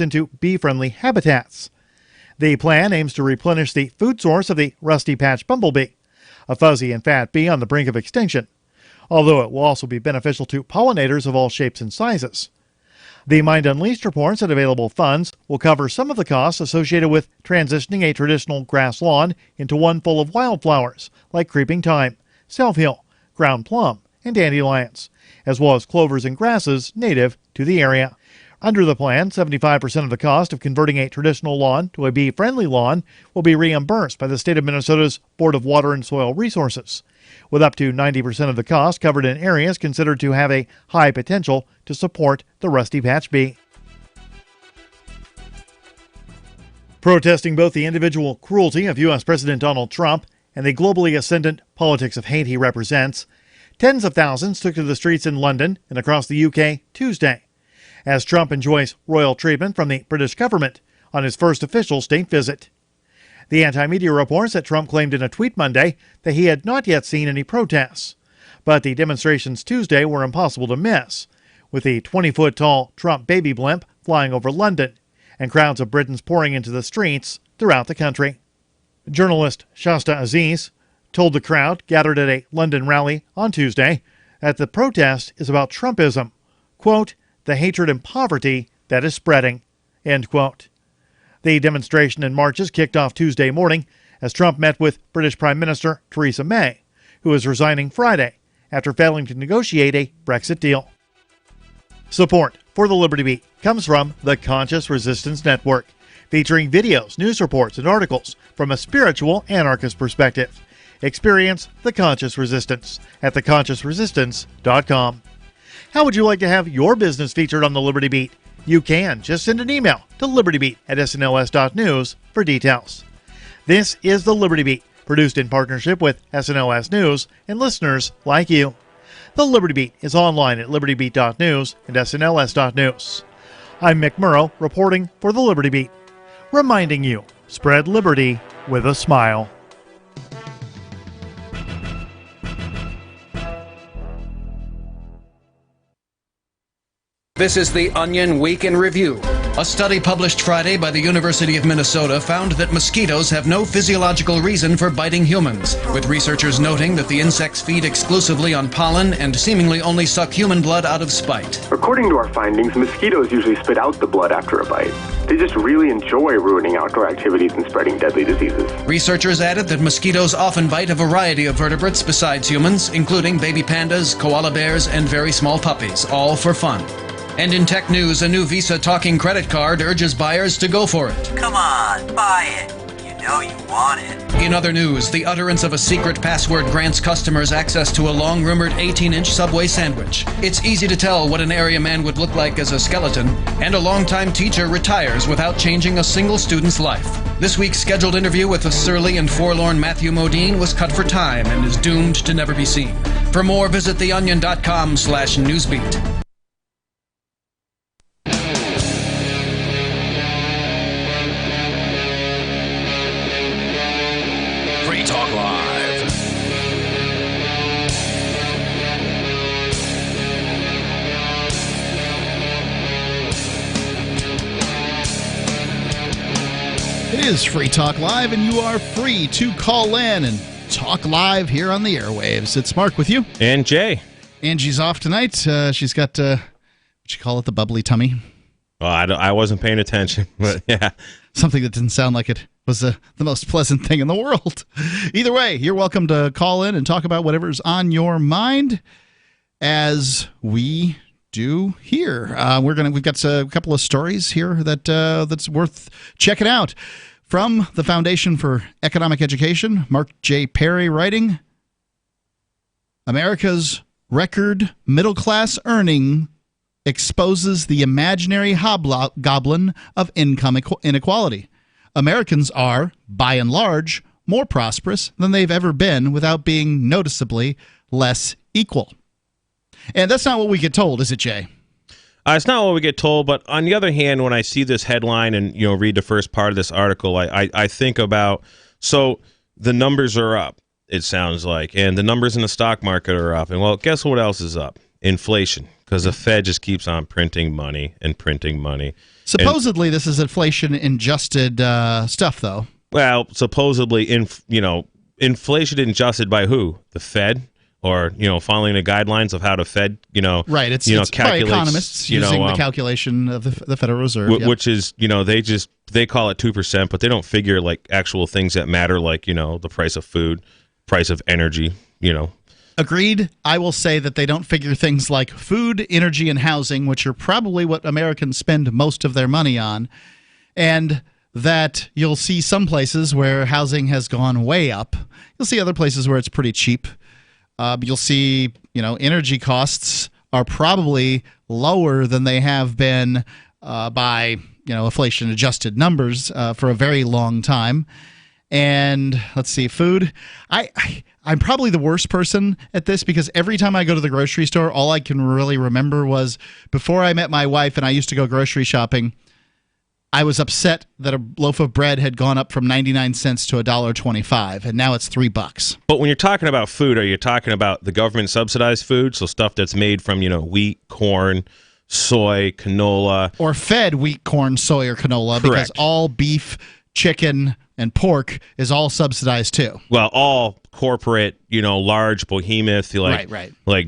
into bee-friendly habitats. The plan aims to replenish the food source of the rusty-patched bumblebee, a fuzzy and fat bee on the brink of extinction, although it will also be beneficial to pollinators of all shapes and sizes. The Mind Unleashed reports that available funds will cover some of the costs associated with transitioning a traditional grass lawn into one full of wildflowers like creeping thyme, self-heal, ground plum, and dandelions, as well as clovers and grasses native to the area. Under the plan, 75% of the cost of converting a traditional lawn to a bee-friendly lawn will be reimbursed by the state of Minnesota's Board of Water and Soil Resources, with up to 90% of the cost covered in areas considered to have a high potential to support the rusty patch bee. Protesting both the individual cruelty of U.S. President Donald Trump and the globally ascendant politics of hate he represents, tens of thousands took to the streets in London and across the UK Tuesday, as Trump enjoys royal treatment from the British government on his first official state visit. The anti-media reports that Trump claimed in a tweet Monday that he had not yet seen any protests, but the demonstrations Tuesday were impossible to miss, with the 20-foot-tall Trump baby blimp flying over London and crowds of Britons pouring into the streets throughout the country. Journalist Shasta Aziz told the crowd gathered at a London rally on Tuesday that the protest is about Trumpism, quote, the hatred and poverty that is spreading, end quote. The demonstration and marches kicked off Tuesday morning as Trump met with British Prime Minister Theresa May, who is resigning Friday after failing to negotiate a Brexit deal. Support for the Liberty Beat comes from the Conscious Resistance Network, featuring videos, news reports, and articles from a spiritual anarchist perspective. Experience the Conscious Resistance at theconsciousresistance.com. How would you like to have your business featured on the Liberty Beat? You can. Just send an email to libertybeat@snls.news for details. This is the Liberty Beat, produced in partnership with SNLS News and listeners like you. The Liberty Beat is online at libertybeat.news and snls.news. I'm Mick Murrow, reporting for the Liberty Beat, reminding you, spread liberty with a smile. This is the Onion Week in Review. A study published Friday by the University of Minnesota found that mosquitoes have no physiological reason for biting humans, with researchers noting that the insects feed exclusively on pollen and seemingly only suck human blood out of spite. According to our findings, mosquitoes usually spit out the blood after a bite. They just really enjoy ruining outdoor activities and spreading deadly diseases. Researchers added that mosquitoes often bite a variety of vertebrates besides humans, including baby pandas, koala bears, and very small puppies, all for fun. And in tech news, a new Visa talking credit card urges buyers to go for it. Come on, buy it. You know you want it. In other news, the utterance of a secret password grants customers access to a long-rumored 18-inch Subway sandwich. It's easy to tell what an area man would look like as a skeleton, and a longtime teacher retires without changing a single student's life. This week's scheduled interview with the surly and forlorn Matthew Modine was cut for time and is doomed to never be seen. For more, visit theonion.com/newsbeat. It is Free Talk Live, and you are free to call in and talk live here on the airwaves. It's Mark with you. And Jay. Angie's off tonight. She's got, what you call it, the bubbly tummy? Well, I wasn't paying attention, but yeah. Something that didn't sound like it was the most pleasant thing in the world. Either way, you're welcome to call in and talk about whatever's on your mind, as we do here. We've got a couple of stories here that's worth checking out. From the Foundation for Economic Education, Mark J. Perry writing, America's record middle-class earning exposes the imaginary hobgoblin of income inequality. Americans are, by and large, more prosperous than they've ever been without being noticeably less equal. And that's not what we get told, is it, Jay? It's not what we get told, but on the other hand, when I see this headline and read the first part of this article, I think about, so the numbers are up, it sounds like, and the numbers in the stock market are up, and well, guess what else is up? inflation, because the Fed just keeps on printing money and printing money. Supposedly, this is inflation-adjusted stuff, though. Well, supposedly, inflation adjusted by who? The Fed? Or, following the guidelines of how the Fed, right? It's calculates, by economists using the calculation of the Federal Reserve, which is, they call it 2%, but they don't figure like actual things that matter, like the price of food, price of energy, Agreed. I will say that they don't figure things like food, energy, and housing, which are probably what Americans spend most of their money on, and that you'll see some places where housing has gone way up. You'll see other places where it's pretty cheap. You'll see, energy costs are probably lower than they have been by, inflation-adjusted numbers for a very long time. And let's see, food. I'm probably the worst person at this because every time I go to the grocery store, all I can really remember was before I met my wife and I used to go grocery shopping, I was upset that a loaf of bread had gone up from 99 cents to $1.25, and now it's $3. But when you're talking about food, are you talking about the government subsidized food, so stuff that's made from wheat, corn, soy, canola, or fed wheat, corn, soy, or canola? Correct. Because all beef, chicken, and pork is all subsidized too. Well, all corporate, large behemoth, like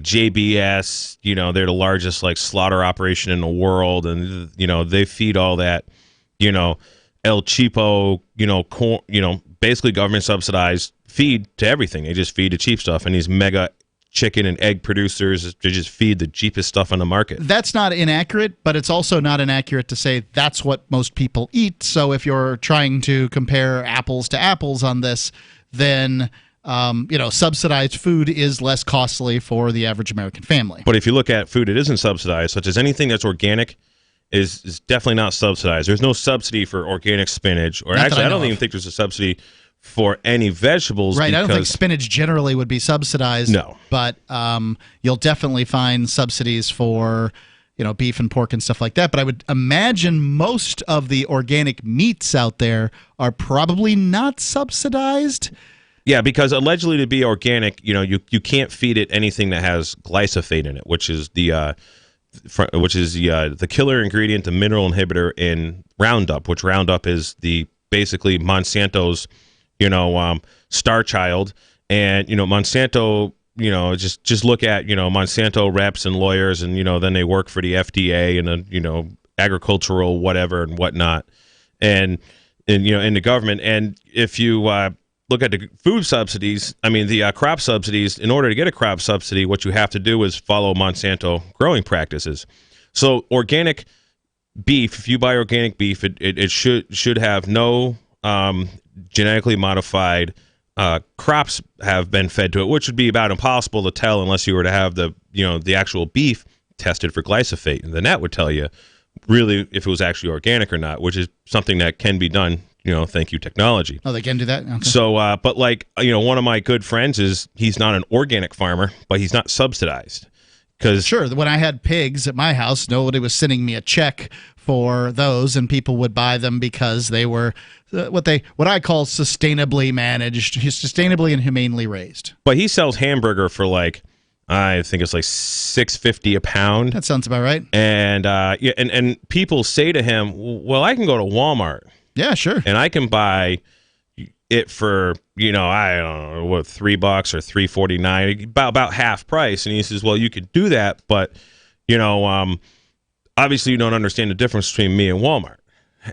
JBS, they're the largest like slaughter operation in the world, and they feed all that. El Cheapo, corn, basically government subsidized feed to everything. They just feed the cheap stuff. And these mega chicken and egg producers, they just feed the cheapest stuff on the market. That's not inaccurate, but it's also not inaccurate to say that's what most people eat. So if you're trying to compare apples to apples on this, then subsidized food is less costly for the average American family. But if you look at food that isn't subsidized, such as anything that's organic, is definitely not subsidized. There's no subsidy for organic spinach, or actually, I don't even think there's a subsidy for any vegetables. Right, I don't think spinach generally would be subsidized. No, but you'll definitely find subsidies for beef and pork and stuff like that. But I would imagine most of the organic meats out there are probably not subsidized. Yeah, because allegedly to be organic, you can't feed it anything that has glyphosate in it, which is the killer ingredient, the mineral inhibitor in Roundup, which Roundup is basically Monsanto's, star child. And, Monsanto, just look at, Monsanto reps and lawyers and, then they work for the FDA and, agricultural whatever and whatnot. And in the government. And if you look at the food subsidies, the crop subsidies, in order to get a crop subsidy, what you have to do is follow Monsanto growing practices. So organic beef, if you buy organic beef, it should have no genetically modified crops have been fed to it, which would be about impossible to tell unless you were to have the actual beef tested for glyphosate. And then that would tell you really if it was actually organic or not, which is something that can be done. Thank you, technology. Oh, they can do that? Okay. So, but one of my good friends he's not an organic farmer, but he's not subsidized. Sure, when I had pigs at my house, nobody was sending me a check for those, and people would buy them because they were what I call sustainably managed, sustainably and humanely raised. But he sells hamburger for I think it's $6.50 a pound. That sounds about right. And and people say to him, "Well, I can go to Walmart." Yeah, sure. And I can buy it for, I don't know, what, $3 or $3.49, about half price. And he says, well, you could do that, but, obviously you don't understand the difference between me and Walmart.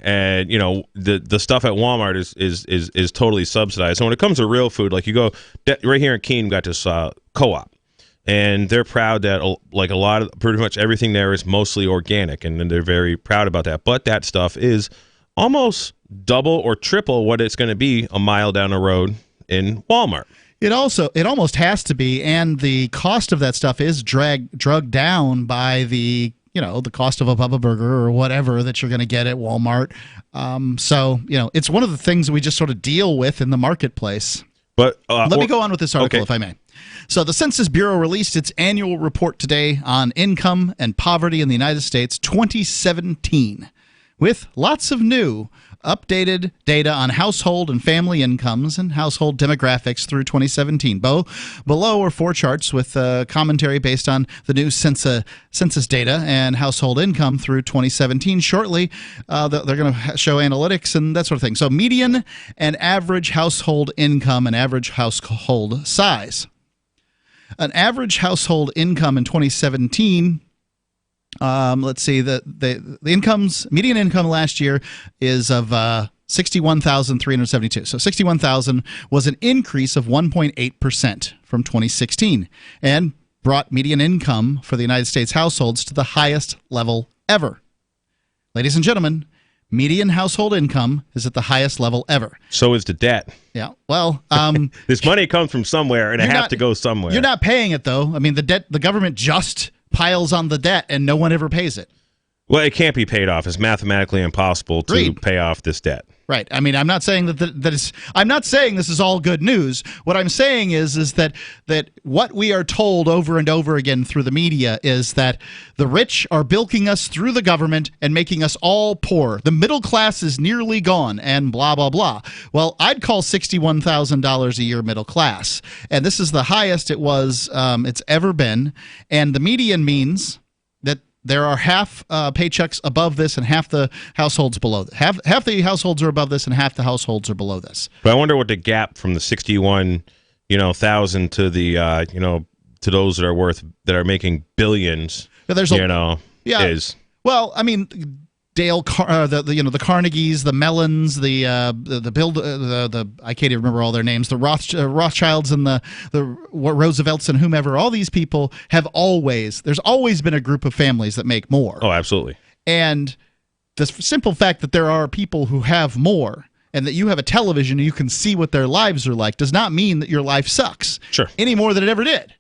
And, the stuff at Walmart is totally subsidized. So when it comes to real food, like you go right here in Keene, got this co-op. And they're proud that pretty much everything there is mostly organic. And they're very proud about that. But that stuff is almost double or triple what it's going to be a mile down the road in Walmart. It almost has to be, and the cost of that stuff is drugged down by the cost of a Bubba Burger or whatever that you're going to get at Walmart. So it's one of the things we just sort of deal with in the marketplace. But let me go on with this article, if I may. So the Census Bureau released its annual report today on income and poverty in the United States 2017. with lots of new updated data on household and family incomes and household demographics through 2017. Below are 4 charts with commentary based on the new census data and household income through 2017. Shortly, they're going to show analytics and that sort of thing. So median and average household income and average household size. An average household income in 2017, let's see, the median income last year is of $61,372. So $61,000 was an increase of 1.8% from 2016 and brought median income for the United States households to the highest level ever. Ladies and gentlemen, median household income is at the highest level ever. So is the debt. Yeah. Well, this money comes from somewhere, and it has to go somewhere. You're not paying it, though. I mean, the government just piles on the debt, and no one ever pays it. Well, it can't be paid off. It's mathematically impossible to pay off this debt. Right. I mean, I'm not saying I'm not saying this is all good news. What I'm saying is that what we are told over and over again through the media is that the rich are bilking us through the government and making us all poor. The middle class is nearly gone and blah, blah, blah. Well, I'd call $61,000 a year middle class. And this is the highest it's ever been. And the median means that there are half paychecks above this and half the households below. Half the households are above this and half the households are below this. But I wonder what the gap from the 61,000 to the to those that are making billions. Is. Well, I mean, the Carnegies, the Mellons, the I can't even remember all their names. The Rothschilds and the Roosevelts and whomever. All these people there's always been a group of families that make more. Oh, absolutely. And the simple fact that there are people who have more and that you have a television and you can see what their lives are like does not mean that your life sucks. Sure. Any more than it ever did.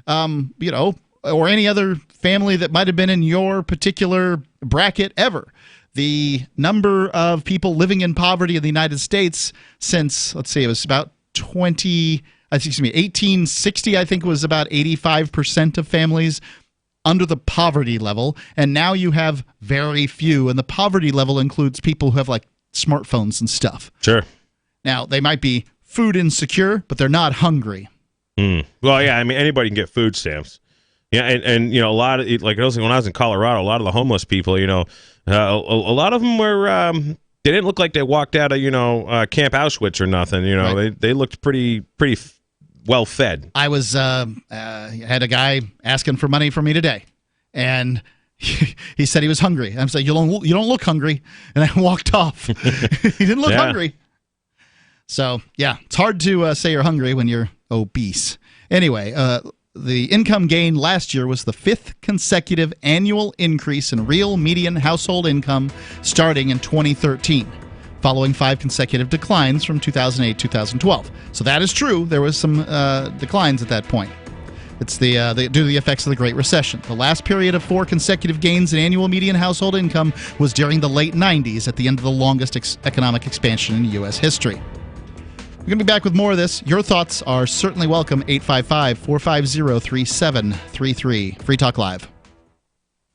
Or any other family that might have been in your particular bracket ever. The number of people living in poverty in the United States since, let's see, it was about 1860, I think, was about 85% of families under the poverty level. And now you have very few. And the poverty level includes people who have like smartphones and stuff. Sure. Now, they might be food insecure, but they're not hungry. Well, yeah, I mean, anybody can get food stamps. Yeah, and a lot of when I was in Colorado, a lot of the homeless people, a lot of them were they didn't look like they walked out of Camp Auschwitz or nothing. Right. They looked pretty well fed. I was had a guy asking for money from me today, and he said he was hungry. I'm saying you don't look hungry, and I walked off. He didn't look hungry. So yeah, it's hard to say you're hungry when you're obese. Anyway. The income gain last year was the 5th consecutive annual increase in real median household income starting in 2013, following 5 consecutive declines from 2008-2012. So that is true. There was some declines at that point. It's due to the effects of the Great Recession. The last period of 4 consecutive gains in annual median household income was during the late 90s at the end of the longest economic expansion in U.S. history. We're going to be back with more of this. Your thoughts are certainly welcome. 855-450-3733. Free Talk Live.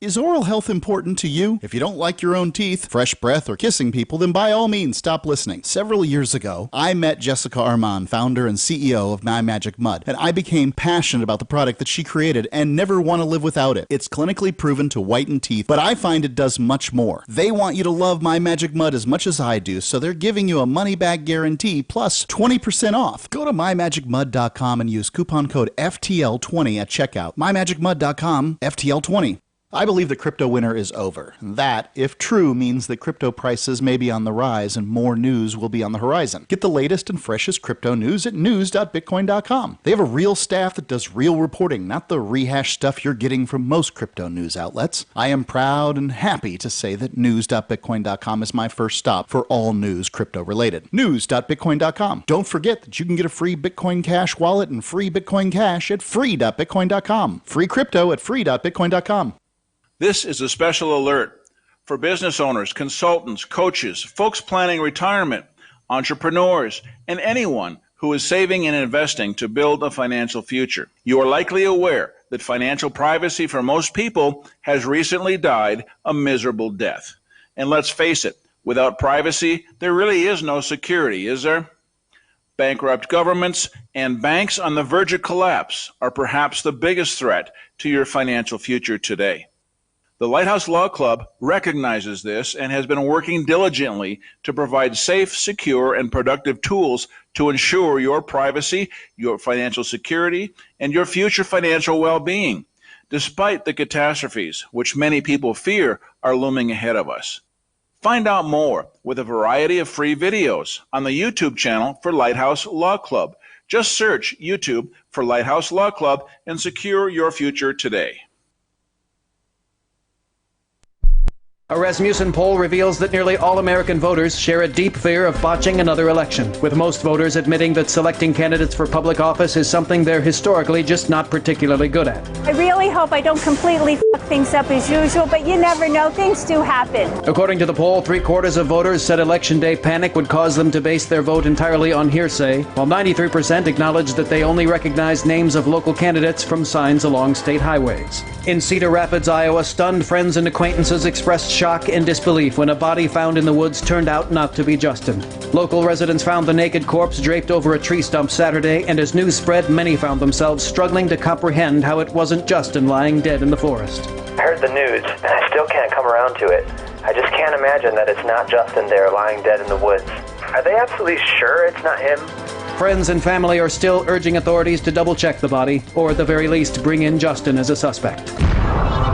Is oral health important to you? If you don't like your own teeth, fresh breath, or kissing people, then by all means stop listening. Several years ago, I met Jessica Armand, founder and CEO of My Magic Mud, and I became passionate about the product that she created and never want to live without it. It's clinically proven to whiten teeth, but I find it does much more. They want you to love My Magic Mud as much as I do, so they're giving you a money-back guarantee plus 20% off. Go to mymagicmud.com and use coupon code FTL20 at checkout. mymagicmud.com, FTL20. I believe the crypto winter is over. That, if true, means that crypto prices may be on the rise and more news will be on the horizon. Get the latest and freshest crypto news at news.bitcoin.com. They have a real staff that does real reporting, not the rehash stuff you're getting from most crypto news outlets. I am proud and happy to say that news.bitcoin.com is my first stop for all news crypto related. News.bitcoin.com. Don't forget that you can get a free Bitcoin Cash wallet and free Bitcoin Cash at free.bitcoin.com. Free crypto at free.bitcoin.com. This is a special alert for business owners, consultants, coaches, folks planning retirement, entrepreneurs, and anyone who is saving and investing to build a financial future. You are likely aware that financial privacy for most people has recently died a miserable death. And let's face it, without privacy, there really is no security, is there? Bankrupt governments and banks on the verge of collapse are perhaps the biggest threat to your financial future today. The Lighthouse Law Club recognizes this and has been working diligently to provide safe, secure, and productive tools to ensure your privacy, your financial security, and your future financial well-being, despite the catastrophes which many people fear are looming ahead of us. Find out more with a variety of free videos on the YouTube channel for Lighthouse Law Club. Just search YouTube for Lighthouse Law Club and secure your future today. A Rasmussen poll reveals that nearly all American voters share a deep fear of botching another election, with most voters admitting that selecting candidates for public office is something they're historically just not particularly good at. I really hope I don't completely fuck things up as usual, but you never know. Things do happen. According to the poll, 3/4 of voters said Election Day panic would cause them to base their vote entirely on hearsay, while 93% acknowledged that they only recognized names of local candidates from signs along state highways. In Cedar Rapids, Iowa, stunned friends and acquaintances expressed shock and disbelief when a body found in the woods turned out not to be Justin. Local residents found the naked corpse draped over a tree stump Saturday, and as news spread, many found themselves struggling to comprehend how it wasn't Justin lying dead in the forest. I heard the news, and I still can't come around to it. I just can't imagine that it's not Justin there lying dead in the woods. Are they absolutely sure it's not him? Friends and family are still urging authorities to double-check the body, or at the very least, bring in Justin as a suspect.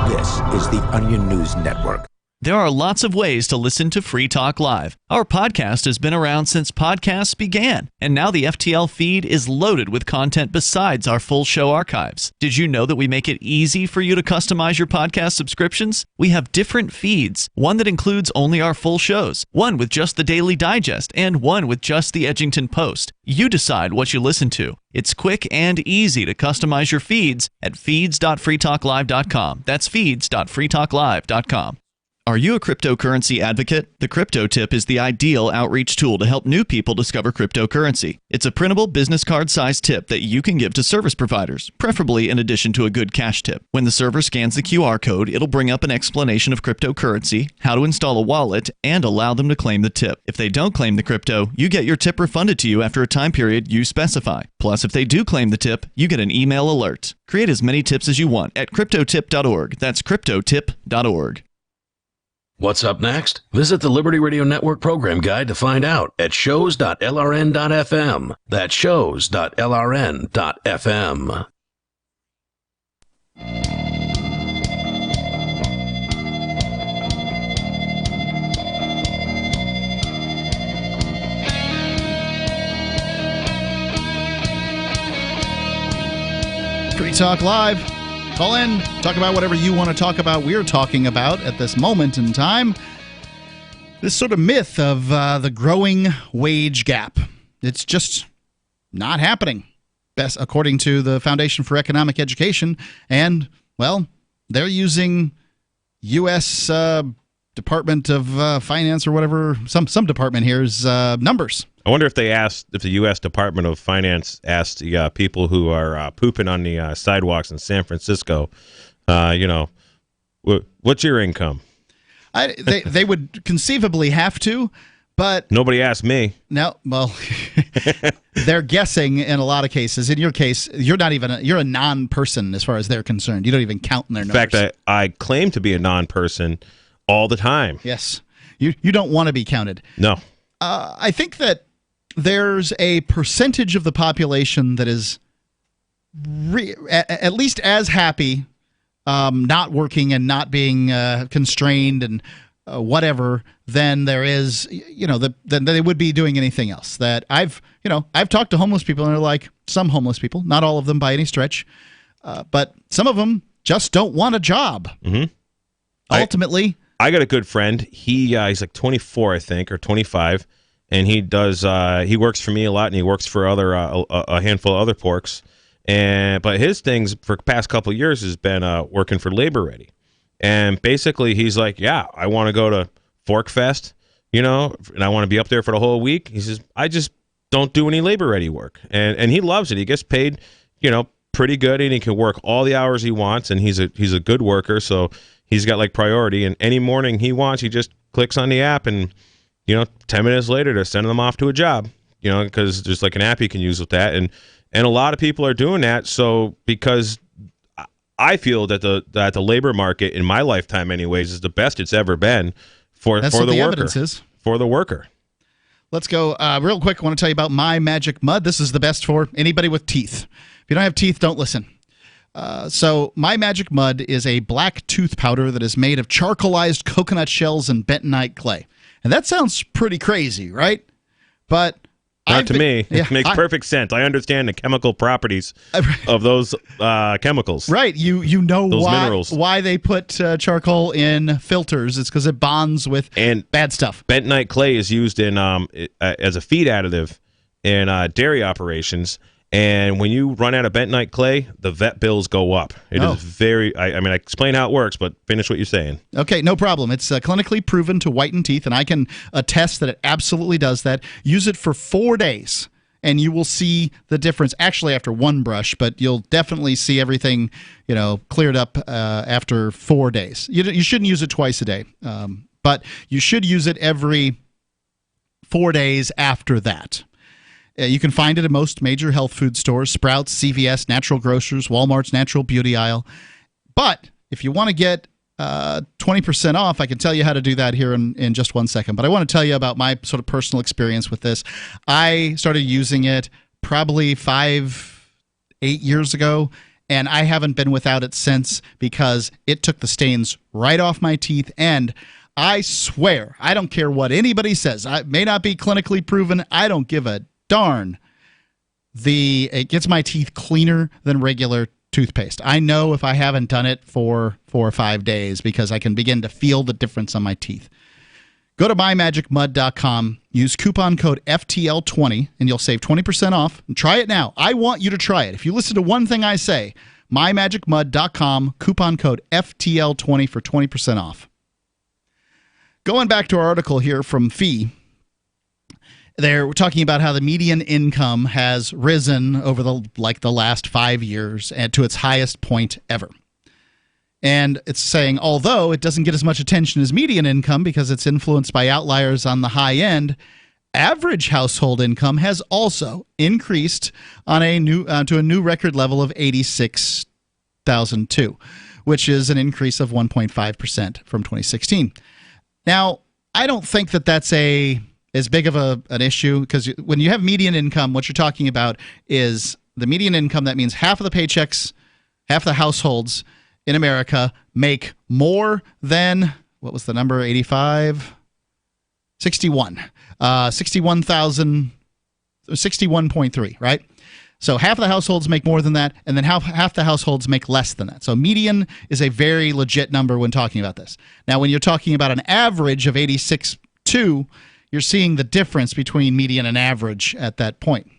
This is the Onion News Network. There are lots of ways to listen to Free Talk Live. Our podcast has been around since podcasts began, and now the FTL feed is loaded with content besides our full show archives. Did you know that we make it easy for you to customize your podcast subscriptions? We have different feeds, one that includes only our full shows, one with just the Daily Digest, and one with just the Edgington Post. You decide what you listen to. It's quick and easy to customize your feeds at feeds.freetalklive.com. That's feeds.freetalklive.com. Are you a cryptocurrency advocate? The Crypto Tip is the ideal outreach tool to help new people discover cryptocurrency. It's a printable business card-sized tip that you can give to service providers, preferably in addition to a good cash tip. When the server scans the QR code, it'll bring up an explanation of cryptocurrency, how to install a wallet, and allow them to claim the tip. If they don't claim the crypto, you get your tip refunded to you after a time period you specify. Plus, if they do claim the tip, you get an email alert. Create as many tips as you want at cryptotip.org. That's cryptotip.org. What's up next? Visit the Liberty Radio Network program guide to find out at shows.lrn.fm. That's shows.lrn.fm. Free Talk Live. Call in, talk about whatever you want to talk about. We're talking about at this moment in time this sort of myth of the growing wage gap. It's just not happening, best according to the Foundation for Economic Education. And, well, they're using U.S. Department of Finance or whatever, some department here's numbers. I wonder if the U.S. Department of Finance asked people who are pooping on the sidewalks in San Francisco, what's your income? They would conceivably have to, but nobody asked me. No, well, they're guessing in a lot of cases. In your case, you're not even you're a non-person as far as they're concerned. You don't even count in their numbers. In fact, I claim to be a non-person all the time. Yes, you don't want to be counted. No, I think that there's a percentage of the population that is at least as happy not working and not being constrained and whatever than there is, than they would be doing anything else. That I've talked to homeless people, and they're like, some homeless people, not all of them by any stretch, but some of them just don't want a job. Mm-hmm. Ultimately, I got a good friend. He's like 24, I think, or 25. And he does. He works for me a lot, and he works for a handful of other porks. But his things for the past couple of years has been working for Labor Ready. And basically, he's like, "Yeah, I want to go to Fork Fest, and I want to be up there for the whole week." He says, "I just don't do any Labor Ready work," and he loves it. He gets paid, pretty good, and he can work all the hours he wants. And he's a good worker, so he's got like priority. And any morning he wants, he just clicks on the app, and 10 minutes later they're sending them off to a job. Because there's like an app you can use with that, and a lot of people are doing that. So because I feel that the labor market in my lifetime, anyways, is the best it's ever been for the worker. Evidence is. For the worker. Let's go real quick. I want to tell you about My Magic Mud. This is the best for anybody with teeth. If you don't have teeth, don't listen. So My Magic Mud is a black tooth powder that is made of charcoalized coconut shells and bentonite clay. And that sounds pretty crazy, right? But not to me. It makes perfect sense. I understand the chemical properties of those chemicals. Right. You know those minerals. Why they put charcoal in filters. It's because it bonds with bad stuff. Bentonite clay is used in as a feed additive in dairy operations. And when you run out of bentonite clay, the vet bills go up. It is very, I explain how it works, but finish what you're saying. Okay, no problem. It's clinically proven to whiten teeth, and I can attest that it absolutely does that. Use it for 4 days, and you will see the difference. Actually, after one brush, but you'll definitely see everything, cleared up after 4 days. You shouldn't use it twice a day, but you should use it every 4 days after that. You can find it at most major health food stores, Sprouts, CVS, Natural Grocers, Walmart's Natural Beauty Aisle. But if you want to get 20% off, I can tell you how to do that here in just 1 second. But I want to tell you about my sort of personal experience with this. I started using it probably 5-8 years ago, and I haven't been without it since because it took the stains right off my teeth. And I swear, I don't care what anybody says. It may not be clinically proven. I don't give a darn. It gets my teeth cleaner than regular toothpaste. I know if I haven't done it for 4 or 5 days because I can begin to feel the difference on my teeth. Go to mymagicmud.com, use coupon code FTL20, and you'll save 20% off. And try it now. I want you to try it. If you listen to one thing I say, mymagicmud.com, coupon code FTL20 for 20% off. Going back to our article here from Fee, they're talking about how the median income has risen over the last 5 years and to its highest point ever. And it's saying, although it doesn't get as much attention as median income because it's influenced by outliers on the high end, average household income has also increased on to a new record level of $86,002, which is an increase of 1.5% from 2016. Now, I don't think that that's as big of an issue, because when you have median income, what you're talking about is the median income. That means half of the paychecks, half the households in America make more than, what was the number, 61.3, right? So half of the households make more than that, and then half the households make less than that. So median is a very legit number when talking about this. Now, when you're talking about an average of 86.2, you're seeing the difference between median and average at that point.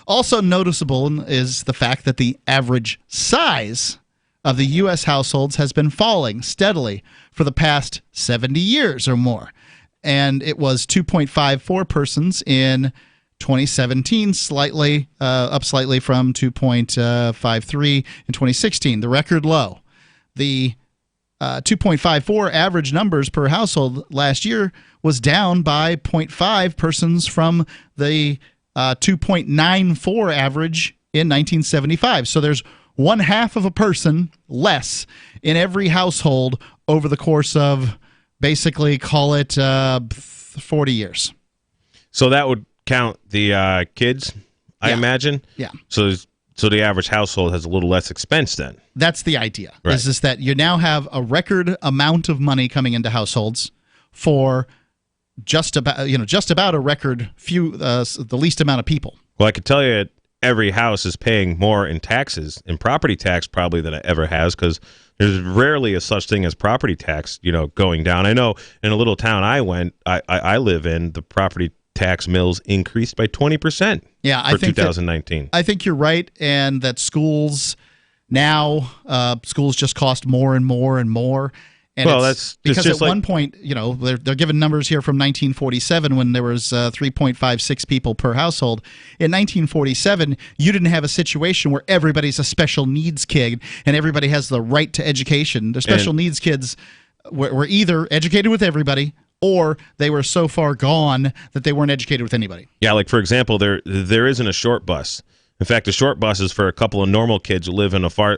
Also noticeable is the fact that the average size of the U.S. households has been falling steadily for the past 70 years or more. And it was 2.54 persons in 2017, up slightly from 2.53 in 2016, the record low. The 2.54 average numbers per household last year was down by 0.5 persons from the 2.94 average in 1975. So there's 1/2 of a person less in every household over the course of basically, call it 40 years. So that would count the kids, I imagine? Yeah. So the average household has a little less expense then. That's the idea. Right. Is that you now have a record amount of money coming into households for just about a record few, the least amount of people. Well, I could tell you every house is paying more in taxes, in property tax probably than it ever has, because there's rarely a such thing as property tax, going down. I know in a little town I live in, the property tax mills increased by 20%. Yeah, for 2019. I think you're right, and that schools just cost more and more and more. And that's because just at one point, they're given numbers here from 1947 when there was 3.56 people per household. In 1947, you didn't have a situation where everybody's a special needs kid and everybody has the right to education. The special needs kids were either educated with everybody or they were so far gone that they weren't educated with anybody. Yeah, like for example, there isn't a short bus. In fact, the short bus is for a couple of normal kids who live in a far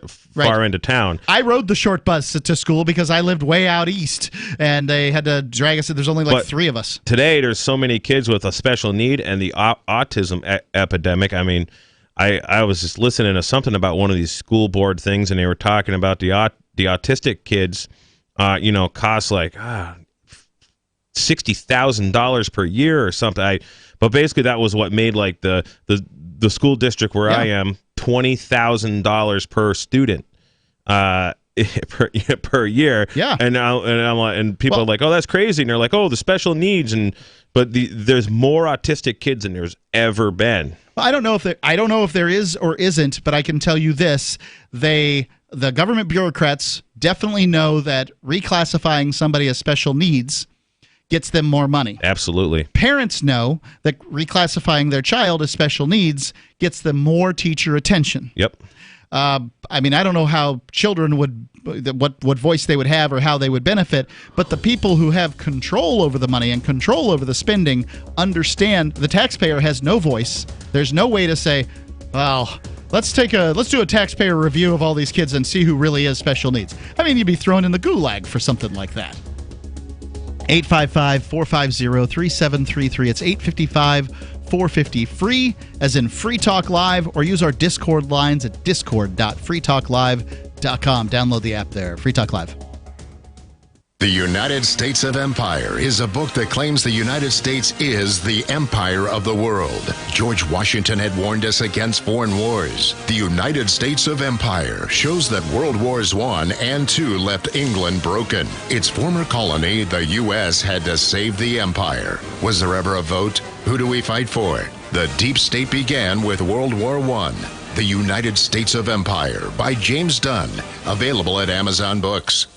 end of town. I rode the short bus to school because I lived way out east, and they had to drag us. There's only like 3 of us. Today, there's so many kids with a special need and the autism epidemic. I mean, I was just listening to something about one of these school board things, and they were talking about the autistic kids, cost like $60,000 per year or something. But basically, that was what made like the school district where I am $20,000 per student per year. Yeah, and people are like, oh, that's crazy, and they're like, oh, the special needs, but there's more autistic kids than there's ever been. I don't know if there is or isn't, but I can tell you this: the government bureaucrats definitely know that reclassifying somebody as special needs gets them more money. Absolutely. Parents know that reclassifying their child as special needs gets them more teacher attention. Yep. I mean, I don't know how children what voice they would have or how they would benefit, but the people who have control over the money and control over the spending understand the taxpayer has no voice. There's no way to say, well, let's do a taxpayer review of all these kids and see who really is special needs. I mean, you'd be thrown in the gulag for something like that. 855-450-3733. It's 855-450-FREE, as in Free Talk Live, or use our Discord lines at discord.freetalklive.com. Download the app there. Free Talk Live. The United States of Empire is a book that claims the United States is the empire of the world. George Washington had warned us against foreign wars. The United States of Empire shows that World Wars I and II left England broken. Its former colony, the U.S., had to save the empire. Was there ever a vote? Who do we fight for? The deep state began with World War I. The United States of Empire by James Dunn. Available at Amazon Books.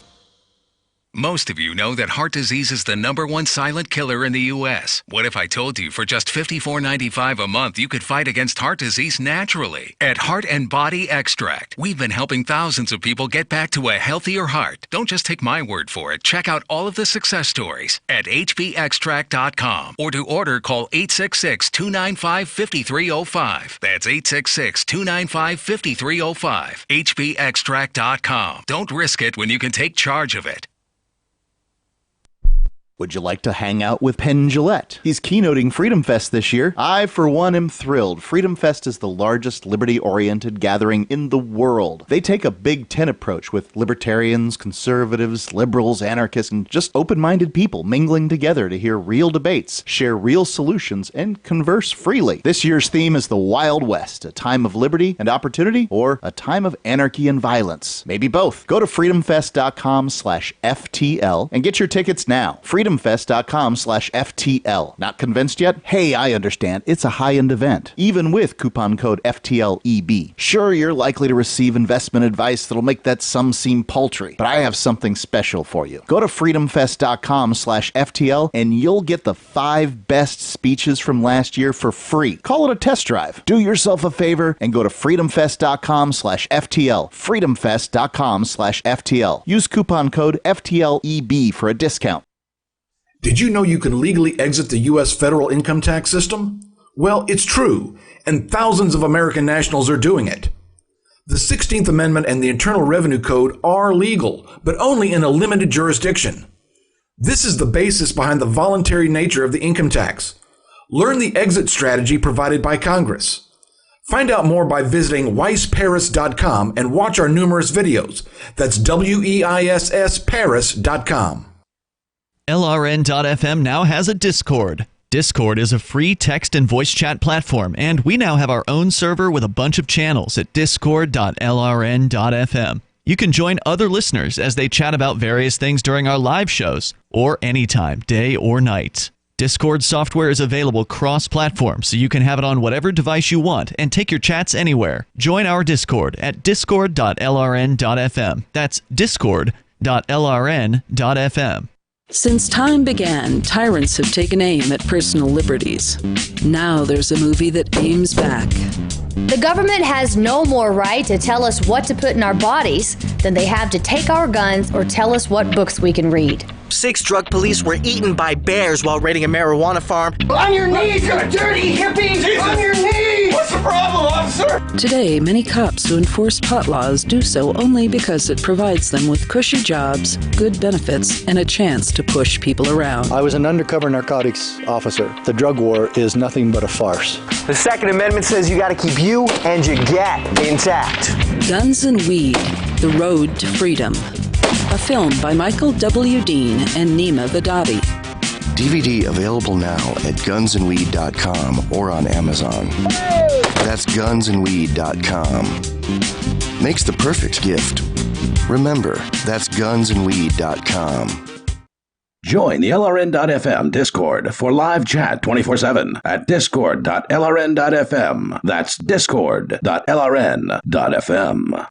Most of you know that heart disease is the #1 silent killer in the U.S. What if I told you for just $54.95 a month you could fight against heart disease naturally? At Heart and Body Extract, we've been helping thousands of people get back to a healthier heart. Don't just take my word for it. Check out all of the success stories at hbextract.com, or to order, call 866-295-5305. That's 866-295-5305. hbextract.com. Don't risk it when you can take charge of it. Would you like to hang out with Penn Jillette? He's keynoting Freedom Fest this year. I, for one, am thrilled. Freedom Fest is the largest liberty-oriented gathering in the world. They take a Big Tent approach with libertarians, conservatives, liberals, anarchists, and just open-minded people mingling together to hear real debates, share real solutions, and converse freely. This year's theme is the Wild West, a time of liberty and opportunity, or a time of anarchy and violence. Maybe both. Go to freedomfest.com/FTL and get your tickets now. freedomfest.com/FTL. Not convinced yet? Hey, I understand. It's a high-end event, even with coupon code FTLEB. Sure, you're likely to receive investment advice that'll make that sum seem paltry, but I have something special for you. Go to freedomfest.com/FTL and you'll get the 5 best speeches from last year for free. Call it a test drive. Do yourself a favor and go to freedomfest.com/FTL. freedomfest.com/FTL. Use coupon code FTLEB for a discount. Did you know you can legally exit the U.S. federal income tax system? Well, it's true, and thousands of American nationals are doing it. The 16th Amendment and the Internal Revenue Code are legal, but only in a limited jurisdiction. This is the basis behind the voluntary nature of the income tax. Learn the exit strategy provided by Congress. Find out more by visiting weissparis.com and watch our numerous videos. That's WEISSparis.com. LRN.FM now has a Discord. Discord is a free text and voice chat platform, and we now have our own server with a bunch of channels at discord.lrn.fm. You can join other listeners as they chat about various things during our live shows, or anytime, day or night. Discord software is available cross-platform, so you can have it on whatever device you want and take your chats anywhere. Join our Discord at discord.lrn.fm. That's discord.lrn.fm. Since time began, tyrants have taken aim at personal liberties. Now there's a movie that aims back. The government has no more right to tell us what to put in our bodies than they have to take our guns or tell us what books we can read. 6 drug police were eaten by bears while raiding a marijuana farm. On your knees, you dirty hippie! Jesus. On your knees! What's the problem, officer? Today, many cops who enforce pot laws do so only because it provides them with cushy jobs, good benefits, and a chance to push people around. I was an undercover narcotics officer. The drug war is nothing but a farce. The Second Amendment says you got to keep you and your gat intact. Guns and Weed, The Road to Freedom. A film by Michael W. Dean and Nima Vadadi. DVD available now at gunsandweed.com or on Amazon. That's gunsandweed.com. Makes the perfect gift. Remember, that's gunsandweed.com. Join the LRN.FM Discord for live chat 24/7 at discord.lrn.fm. That's discord.lrn.fm.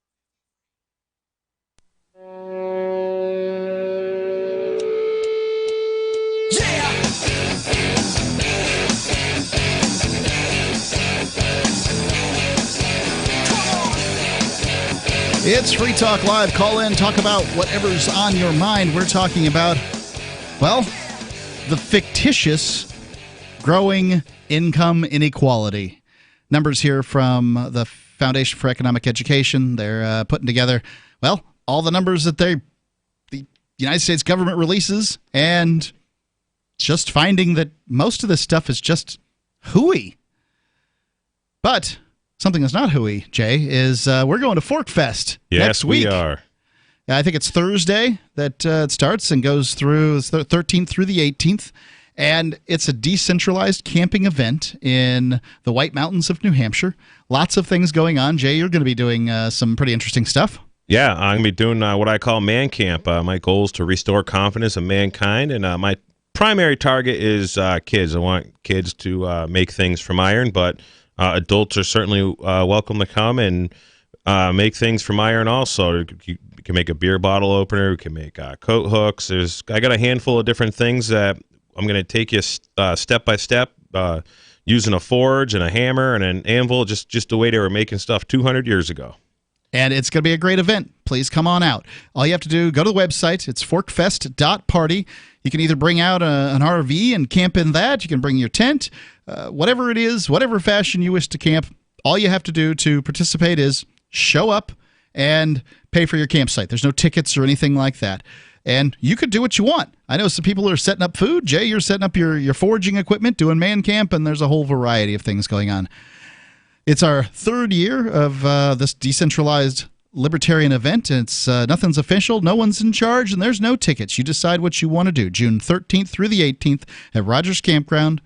It's Free Talk Live. Call in, talk about whatever's on your mind. We're talking about, well, the fictitious growing income inequality. Numbers here from the Foundation for Economic Education. They're putting together, well, all the numbers that the United States government releases, and just finding that most of this stuff is just hooey. But something that's not hooey, Jay, is we're going to Fork Fest next week. Yes, we are. I think it's Thursday that it starts and goes through the 13th through the 18th. And it's a decentralized camping event in the White Mountains of New Hampshire. Lots of things going on. Jay, you're going to be doing some pretty interesting stuff. Yeah, I'm going to be doing what I call man camp. My goal is to restore confidence in mankind, and my primary target is kids. I want kids to make things from iron, but adults are certainly welcome to come and make things from iron also. You can make a beer bottle opener. We can make coat hooks. I got a handful of different things that I'm going to take you step by step, using a forge and a hammer and an anvil, just the way they were making stuff 200 years ago. And it's going to be a great event. Please come on out. All you have to do, go to the website. It's forkfest.party. You can either bring out an RV and camp in that. You can bring your tent. Whatever it is, whatever fashion you wish to camp, all you have to do to participate is show up and pay for your campsite. There's no tickets or anything like that. And you could do what you want. I know some people are setting up food. Jay, you're setting up your foraging equipment, doing man camp, and there's a whole variety of things going on. It's our third year of this decentralized libertarian event. It's nothing's official, no one's in charge, and there's no tickets. You decide what you want to do. June 13th through the 18th at Rogers Campground.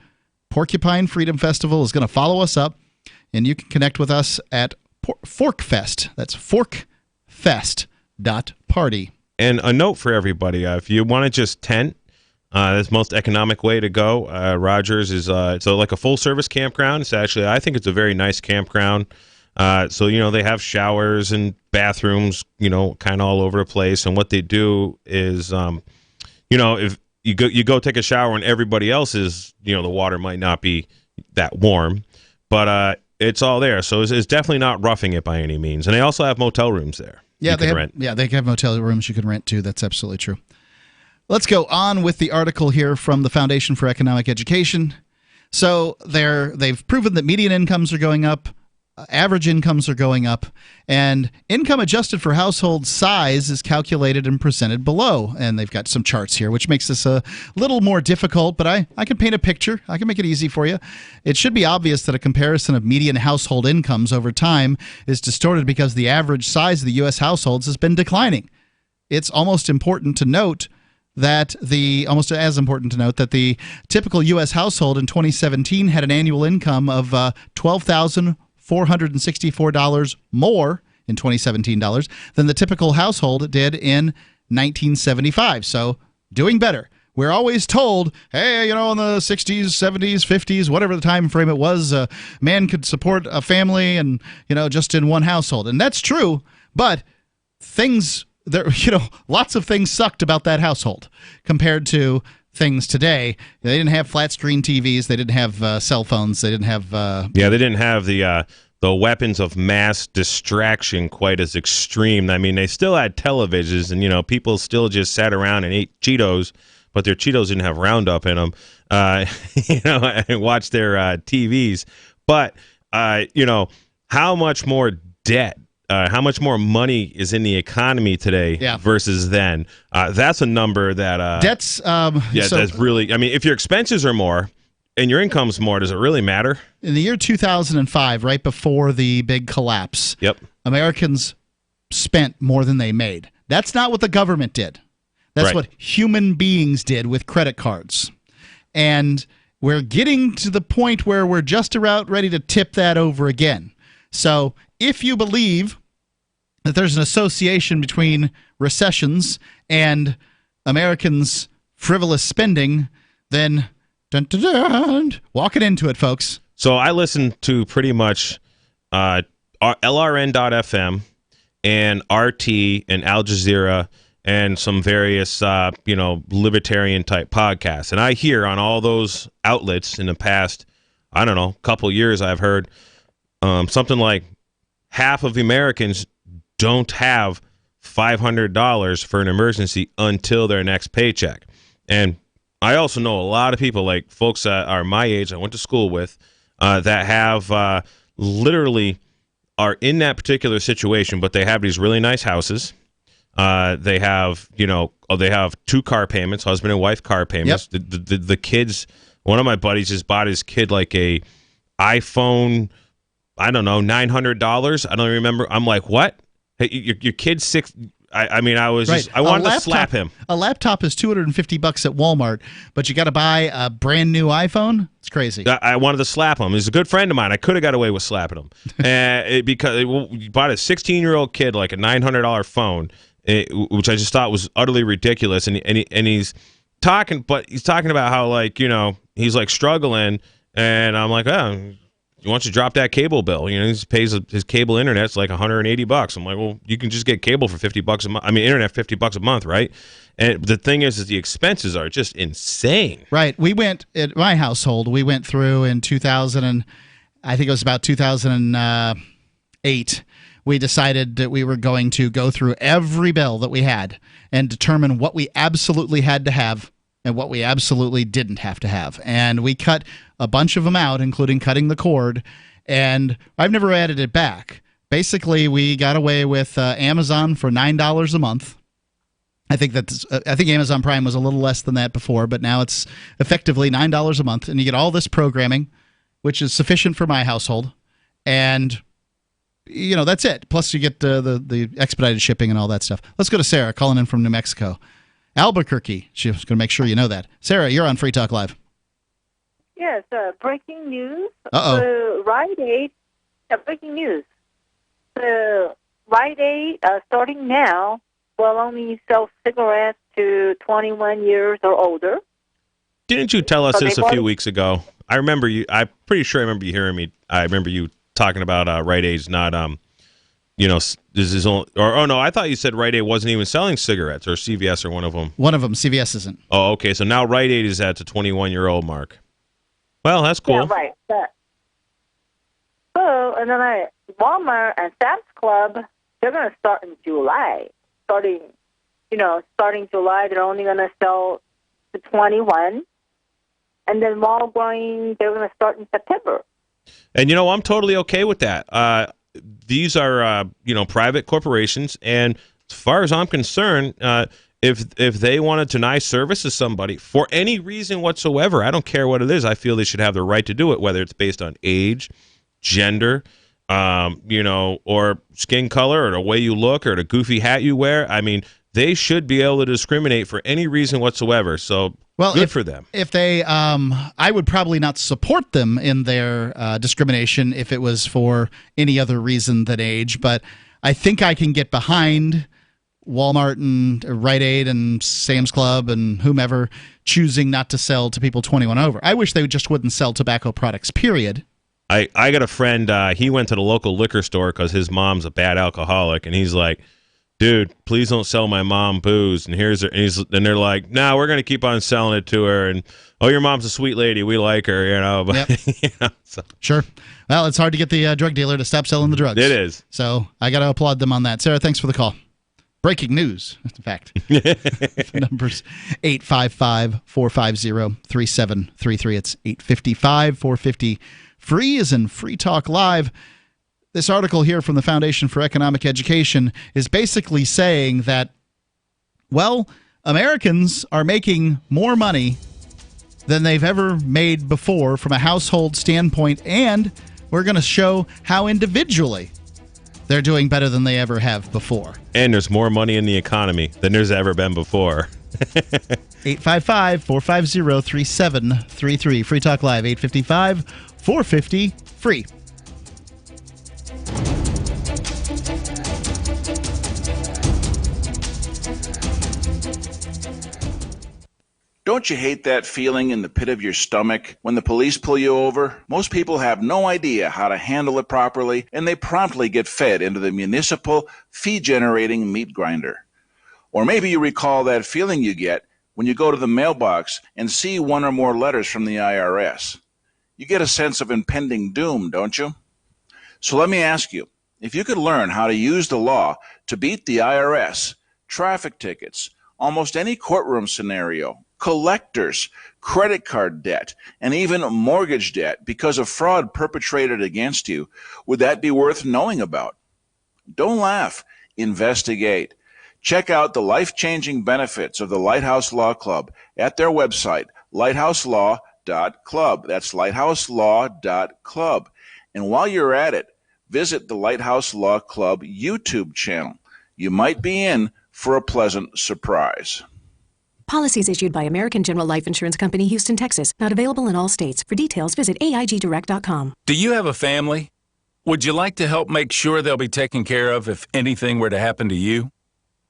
Porcupine Freedom Festival is going to follow us up, and you can connect with us at Forkfest. That's forkfest.party. And a note for everybody, if you want to just tent, that's the most economic way to go. Rogers is like a full-service campground. It's actually, I think it's a very nice campground. So, they have showers and bathrooms, kind of all over the place. And what they do is, if you go take a shower and everybody else is, the water might not be that warm, but it's all there. So it's definitely not roughing it by any means. And they also have motel rooms there. Yeah, they have motel rooms you can rent too. That's absolutely true. Let's go on with the article here from the Foundation for Economic Education. So they've proven that median incomes are going up, average incomes are going up, and income adjusted for household size is calculated and presented below. And they've got some charts here, which makes this a little more difficult, but I can paint a picture. I can make it easy for you. It should be obvious that a comparison of median household incomes over time is distorted because the average size of the U.S. households has been declining. It's almost as important to note that the typical U.S. household in 2017 had an annual income of $12,464 more in 2017 dollars than the typical household did in 1975. So doing better. We're always told, hey, in the 60s, 70s, 50s, whatever the time frame it was, a man could support a family and, just in one household. And that's true, but lots of things sucked about that household compared to things today. They didn't have flat screen TVs. They didn't have cell phones. They didn't have. They didn't have the the weapons of mass distraction quite as extreme. I mean, they still had televisions, and people still just sat around and ate Cheetos, but their Cheetos didn't have Roundup in them. And watched their TVs. But how much more debt? How much more money is in the economy today versus then? That's a number that that's that's really. I mean, if your expenses are more and your income's more, does it really matter? In the year 2005, right before the big collapse, Americans spent more than they made. That's not what the government did. That's what human beings did with credit cards. And we're getting to the point where we're just about ready to tip that over again. So if you believe that there's an association between recessions and Americans' frivolous spending, then dun, dun, dun, walking into it, folks. So I listen to pretty much LRN.FM and RT and Al Jazeera and some various, libertarian-type podcasts. And I hear on all those outlets in the past, I don't know, couple years, I've heard something like half of Americans don't have $500 for an emergency until their next paycheck. And I also know a lot of people, like folks that are my age, I went to school with, that have literally are in that particular situation, but they have these really nice houses. They have, they have 2 car payments, husband and wife car payments. Yep. The kids, one of my buddies just bought his kid like a iPhone, I don't know, $900. I don't remember. I'm like, what? Hey, your kid's 6. I mean, I was just, I wanted to slap him. A laptop is $250 at Walmart, but you got to buy a brand new iPhone. It's crazy. I wanted to slap him. He's a good friend of mine. I could have got away with slapping him, because he bought a 16-year-old kid like a $900 phone, which I just thought was utterly ridiculous. And he's talking, but he's talking about how he's like struggling, and I'm like, oh. Why don't you drop that cable bill? He pays his cable internet. It's like $180. I'm like, well, you can just get cable for $50 a month. I mean, internet $50 a month, right? And the thing is the expenses are just insane. Right. We went at my household. We went through in 2000, and I think it was about 2008. We decided that we were going to go through every bill that we had and determine what we absolutely had to have and what we absolutely didn't have to have. And we cut a bunch of them out, including cutting the cord, and I've never added it back. Basically, we got away with Amazon for $9 a month. I think Amazon Prime was a little less than that before, but now it's effectively $9 a month, and you get all this programming, which is sufficient for my household, and that's it. Plus, you get the expedited shipping and all that stuff. Let's go to Sarah, calling in from New Mexico. Albuquerque. She was going to make sure you know that. Sarah, you're on Free Talk Live. Yes, breaking news. Uh-oh. Rite Aid. Breaking news. Rite Aid, starting now, will only sell cigarettes to 21 years or older. Didn't you tell us this a few weeks ago? I remember you. I'm pretty sure I remember you hearing me. I remember you talking about Rite Aid's not this is only, no, I thought you said Rite Aid wasn't even selling cigarettes, or CVS, or one of them. One of them, CVS isn't. Oh, okay. So now Rite Aid is at the 21-year-old mark. Well, that's cool. Yeah, right. And then Walmart and Sam's Club, they're going to start in July. Starting July, they're only going to sell to 21. And then Walgreens, they're going to start in September. And, I'm totally okay with that. These are, private corporations, and as far as I'm concerned, if they want to deny service to somebody for any reason whatsoever, I don't care what it is, I feel they should have the right to do it, whether it's based on age, gender, or skin color, or the way you look, or the goofy hat you wear. I mean, they should be able to discriminate for any reason whatsoever. So good for them. If they, I would probably not support them in their discrimination if it was for any other reason than age. But I think I can get behind Walmart and Rite Aid and Sam's Club and whomever choosing not to sell to people 21 over. I wish they just wouldn't sell tobacco products, period. I got a friend, he went to the local liquor store because his mom's a bad alcoholic, and he's like, dude, please don't sell my mom booze. And and they're like, no, we're going to keep on selling it to her. And, oh, your mom's a sweet lady. We like her, you know. But, so. Sure. Well, it's hard to get the drug dealer to stop selling the drugs. It is. So I got to applaud them on that. Sarah, thanks for the call. Breaking news, in fact. The number's 855-450-3733. It's 855-450-FREE is in Free Talk Live. This article here from the Foundation for Economic Education is basically saying that, well, Americans are making more money than they've ever made before from a household standpoint, and we're going to show how individually they're doing better than they ever have before. And there's more money in the economy than there's ever been before. 855-450-3733. Free Talk Live, 855-450-FREE. Don't you hate that feeling in the pit of your stomach when the police pull you over? Most people have no idea how to handle it properly, and they promptly get fed into the municipal fee-generating meat grinder. Or maybe you recall that feeling you get when you go to the mailbox and see one or more letters from the IRS. You get a sense of impending doom, don't you? So let me ask you, if you could learn how to use the law to beat the IRS, traffic tickets, almost any courtroom scenario, collectors, credit card debt, and even mortgage debt because of fraud perpetrated against you, would that be worth knowing about? Don't laugh. Investigate. Check out the life-changing benefits of the Lighthouse Law Club at their website, lighthouselaw.club. That's lighthouselaw.club. And while you're at it, visit the Lighthouse Law Club YouTube channel. You might be in for a pleasant surprise. Policies issued by American General Life Insurance Company, Houston, Texas. Not available in all states. For details, visit AIGdirect.com. Do you have a family? Would you like to help make sure they'll be taken care of if anything were to happen to you?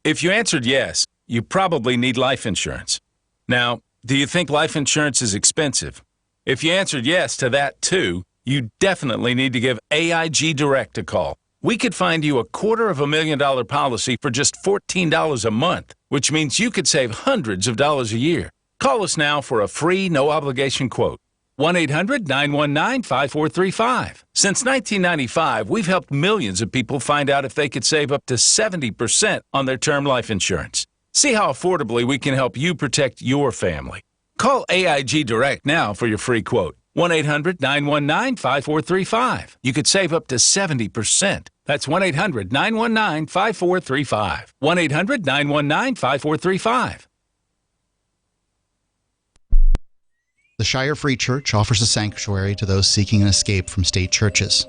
If you answered yes, you probably need life insurance. Now, do you think life insurance is expensive? If you answered yes to that too, you definitely need to give AIG Direct a call. We could find you a $250,000 policy for just $14 a month, which means you could save hundreds of dollars a year. Call us now for a free, no-obligation quote. 1-800-919-5435. Since 1995, we've helped millions of people find out if they could save up to 70% on their term life insurance. See how affordably we can help you protect your family. Call AIG Direct now for your free quote. 1-800-919-5435. You could save up to 70%. That's 1-800-919-5435. 1-800-919-5435. The Shire Free Church offers a sanctuary to those seeking an escape from state churches.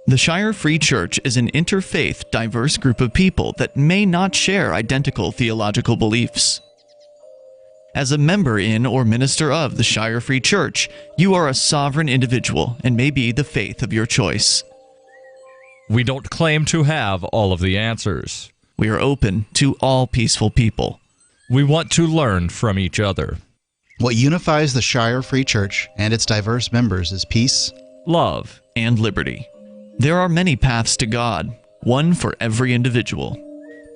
The Shire Free Church is an interfaith, diverse group of people that may not share identical theological beliefs. As a member in or minister of the Shire Free Church, you are a sovereign individual and may be the faith of your choice. We don't claim to have all of the answers. We are open to all peaceful people. We want to learn from each other. What unifies the Shire Free Church and its diverse members is peace, love, and liberty. There are many paths to God, one for every individual.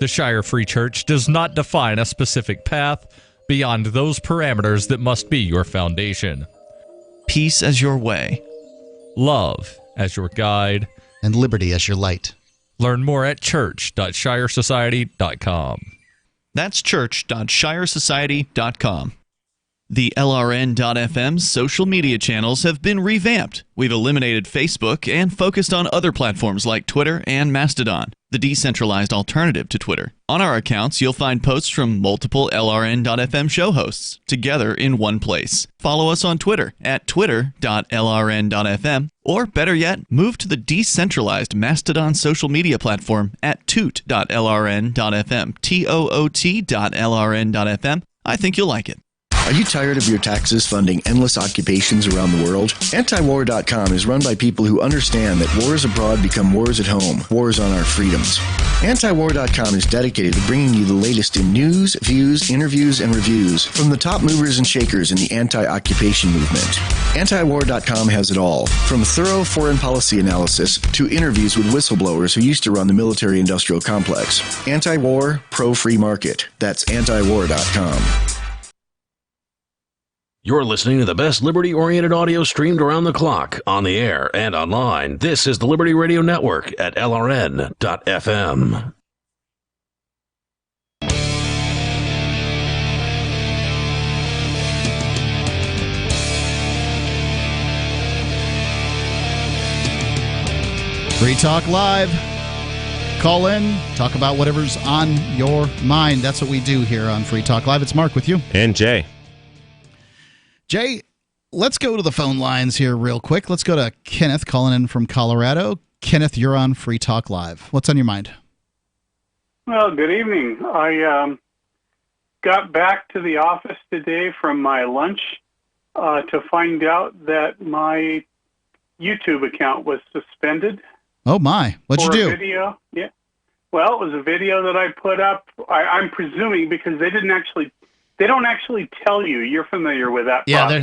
The Shire Free Church does not define a specific path beyond those parameters that must be your foundation. Peace as your way, love as your guide, and liberty as your light. Learn more at church.shiresociety.com. That's church.shiresociety.com. The LRN.FM's social media channels have been revamped. We've eliminated Facebook and focused on other platforms like Twitter and Mastodon, the decentralized alternative to Twitter. On our accounts, you'll find posts from multiple LRN.FM show hosts together in one place. Follow us on Twitter at twitter.lrn.fm, or better yet, move to the decentralized Mastodon social media platform at toot.lrn.fm, toot.lrn.fm. I think you'll like it. Are you tired of your taxes funding endless occupations around the world? Antiwar.com is run by people who understand that wars abroad become wars at home, wars on our freedoms. Antiwar.com is dedicated to bringing you the latest in news, views, interviews, and reviews from the top movers and shakers in the anti-occupation movement. Antiwar.com has it all, from thorough foreign policy analysis to interviews with whistleblowers who used to run the military-industrial complex. Anti-war, pro-free market. That's antiwar.com. You're listening to the best liberty-oriented audio streamed around the clock, on the air and online. This is the Liberty Radio Network at LRN.FM. Free Talk Live. Call in, talk about whatever's on your mind. That's what we do here on Free Talk Live. It's Mark with you. And Jay. Jay, let's go to the phone lines here real quick. Let's go to Kenneth calling in from Colorado. Kenneth, you're on Free Talk Live. What's on your mind? Well, good evening. I got back to the office today from my lunch to find out that my YouTube account was suspended. Oh, my. What'd you do? Video. Yeah. Well, it was a video that I put up. I'm presuming because they don't actually tell you. You're familiar with that process.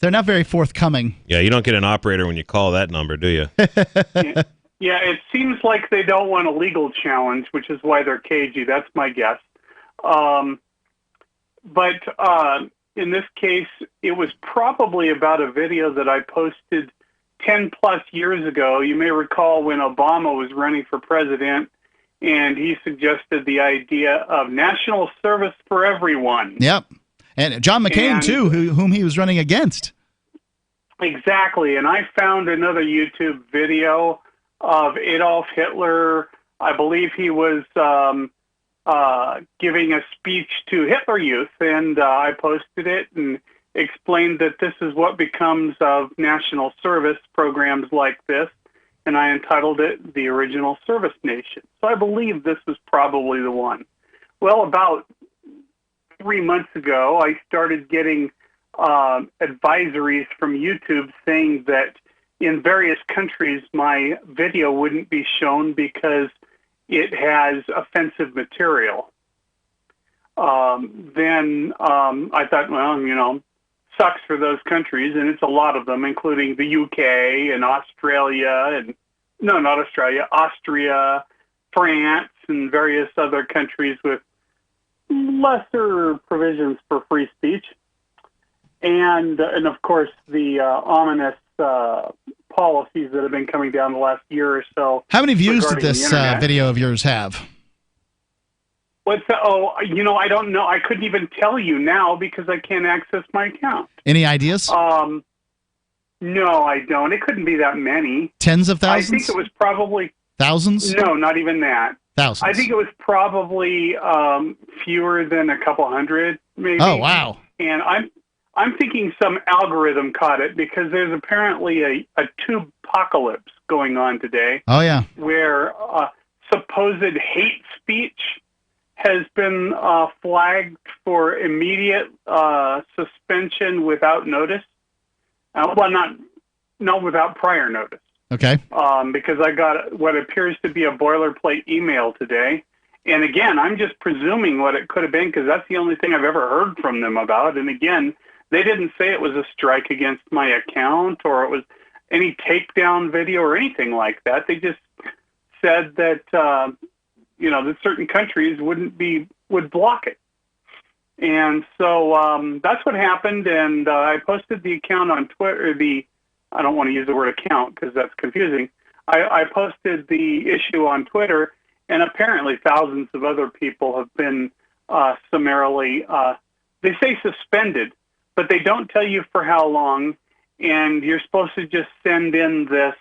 they're not very forthcoming. Yeah, you don't get an operator when you call that number, do you? Yeah, it seems like they don't want a legal challenge, which is why they're cagey. That's my guess. But in this case, it was probably about a video that I posted 10 plus years ago. You may recall when Obama was running for president and he suggested the idea of national service for everyone. Yep. And John McCain, too, whom he was running against. Exactly. And I found another YouTube video of Adolf Hitler. I believe he was giving a speech to Hitler Youth, and I posted it and explained that this is what becomes of national service programs like this, and I entitled it The Original Service Nation. So I believe this is probably the one. Well, about 3 months ago, I started getting advisories from YouTube saying that in various countries my video wouldn't be shown because it has offensive material. Then I thought, well, sucks for those countries, and it's a lot of them, including the UK and Australia, and no, not Australia, Austria, France, and various other countries with lesser provisions for free speech. And of course, the ominous policies that have been coming down the last year or so. How many views did this video of yours have? What's that? Oh, I don't know. I couldn't even tell you now because I can't access my account. Any ideas? No, I don't. It couldn't be that many. Tens of thousands? I think it was probably... Thousands? No, not even that. Thousands. I think it was probably fewer than a couple hundred, maybe. Oh, wow. And I'm thinking some algorithm caught it because there's apparently a Youtubepocalypse going on today. Oh, yeah. Where supposed hate speech has been flagged for immediate suspension without notice. Well, not without prior notice. Okay. Because I got what appears to be a boilerplate email today. And again, I'm just presuming what it could have been because that's the only thing I've ever heard from them about. And again, they didn't say it was a strike against my account or it was any takedown video or anything like that. They just said that, that certain countries would block it. And so that's what happened. And I posted the account on Twitter, I don't want to use the word account because that's confusing. I posted the issue on Twitter, and apparently thousands of other people have been summarily, they say suspended, but they don't tell you for how long, and you're supposed to just send in this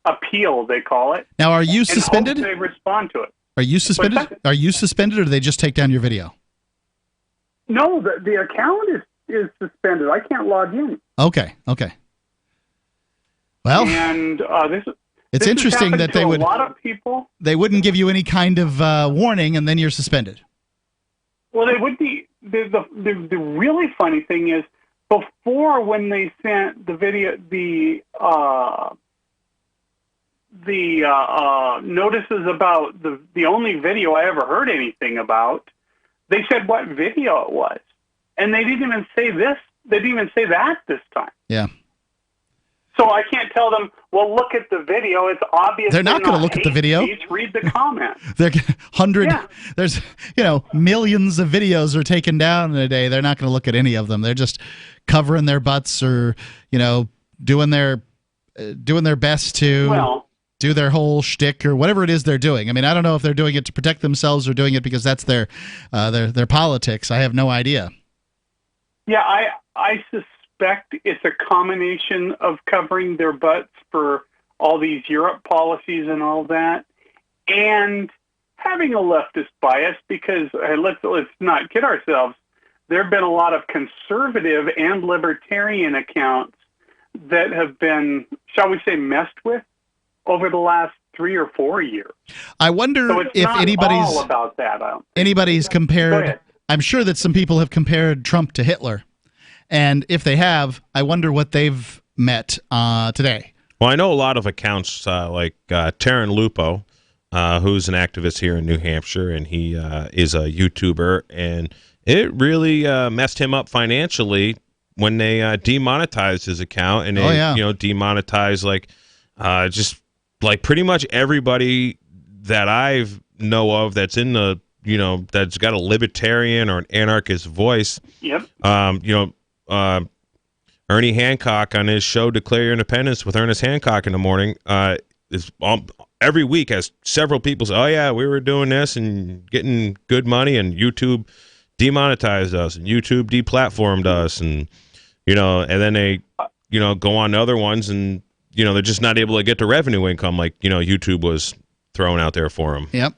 appeal, they call it. Now, are you suspended? And hope they respond to it. Are you suspended? Are you suspended, or do they just take down your video? No, the account is suspended. I can't log in. Okay. Well, and it's interesting that they would. A lot of people. They wouldn't give you any kind of warning, and then you're suspended. Well, they would be. The really funny thing is, before when they sent the video, the notices about the only video I ever heard anything about, they said what video it was, and they didn't even say this They didn't even say that this time. Yeah. So I can't tell them, well, look at the video. It's obvious they're not going to look at the video. Read the comments. They're There's millions of videos are taken down in a day. They're not going to look at any of them. They're just covering their butts or doing their best to do their whole shtick or whatever it is they're doing. I mean, I don't know if they're doing it to protect themselves or doing it because that's their politics. I have no idea. Yeah, I suspect it's a combination of covering their butts for all these Europe policies and all that, and having a leftist bias because let's not kid ourselves. There have been a lot of conservative and libertarian accounts that have been, shall we say, messed with over the last 3 or 4 years. I wonder so it's if not all about that. Anybody's compared. I'm sure that some people have compared Trump to Hitler. And if they have, I wonder what they've met today. Well, I know a lot of accounts like Taryn Lupo, who's an activist here in New Hampshire, and he is a YouTuber, and it really messed him up financially when they demonetized his account, and they demonetized just like pretty much everybody that I know of that's in the that's got a libertarian or an anarchist voice. Yep. Ernie Hancock on his show Declare Your Independence with Ernest Hancock in the morning is every week has several people say, oh yeah, we were doing this and getting good money, and YouTube demonetized us and YouTube deplatformed us, and and then they go on to other ones, and they're just not able to get the revenue income like YouTube was throwing out there for them. Yep.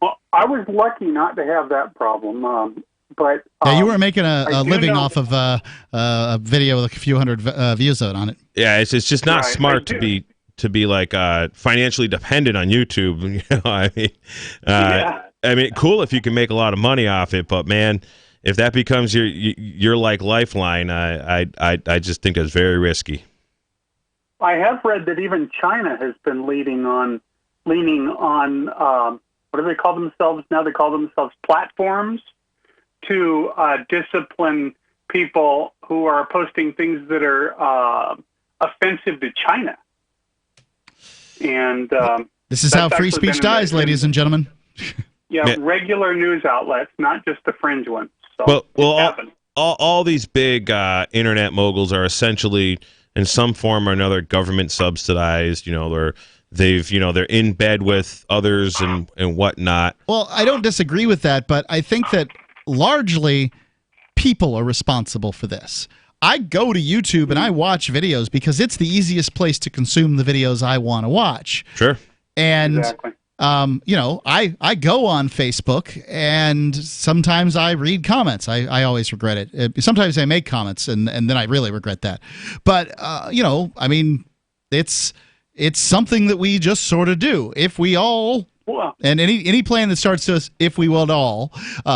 Well, I was lucky not to have that problem. But you weren't making a living off of a video with a few hundred views on it. Yeah, it's just not smart to be like financially dependent on YouTube. I mean, cool if you can make a lot of money off it, but man, if that becomes your like lifeline, I just think that's very risky. I have read that even China has been leaning on what do they call themselves now? They call themselves platforms to discipline people who are posting things that are offensive to China. And this is how free speech dies, ladies and gentlemen. Regular news outlets, not just the fringe ones. So all these big internet moguls are essentially in some form or another government subsidized. They're in bed with others and whatnot. Well, I don't disagree with that, but I think that largely people are responsible for this. I go to YouTube and I watch videos because it's the easiest place to consume the videos I want to watch. Sure. And I go on Facebook and sometimes I read comments. I always regret it. Sometimes I make comments and then I really regret that. But I mean, it's something that we just sort of do. If we all and any plan that starts to if we will all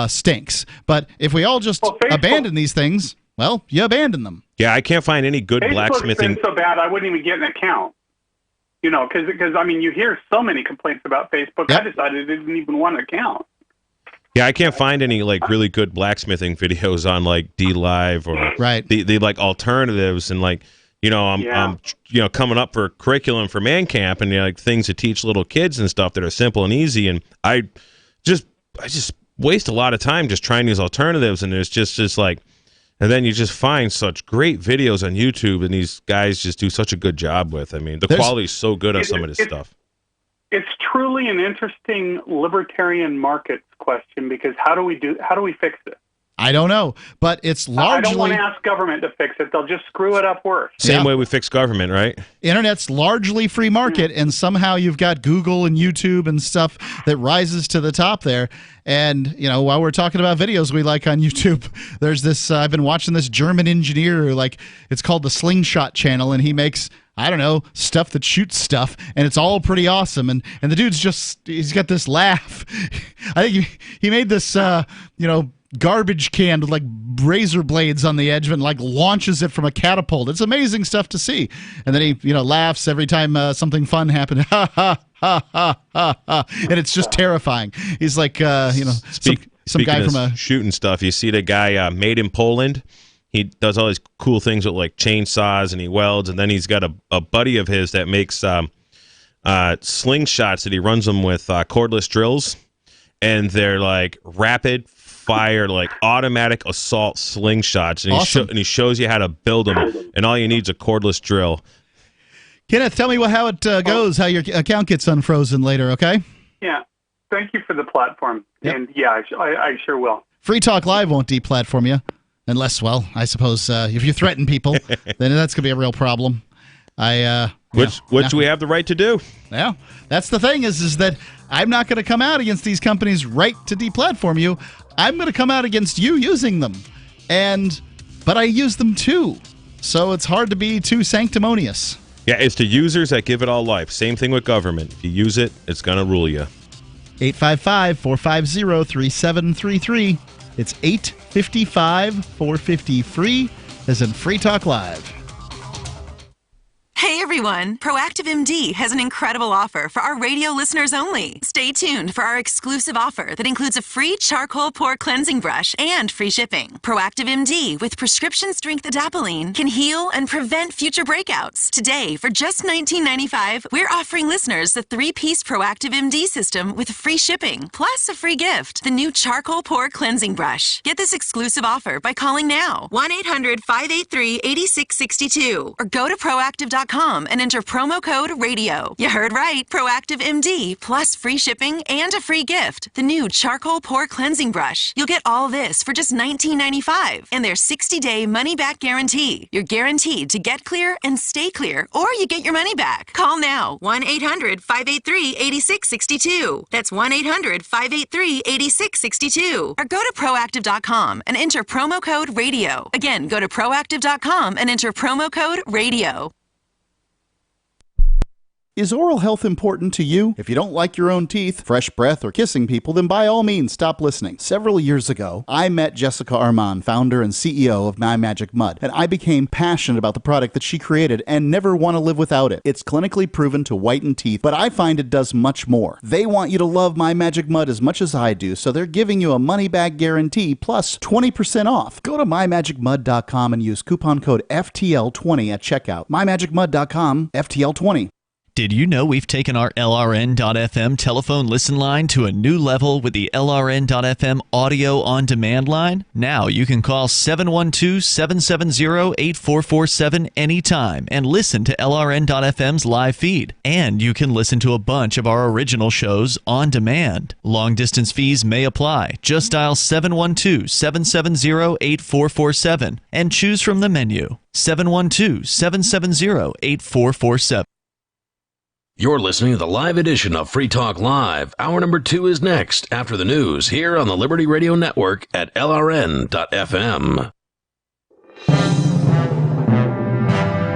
stinks. But if we all just abandon these things, well, you abandon them. Yeah, I can't find any good blacksmithing. Facebook's been so bad, I wouldn't even get an account. Because I mean, you hear so many complaints about Facebook. Yep. I decided I didn't even want an account. Yeah, I can't find any like really good blacksmithing videos on like DLive or the like alternatives, and like I'm coming up for curriculum for Man Camp and like things to teach little kids and stuff that are simple and easy, and I just waste a lot of time just trying these alternatives, and there's just like, and then you just find such great videos on YouTube, and these guys just do such a good job with. I mean, the quality is so good on some of this stuff. It's truly an interesting libertarian markets question, because how do we fix this? I don't know, but it's largely... I don't want to ask government to fix it. They'll just screw it up worse. Same way we fix government, right? Internet's largely free market, and somehow you've got Google and YouTube and stuff that rises to the top there. And, while we're talking about videos we like on YouTube, there's this... I've been watching this German engineer, it's called the Slingshot channel, and he makes... I don't know, stuff that shoots stuff, and it's all pretty awesome. And the dude's he's got this laugh. I think he made this, garbage can with razor blades on the edge and launches it from a catapult. It's amazing stuff to see. And then he, laughs every time something fun happened. Ha, ha, ha, ha, ha, ha. And it's just terrifying. He's like, some guy from shooting stuff. You see the guy made in Poland. he does all these cool things with like chainsaws and he welds, and then he's got a buddy of his that makes slingshots that he runs them with cordless drills, and they're like rapid fire, like automatic assault slingshots, and Awesome. he shows you how to build them, and all you need is a cordless drill. Kenneth, tell me how it goes, how your account gets unfrozen later, okay? Yeah. Thank you for the platform. Yep. And yeah, I sure will. Free Talk Live won't deplatform you. Unless, well, I suppose if you threaten people, then that's going to be a real problem. Which we have the right to do. Yeah, that's the thing is that I'm not going to come out against these companies' right to deplatform you. I'm going to come out against you using them. But I use them too. So it's hard to be too sanctimonious. Yeah, it's the users that give it all life. Same thing with government. If you use it, it's going to rule you. 855-450-3733. It's 855-450-FREE, as in Free Talk Live. Hey everyone, Proactive MD has an incredible offer for our radio listeners only. Stay tuned for our exclusive offer that includes a free charcoal pore cleansing brush and free shipping. Proactive MD with prescription strength adapalene can heal and prevent future breakouts. Today, for just $19.95, we're offering listeners the 3-piece Proactive MD system with free shipping, plus a free gift, the new charcoal pore cleansing brush. Get this exclusive offer by calling now, 1-800-583-8662, or go to proactive.com and enter promo code RADIO. You heard right. Proactive MD plus free shipping and a free gift, the new charcoal pore cleansing brush. You'll get all this for just $19.95 and their 60-day money-back guarantee. You're guaranteed to get clear and stay clear, or you get your money back. Call now, 1-800-583-8662. That's 1-800-583-8662. Or go to proactive.com and enter promo code RADIO. Again, go to proactive.com and enter promo code RADIO. Is oral health important to you? If you don't like your own teeth, fresh breath, or kissing people, then by all means stop listening. Several years ago, I met Jessica Armand, founder and CEO of My Magic Mud, and I became passionate about the product that she created and never want to live without it. It's clinically proven to whiten teeth, but I find it does much more. They want you to love My Magic Mud as much as I do, so they're giving you a money-back guarantee plus 20% off. Go to mymagicmud.com and use coupon code FTL20 at checkout. mymagicmud.com, FTL20. Did you know we've taken our LRN.FM telephone listen line to a new level with the LRN.FM audio on demand line? Now you can call 712-770-8447 anytime and listen to LRN.FM's live feed. And you can listen to a bunch of our original shows on demand. Long distance fees may apply. Just dial 712-770-8447 and choose from the menu. 712-770-8447. You're listening to the live edition of Free Talk Live. Hour number 2 is next after the news here on the Liberty Radio Network at LRN.FM.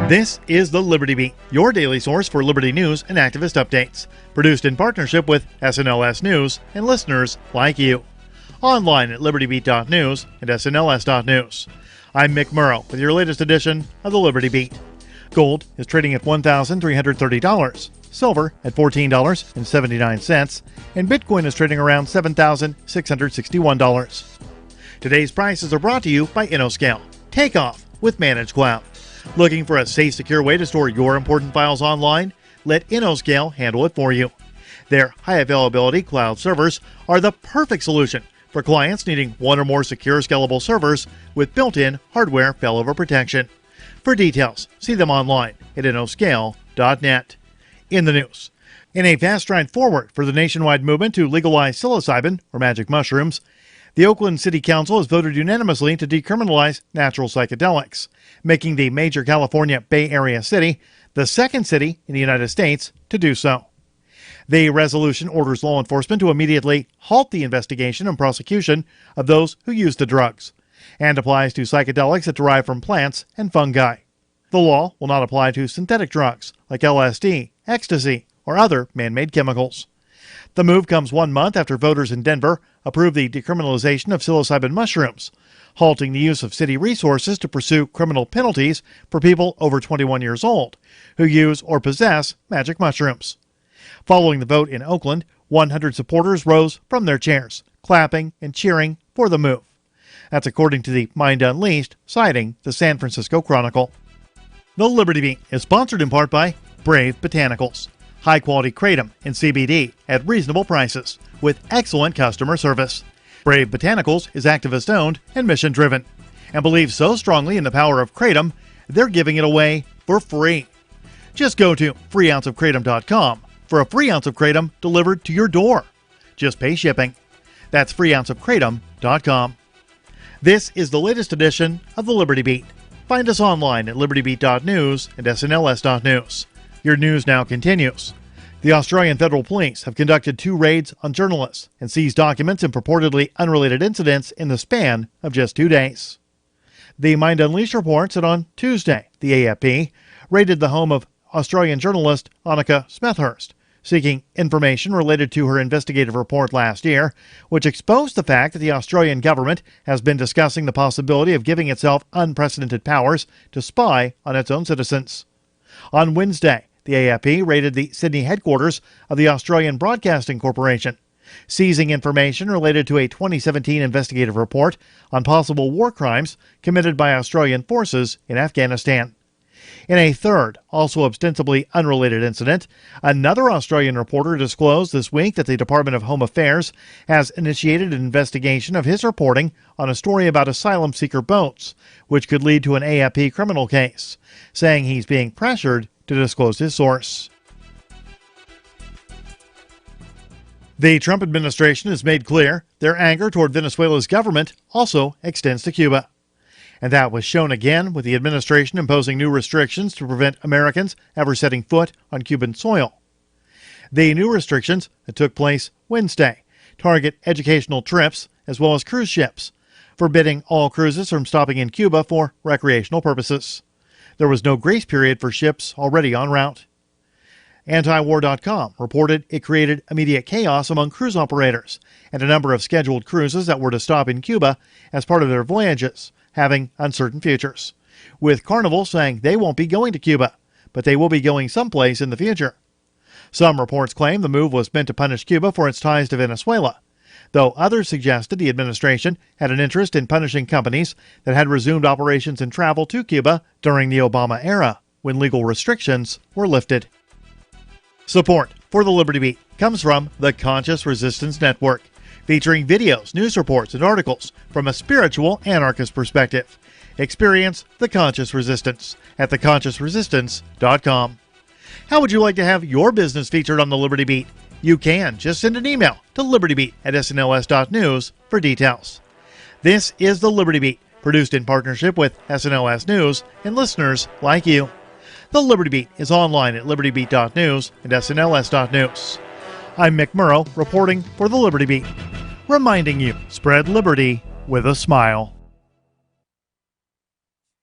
This is the Liberty Beat, your daily source for liberty news and activist updates. Produced in partnership with SNLS News and listeners like you. Online at libertybeat.news and snls.news. I'm Mick Murrow with your latest edition of the Liberty Beat. Gold is trading at $1,330. Silver at $14.79, and Bitcoin is trading around $7,661. Today's prices are brought to you by InnoScale. Take off with Managed Cloud. Looking for a safe, secure way to store your important files online? Let InnoScale handle it for you. Their high-availability cloud servers are the perfect solution for clients needing one or more secure, scalable servers with built-in hardware failover protection. For details, see them online at innoscale.net. In the news, in a fast stride forward for the nationwide movement to legalize psilocybin, or magic mushrooms, the Oakland City Council has voted unanimously to decriminalize natural psychedelics, making the major California Bay Area city the second city in the United States to do so. The resolution orders law enforcement to immediately halt the investigation and prosecution of those who use the drugs, and applies to psychedelics that derive from plants and fungi. The law will not apply to synthetic drugs like LSD, ecstasy, or other man-made chemicals. The move comes 1 month after voters in Denver approved the decriminalization of psilocybin mushrooms, halting the use of city resources to pursue criminal penalties for people over 21 years old who use or possess magic mushrooms. Following the vote in Oakland, 100 supporters rose from their chairs, clapping and cheering for the move. That's according to the Mind Unleashed, citing the San Francisco Chronicle. The Liberty Beat is sponsored in part by Brave Botanicals. High-quality kratom and CBD at reasonable prices with excellent customer service. Brave Botanicals is activist-owned and mission-driven and believes so strongly in the power of kratom, they're giving it away for free. Just go to freeounceofkratom.com for a free ounce of kratom delivered to your door. Just pay shipping. That's freeounceofkratom.com. This is the latest edition of the Liberty Beat. Find us online at libertybeat.news and snls.news. Your news now continues. The Australian Federal Police have conducted 2 raids on journalists and seized documents in purportedly unrelated incidents in the span of just 2 days. The Mind Unleashed reports that on Tuesday, the AFP raided the home of Australian journalist Annika Smethurst, seeking information related to her investigative report last year, which exposed the fact that the Australian government has been discussing the possibility of giving itself unprecedented powers to spy on its own citizens. On Wednesday, the AFP raided the Sydney headquarters of the Australian Broadcasting Corporation, seizing information related to a 2017 investigative report on possible war crimes committed by Australian forces in Afghanistan. In a third, also ostensibly unrelated incident, another Australian reporter disclosed this week that the Department of Home Affairs has initiated an investigation of his reporting on a story about asylum seeker boats, which could lead to an AFP criminal case, saying he's being pressured to disclose his source. The Trump administration has made clear their anger toward Venezuela's government also extends to Cuba. And that was shown again with the administration imposing new restrictions to prevent Americans ever setting foot on Cuban soil. The new restrictions that took place Wednesday target educational trips as well as cruise ships, forbidding all cruises from stopping in Cuba for recreational purposes. There was no grace period for ships already en route. Antiwar.com reported it created immediate chaos among cruise operators and a number of scheduled cruises that were to stop in Cuba as part of their voyages having uncertain futures, with Carnival saying they won't be going to Cuba, but they will be going someplace in the future. Some reports claim the move was meant to punish Cuba for its ties to Venezuela, though others suggested the administration had an interest in punishing companies that had resumed operations and travel to Cuba during the Obama era, when legal restrictions were lifted. Support for the Liberty Beat comes from the Conscious Resistance Network, featuring videos, news reports, and articles from a spiritual anarchist perspective. Experience the Conscious Resistance at theconsciousresistance.com. How would you like to have your business featured on the Liberty Beat? You can. Just send an email to libertybeat@snls.news for details. This is the Liberty Beat, produced in partnership with SNLS News and listeners like you. The Liberty Beat is online at libertybeat.news and snls.news. I'm Mick Murrow, reporting for the Liberty Beat, reminding you, spread liberty with a smile.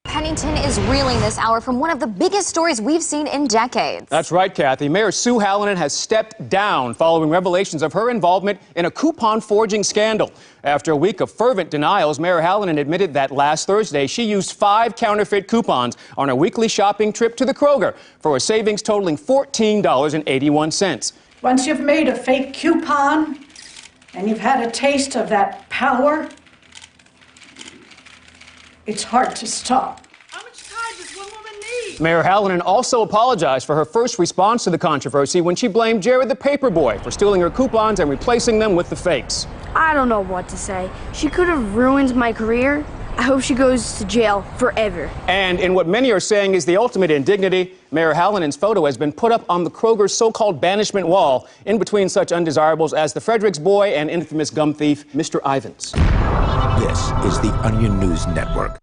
Pennington is reeling this hour from one of the biggest stories we've seen in decades. That's right, Kathy. Mayor Sue Hallinan has stepped down following revelations of her involvement in a coupon forging scandal. After a week of fervent denials, Mayor Hallinan admitted that last Thursday she used 5 counterfeit coupons on a weekly shopping trip to the Kroger for a savings totaling $14.81. Once you've made a fake coupon and you've had a taste of that power, it's hard to stop. How much time does one woman need? Mayor Hallinan also apologized for her first response to the controversy when she blamed Jared the paperboy for stealing her coupons and replacing them with the fakes. I don't know what to say. She could have ruined my career. I hope she goes to jail forever. And in what many are saying is the ultimate indignity, Mayor Hallinan's photo has been put up on the Kroger's so-called banishment wall, in between such undesirables as the Fredericks boy and infamous gum thief, Mr. Ivins. This is the Onion News Network.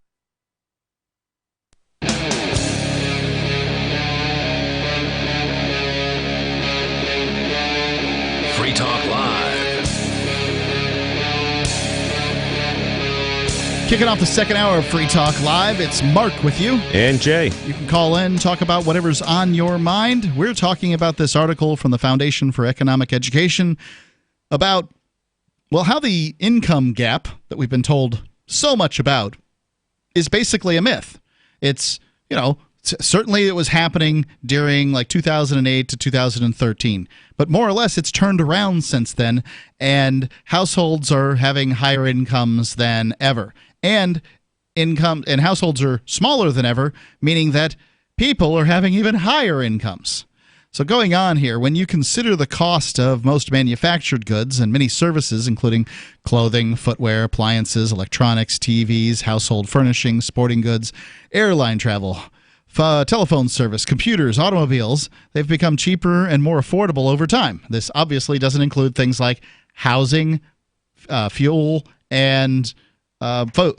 Free Talk Live. Kicking off the second hour of Free Talk Live, it's Mark with you. And Jay. You can call in, talk about whatever's on your mind. We're talking about this article from the Foundation for Economic Education about, well, how the income gap that we've been told so much about is basically a myth. It's, certainly it was happening during like 2008 to 2013, but more or less it's turned around since then, and households are having higher incomes than ever. and income and households are smaller than ever, meaning that people are having even higher incomes. So going on here, when you consider the cost of most manufactured goods and many services, including clothing, footwear, appliances, electronics, TVs, household furnishings, sporting goods, airline travel, telephone service, computers, automobiles, they've become cheaper and more affordable over time. This obviously doesn't include things like housing, fuel, and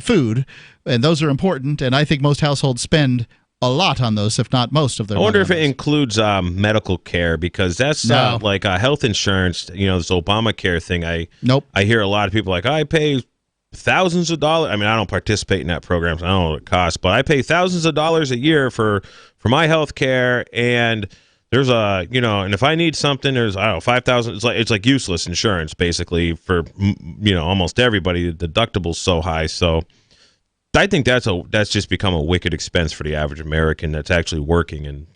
food, and those are important, and I think most households spend a lot on those, if not most of their I wonder money if it includes medical care, because that's like health insurance, this Obamacare thing. I hear a lot of people like, I pay thousands of dollars. I mean, I don't participate in that program, so I don't know what it costs, but I pay thousands of dollars a year for my health care, and there's and if I need something, there's, I don't know, 5,000. It's like useless insurance, basically, for, almost everybody. The deductible's so high, so I think that's just become a wicked expense for the average American that's actually working and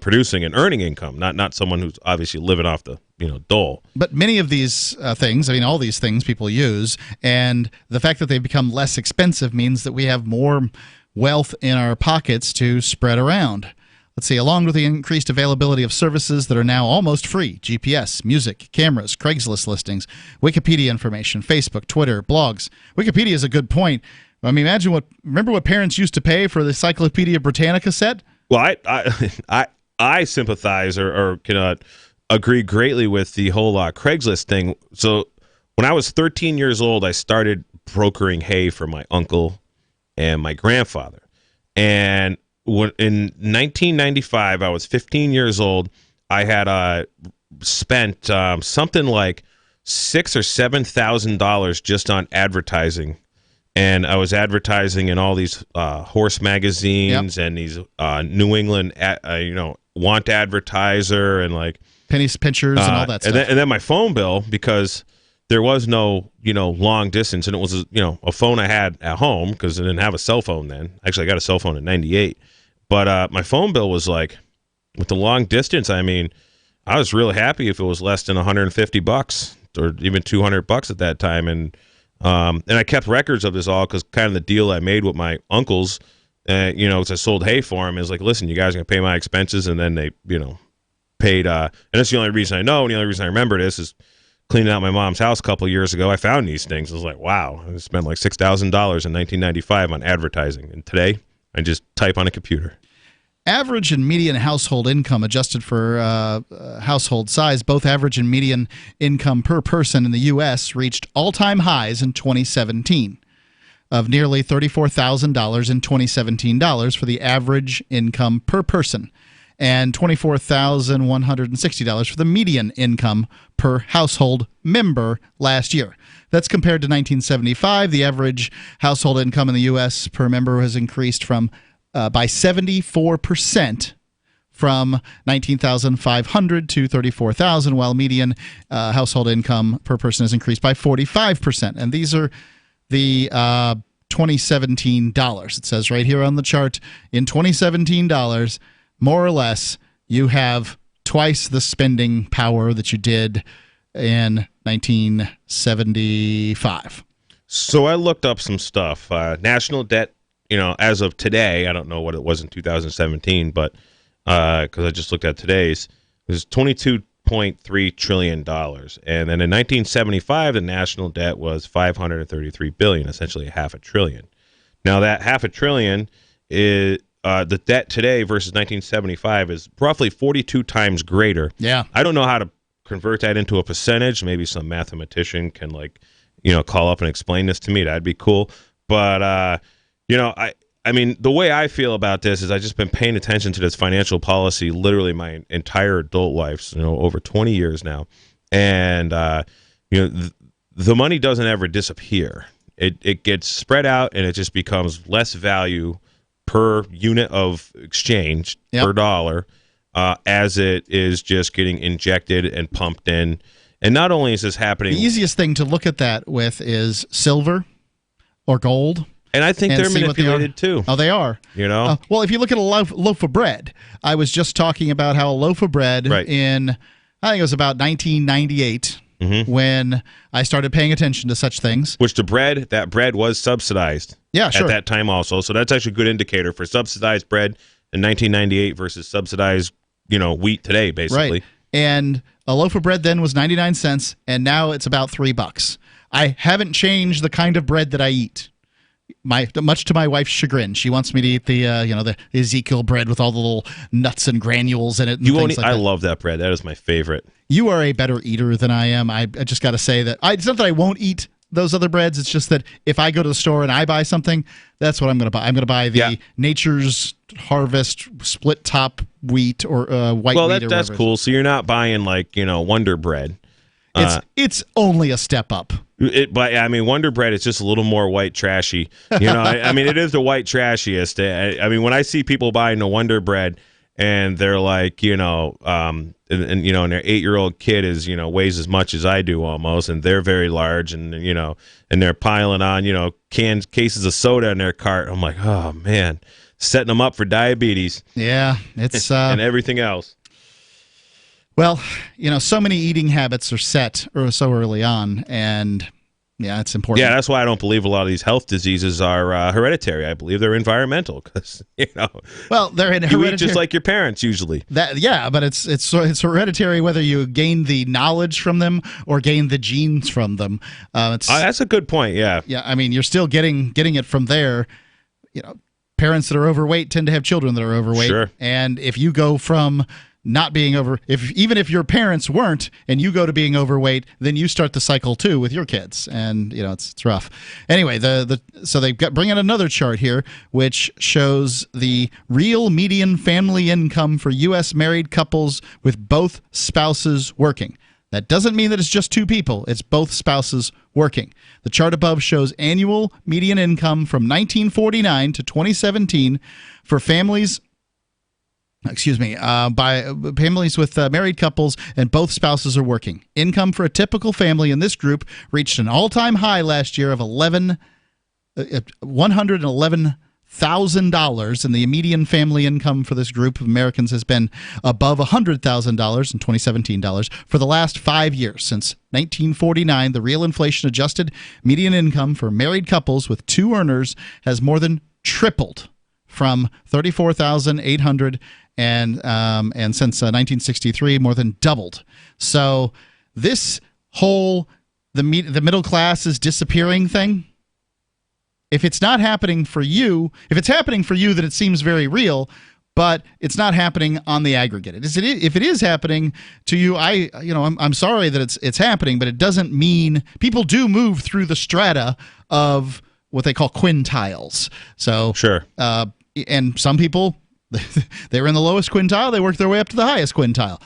producing and earning income, not someone who's obviously living off the dole. But many of these things, I mean, all these things people use, and the fact that they've become less expensive means that we have more wealth in our pockets to spread around. Let's see, along with the increased availability of services that are now almost free, GPS, music, cameras, Craigslist listings, Wikipedia information, Facebook, Twitter, blogs. Wikipedia is a good point. I mean, remember what parents used to pay for the Encyclopedia Britannica set? Well, I sympathize or can agree greatly with the whole Craigslist thing. So when I was 13 years old, I started brokering hay for my uncle and my grandfather. And in 1995, I was 15 years old. I had spent something like $6,000 or $7,000 just on advertising. And I was advertising in all these horse magazines and these New England, want advertiser and like penny pinchers and all that stuff. And then my phone bill, because there was no, long distance, and it was, a phone I had at home because I didn't have a cell phone then. Actually, I got a cell phone in '98, but my phone bill was like, with the long distance, I mean, I was really happy if it was less than $150 or even $200 at that time, and I kept records of this all because kind of the deal I made with my uncles, because I sold hay for him, is like, listen, you guys are going to pay my expenses, and then they, paid, and that's the only reason I know, and the only reason I remember this is cleaning out my mom's house a couple of years ago. I found these things. I was like, wow, I spent like $6,000 in 1995 on advertising, and today I just type on a computer. Average and median household income adjusted for household size, both average and median income per person in the U.S. reached all-time highs in 2017 of nearly $34,000 in 2017 for the average income per person, and $24,160 for the median income per household member last year. That's compared to 1975. The average household income in the U.S. per member has increased by 74% from $19,500 to $34,000, while median household income per person has increased by 45%. And these are the 2017 dollars. It says right here on the chart, in 2017 dollars, more or less, you have twice the spending power that you did in 1975. So I looked up some stuff. National debt, as of today, I don't know what it was in 2017, but because I just looked at today's, it was $22.3 trillion. And then in 1975, the national debt was $533 billion, essentially $500 billion. Now that $500 billion is the debt today versus 1975 is roughly 42 times greater. Yeah. I don't know how to convert that into a percentage. Maybe some mathematician can call up and explain this to me. That'd be cool. But I mean, the way I feel about this is I've just been paying attention to this financial policy literally my entire adult life, over 20 years now. And, the money doesn't ever disappear. It gets spread out, and it just becomes less value per unit of exchange per dollar as it is just getting injected and pumped in. And not only is this happening... The easiest thing to look at that with is silver or gold. And I think they're manipulated too. Oh, they are. Well, if you look at a loaf of bread, I was just talking about how a loaf of bread in, I think it was about 1998, when I started paying attention to such things. Which that bread was subsidized. Yeah, sure. At that time also. So that's actually a good indicator for subsidized bread in 1998 versus subsidized, wheat today, basically. Right. And a loaf of bread then was 99 cents, and now it's about $3. I haven't changed the kind of bread that I eat. Much to my wife's chagrin, she wants me to eat the Ezekiel bread with all the little nuts and granules in it. And I love that bread. That is my favorite. You are a better eater than I am. I just got to say that it's not that I won't eat those other breads. It's just that if I go to the store and I buy something, that's what I'm going to buy. I'm going to buy the Nature's Harvest split top wheat or white wheat. Well, that's cool. So you're not buying Wonder Bread. It's only a step up. But Wonder Bread is just a little more white trashy. It is the white trashiest. When I see people buying the Wonder Bread and they're like, and their 8-year-old kid is, weighs as much as I do almost, and they're very large, and and they're piling on, cases of soda in their cart. I'm like, oh man, setting them up for diabetes. Yeah, it's and everything else. Well, so many eating habits are set so early on, and yeah, it's important. Yeah, that's why I don't believe a lot of these health diseases are hereditary. I believe they're environmental because well, they're you eat just like your parents usually. But it's hereditary whether you gain the knowledge from them or gain the genes from them. That's a good point. Yeah. Yeah, you're still getting it from there. Parents that are overweight tend to have children that are overweight. Sure. And if you go from not being even if your parents weren't and you go to being overweight, then you start the cycle too with your kids, and it's rough. Anyway, so they've bring in another chart here which shows the real median family income for U.S. married couples with both spouses working. That doesn't mean that it's just two people. It's both spouses working. The chart above shows annual median income from 1949 to 2017 for families by families with married couples and both spouses are working. Income for a typical family in this group reached an all-time high last year of $111,000, and the median family income for this group of Americans has been above $100,000 in 2017 for the last 5 years. Since 1949, the real inflation-adjusted median income for married couples with two earners has more than tripled from $34,800 and since 1963 more than doubled. So this whole the middle class is disappearing thing, if it's not happening for you, if it's happening for you, then it seems very real, but it's not happening on the aggregate. If it is happening to you, I'm sorry that it's happening, but it doesn't mean people do move through the strata of what they call quintiles. So sure. And some people, they were in the lowest quintile, they worked their way up to the highest quintile.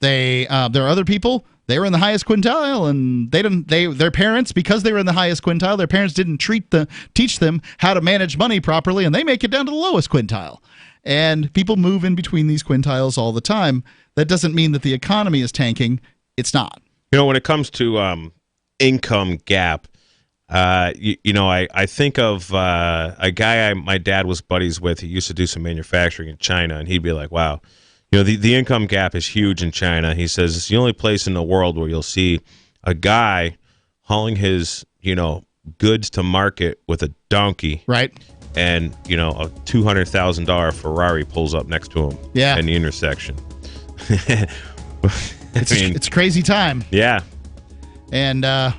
There are other people, they were in the highest quintile, and their parents, because they were in the highest quintile, their parents didn't teach them how to manage money properly, and they make it down to the lowest quintile. And people move in between these quintiles all the time. That doesn't mean that the economy is tanking. It's not. When it comes to income gap, I think of a guy my dad was buddies with. He used to do some manufacturing in China, and he'd be like, wow, the income gap is huge in China. He says it's the only place in the world where you'll see a guy hauling his, goods to market with a donkey. Right. And, a $200,000 Ferrari pulls up next to him in the intersection. It's a crazy time. Yeah. And, I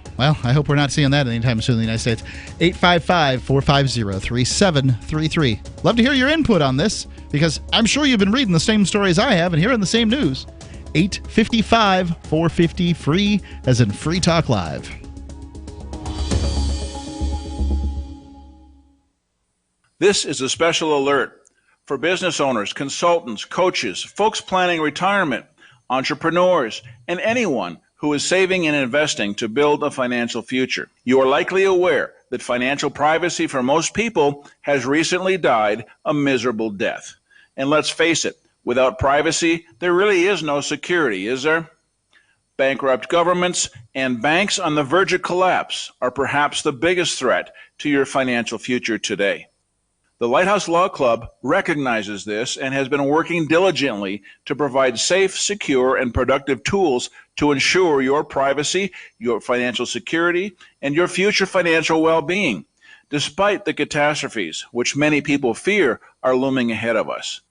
hope we're not seeing that anytime soon in the United States. 855-450-3733. Love to hear your input on this, because I'm sure you've been reading the same stories I have and hearing the same news. 855-450-FREE, as in Free Talk Live. This is a special alert for business owners, consultants, coaches, folks planning retirement, entrepreneurs, and anyone who is saving and investing to build a financial future. You are likely aware that financial privacy for most people has recently died a miserable death. And let's face it, without privacy, there really is no security, is there? Bankrupt governments and banks on the verge of collapse are perhaps the biggest threat to your financial future today. The Lighthouse Law Club recognizes this and has been working diligently to provide safe, secure, and productive tools to ensure your privacy, your financial security, and your future financial well-being, despite the catastrophes which many people fear are looming ahead of us.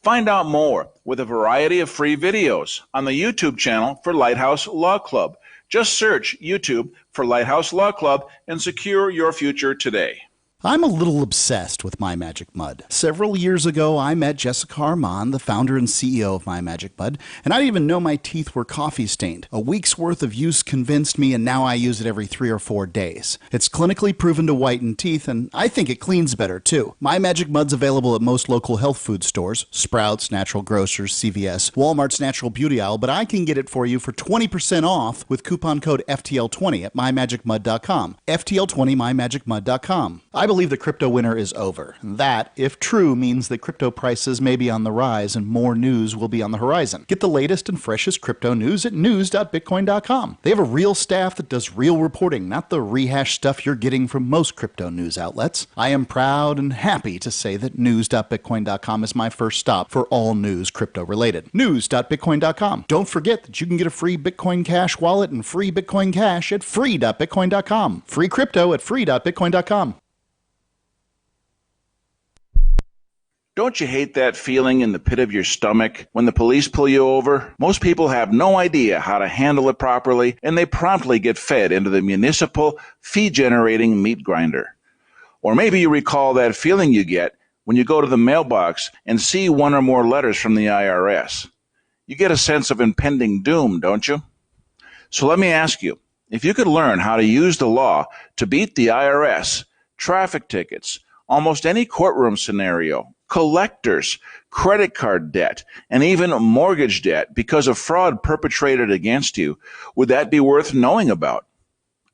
Find out more with a variety of free videos on the YouTube channel for Lighthouse Law Club. Just search YouTube for Lighthouse Law Club and secure your future today. I'm a little obsessed with My Magic Mud. Several years ago, I met Jessica Armand, the founder and CEO of My Magic Mud, and I didn't even know my teeth were coffee stained. A week's worth of use convinced me, and now I use it every 3 or 4 days. It's clinically proven to whiten teeth, and I think it cleans better, too. My Magic Mud's available at most local health food stores, Sprouts, Natural Grocers, CVS, Walmart's Natural Beauty Aisle, but I can get it for you for 20% off with coupon code FTL20 at mymagicmud.com. FTL20, mymagicmud.com. I believe the crypto winter is over. That, if true, means that crypto prices may be on the rise and more news will be on the horizon. Get the latest and freshest crypto news at news.bitcoin.com. They have a real staff that does real reporting, not the rehash stuff you're getting from most crypto news outlets. I am proud and happy to say that news.bitcoin.com is my first stop for all news crypto related. News.bitcoin.com. Don't forget that you can get a free Bitcoin Cash wallet and free Bitcoin Cash at free.bitcoin.com. Free crypto at free.bitcoin.com. Don't you hate that feeling in the pit of your stomach when the police pull you over? Most people have no idea how to handle it properly, and they promptly get fed into the municipal fee-generating meat grinder. Or maybe you recall that feeling you get when you go to the mailbox and see one or more letters from the IRS. You get a sense of impending doom, don't you? So let me ask you, if you could learn how to use the law to beat the IRS, traffic tickets, almost any courtroom scenario, collectors, credit card debt, and even mortgage debt because of fraud perpetrated against you, would that be worth knowing about?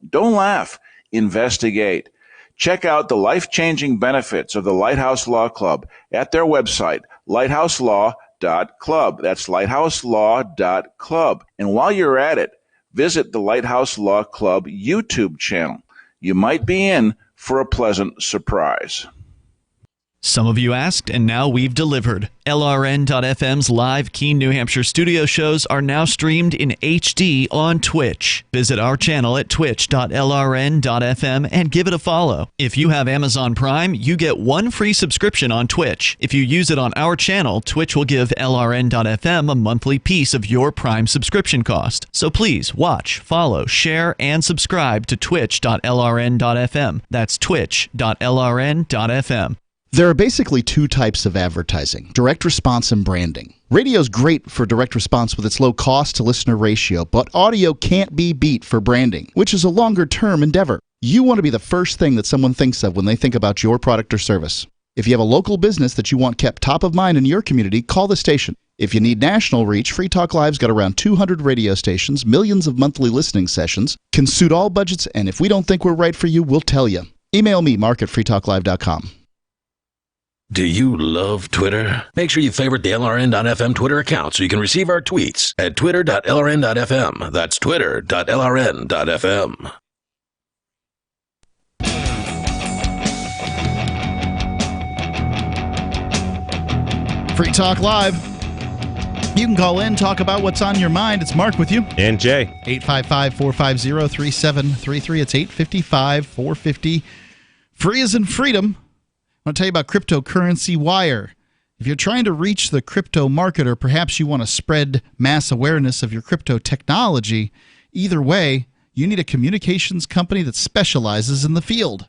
Don't laugh. Investigate. Check out the life-changing benefits of the Lighthouse Law Club at their website, lighthouselaw.club. That's lighthouselaw.club. And while you're at it, visit the Lighthouse Law Club YouTube channel. You might be in for a pleasant surprise. Some of you asked, and now we've delivered. LRN.FM's live Keene, New Hampshire studio shows are now streamed in HD on Twitch. Visit our channel at twitch.lrn.fm and give it a follow. If you have Amazon Prime, you get 1 free subscription on Twitch. If you use it on our channel, Twitch will give LRN.FM a monthly piece of your Prime subscription cost. So please watch, follow, share, and subscribe to twitch.lrn.fm. That's twitch.lrn.fm. There are basically 2 types of advertising, direct response and branding. Radio is great for direct response with its low cost to listener ratio, but audio can't be beat for branding, which is a longer term endeavor. You want to be the first thing that someone thinks of when they think about your product or service. If you have a local business that you want kept top of mind in your community, call the station. If you need national reach, Free Talk Live's got around 200 radio stations, millions of monthly listening sessions, can suit all budgets, and if we don't think we're right for you, we'll tell you. Email me, mark@freetalklive.com. Do you love Twitter? Make sure you favorite the LRN.FM Twitter account so you can receive our tweets at twitter.lrn.fm. That's twitter.lrn.fm. Free Talk Live. You can call in, talk about what's on your mind. It's Mark with you. And Jay. 855-450-3733. It's 855-450. Free as in freedom. I want to tell you about Cryptocurrency Wire. If you're trying to reach the crypto market, or perhaps you want to spread mass awareness of your crypto technology, either way, you need a communications company that specializes in the field.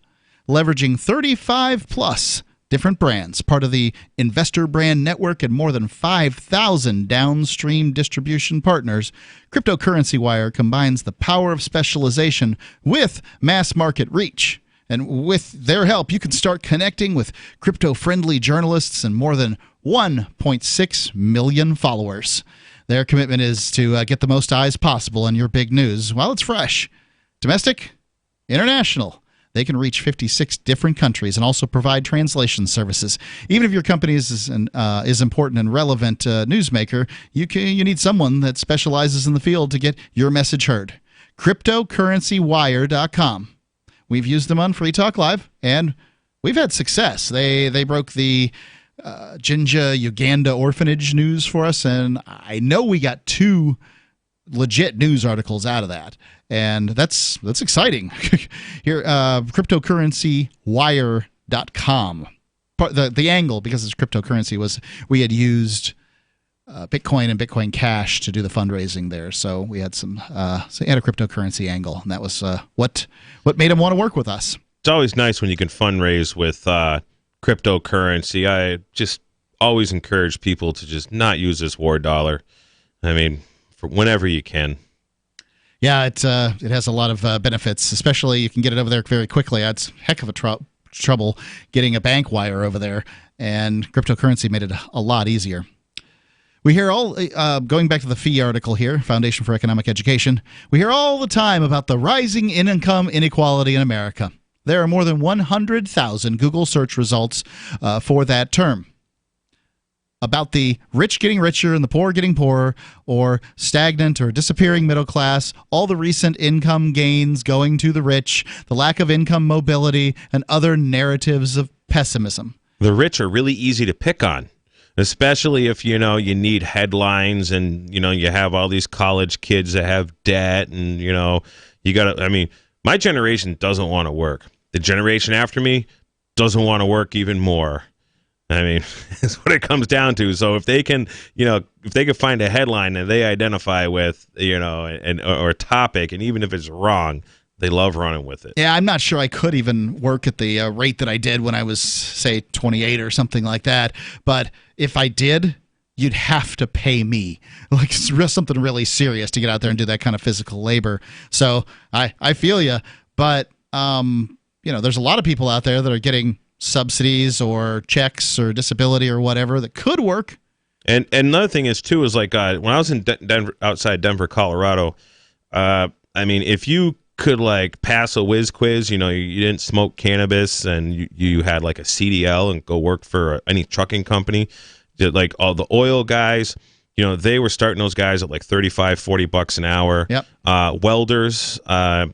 Leveraging 35-plus different brands, part of the Investor Brand Network and more than 5,000 downstream distribution partners, Cryptocurrency Wire combines the power of specialization with mass market reach. And with their help, you can start connecting with crypto-friendly journalists and more than 1.6 million followers. Their commitment is to get the most eyes possible on your big news while it's fresh. Domestic, international. They can reach 56 different countries and also provide translation services. Even if your company is important and relevant newsmaker, you need someone that specializes in the field to get your message heard. CryptocurrencyWire.com. We've used them on Free Talk Live, and we've had success. They broke the Jinja Uganda orphanage news for us, and I know we got 2 legit news articles out of that, and that's exciting. Here, cryptocurrencywire.com. The angle, because it's cryptocurrency, was we had used Bitcoin and Bitcoin Cash to do the fundraising there, so we had so we had a cryptocurrency angle, and that was what made them want to work with us. It's always nice when you can fundraise with cryptocurrency. I just always encourage people to just not use this war dollar. I mean, for whenever you can. Yeah, it has a lot of benefits, especially you can get it over there very quickly. It's a heck of a trouble getting a bank wire over there, and cryptocurrency made it a lot easier. We hear going back to the fee article here, Foundation for Economic Education, we hear all the time about the rising income inequality in America. There are more than 100,000 Google search results for that term. About the rich getting richer and the poor getting poorer, or stagnant or disappearing middle class, all the recent income gains going to the rich, the lack of income mobility, and other narratives of pessimism. The rich are really easy to pick on, especially if, you need headlines and, you have all these college kids that have debt and, you got to, my generation doesn't want to work. The generation after me doesn't want to work even more. It's what it comes down to. So if they can, if they can find a headline that they identify with, or a topic, and even if it's wrong, they love running with it. Yeah, I'm not sure I could even work at the rate that I did when I was, say, 28 or something like that. But if I did, you'd have to pay me. Like, it's something really serious to get out there and do that kind of physical labor. So I feel you. But, there's a lot of people out there that are getting subsidies or checks or disability or whatever that could work. And another thing is, too, is like when I was in Denver, outside Denver, Colorado, if you could like pass a whiz quiz, you didn't smoke cannabis and you had like a CDL and go work for any trucking company, like all the oil guys, they were starting those guys at like $35-$40 an hour. Yep. Welders, a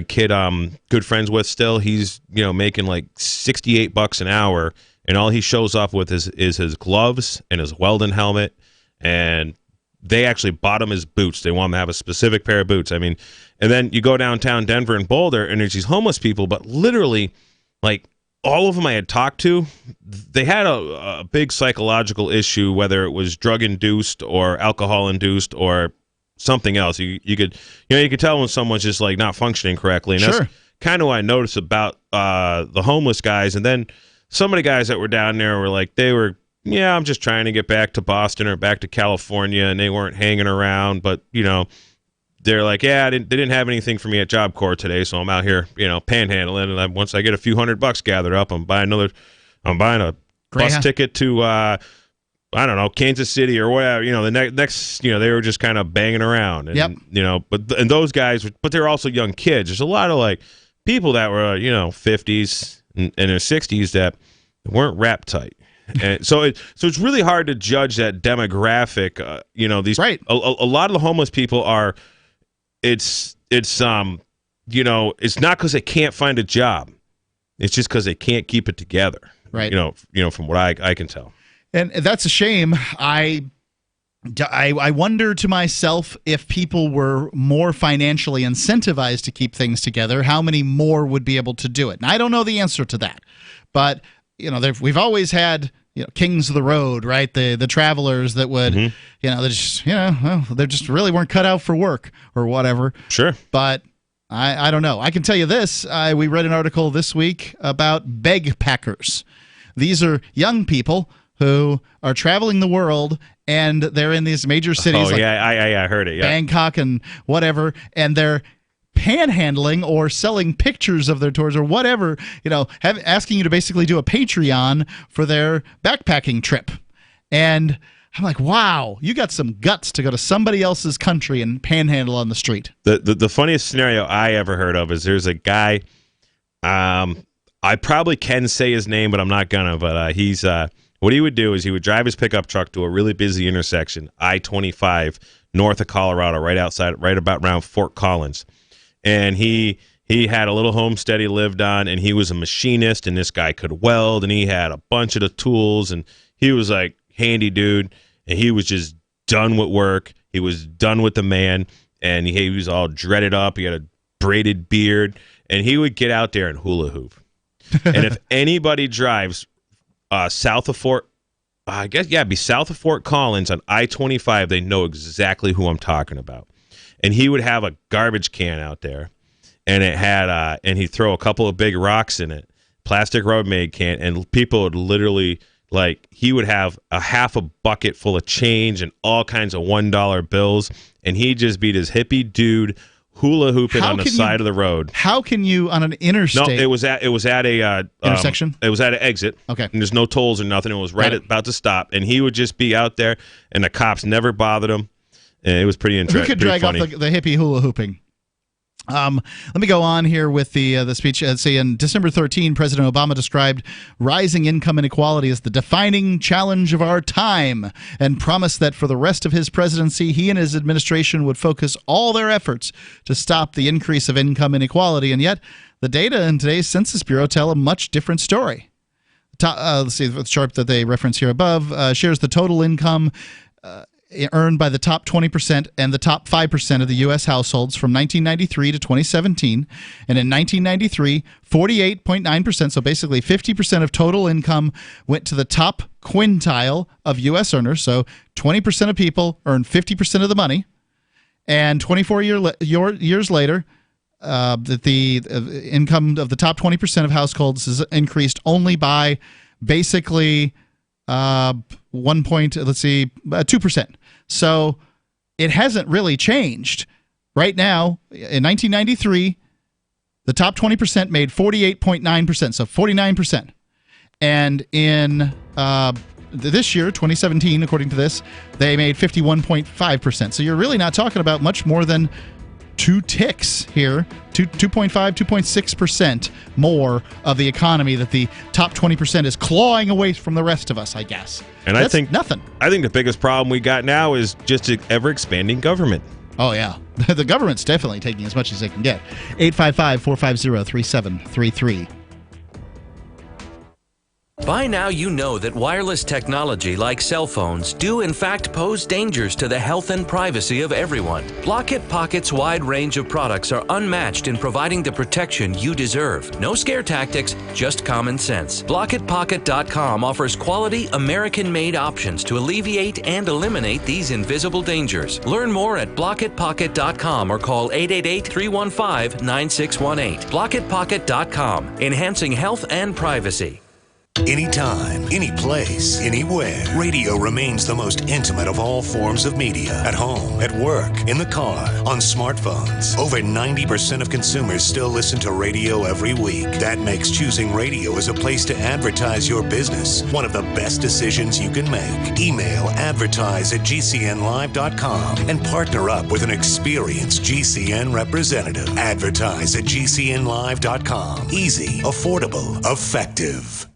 kid I'm good friends with still, he's making like $68 an hour, and all he shows up with is his gloves and his welding helmet, and they actually bought him his boots. They want him to have a specific pair of boots. And then you go downtown Denver and Boulder, and there's these homeless people, but literally, like, all of them I had talked to, they had a big psychological issue, whether it was drug-induced or alcohol-induced or something else. You could tell when someone's just like not functioning correctly, and Sure. That's kind of what I noticed about the homeless guys. And then some of the guys that were down there were like, I'm just trying to get back to Boston or back to California, and they weren't hanging around, but they're like, they didn't have anything for me at Job Corps today, so I'm out here panhandling, and once I get a few $100 gathered up, I'm buying a bus ticket to Kansas City or whatever, the next, they were just kind of banging around. And, Yep. And those guys, but they're also young kids. There's a lot of like people that were, 50s and their 60s that weren't wrapped tight. And so it's really hard to judge that demographic. These, right. A lot of the homeless people are, it's not because they can't find a job. It's just because they can't keep it together. Right. From what I can tell. And that's a shame. I wonder to myself, if people were more financially incentivized to keep things together, how many more would be able to do it? And I don't know the answer to that. But, we've always had, kings of the road, right? The travelers that would, they just really weren't cut out for work or whatever. Sure. But I don't know. I can tell you this. We read an article this week about beg packers. These are young people who are traveling the world, and they're in these major cities. Oh, yeah, I heard it. Yeah. Bangkok and whatever, and they're panhandling or selling pictures of their tours or whatever, asking you to basically do a Patreon for their backpacking trip. And I'm like, wow, you got some guts to go to somebody else's country and panhandle on the street. The funniest scenario I ever heard of is there's a guy, I probably can say his name, but I'm not gonna, but he's what he would do is he would drive his pickup truck to a really busy intersection, I-25, north of Colorado, right about around Fort Collins. And he He had a little homestead he lived on, and he was a machinist, and this guy could weld, and he had a bunch of the tools, and he was like handy dude, and he was just done with work. He was done with the man, and he was all dreaded up. He had a braided beard, and he would get out there and hula hoop. And if anybody drives south of Fort Collins on I-25, they know exactly who I'm talking about. And he would have a garbage can out there, and it had and he'd throw a couple of big rocks in it, plastic Rubbermaid can, and people would literally, like, he would have a half a bucket full of change and all kinds of $1 bills, and he'd just be this hippie dude hula hooping on the side of the road. How can you on an interstate? No, it was at a intersection. It was at an exit. Okay, and there's no tolls or nothing. It was about to stop, and he would just be out there, and the cops never bothered him. And it was pretty interesting. Who could drag off the hippie hula hooping? Let me go on here with the speech. Say in December 13, President Obama described rising income inequality as the defining challenge of our time and promised that for the rest of his presidency, he and his administration would focus all their efforts to stop the increase of income inequality. And yet, the data in today's Census Bureau tell a much different story. Let's see, the chart that they reference here above shares the total income earned by the top 20% and the top 5% of the U.S. households from 1993 to 2017. And in 1993, 48.9%, so basically 50% of total income went to the top quintile of U.S. earners. So 20% of people earn 50% of the money. And 24 years later, the income of the top 20% of households is increased only by basically 2%. So it hasn't really changed. Right now, in 1993, the top 20% made 48.9%, so 49%. And in this year, 2017, according to this, they made 51.5%. So you're really not talking about much more than 2 ticks here, 2.5, 2.6% more of the economy that the top 20% is clawing away from the rest of us, I guess. And that's I think nothing. I think the biggest problem we got now is just ever-expanding government. Oh, yeah. The government's definitely taking as much as they can get. 855-450-3733. By now you know that wireless technology like cell phones do in fact pose dangers to the health and privacy of everyone. Blockit Pocket's wide range of products are unmatched in providing the protection you deserve. No scare tactics, just common sense. BlockitPocket.com offers quality American-made options to alleviate and eliminate these invisible dangers. Learn more at BlockitPocket.com or call 888-315-9618. BlockitPocket.com, enhancing health and privacy. Anytime, any place, anywhere, radio remains the most intimate of all forms of media. At home, at work, in the car, on smartphones. Over 90% of consumers still listen to radio every week. That makes choosing radio as a place to advertise your business one of the best decisions you can make. Email advertise@gcnlive.com and partner up with an experienced GCN representative. Advertise@gcnlive.com. Easy, affordable, effective.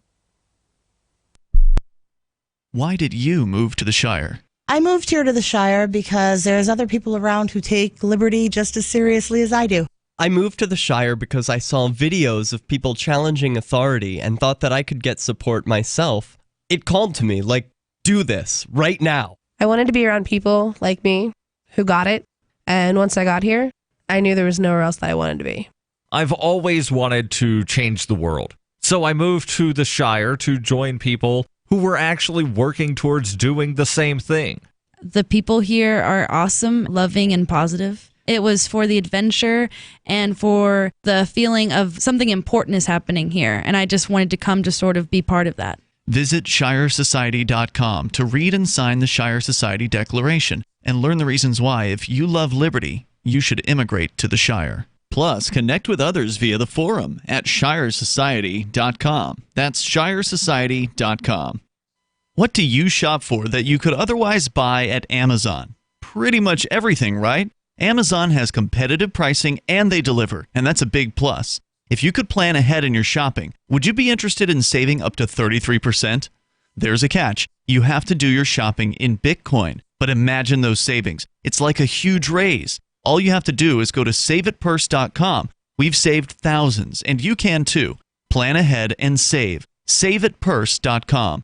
Why did you move to the Shire? I moved here to the Shire because there's other people around who take liberty just as seriously as I do. I moved to the Shire because I saw videos of people challenging authority and thought that I could get support myself. It called to me, like, do this, right now. I wanted to be around people like me who got it, and once I got here, I knew there was nowhere else that I wanted to be. I've always wanted to change the world, so I moved to the Shire to join people who were actually working towards doing the same thing. The people here are awesome, loving, and positive. It was for the adventure and for the feeling of something important is happening here, and I just wanted to come to sort of be part of that. Visit ShireSociety.com to read and sign the Shire Society Declaration and learn the reasons why, if you love liberty, you should immigrate to the Shire. Plus, connect with others via the forum at ShireSociety.com. That's ShireSociety.com. What do you shop for that you could otherwise buy at Amazon? Pretty much everything, right? Amazon has competitive pricing and they deliver, and that's a big plus. If you could plan ahead in your shopping, would you be interested in saving up to 33%? There's a catch. You have to do your shopping in Bitcoin. But imagine those savings. It's like a huge raise. All you have to do is go to SaveItPurse.com, We've saved thousands, and you can too. Plan ahead and save. SaveAtPurse.com.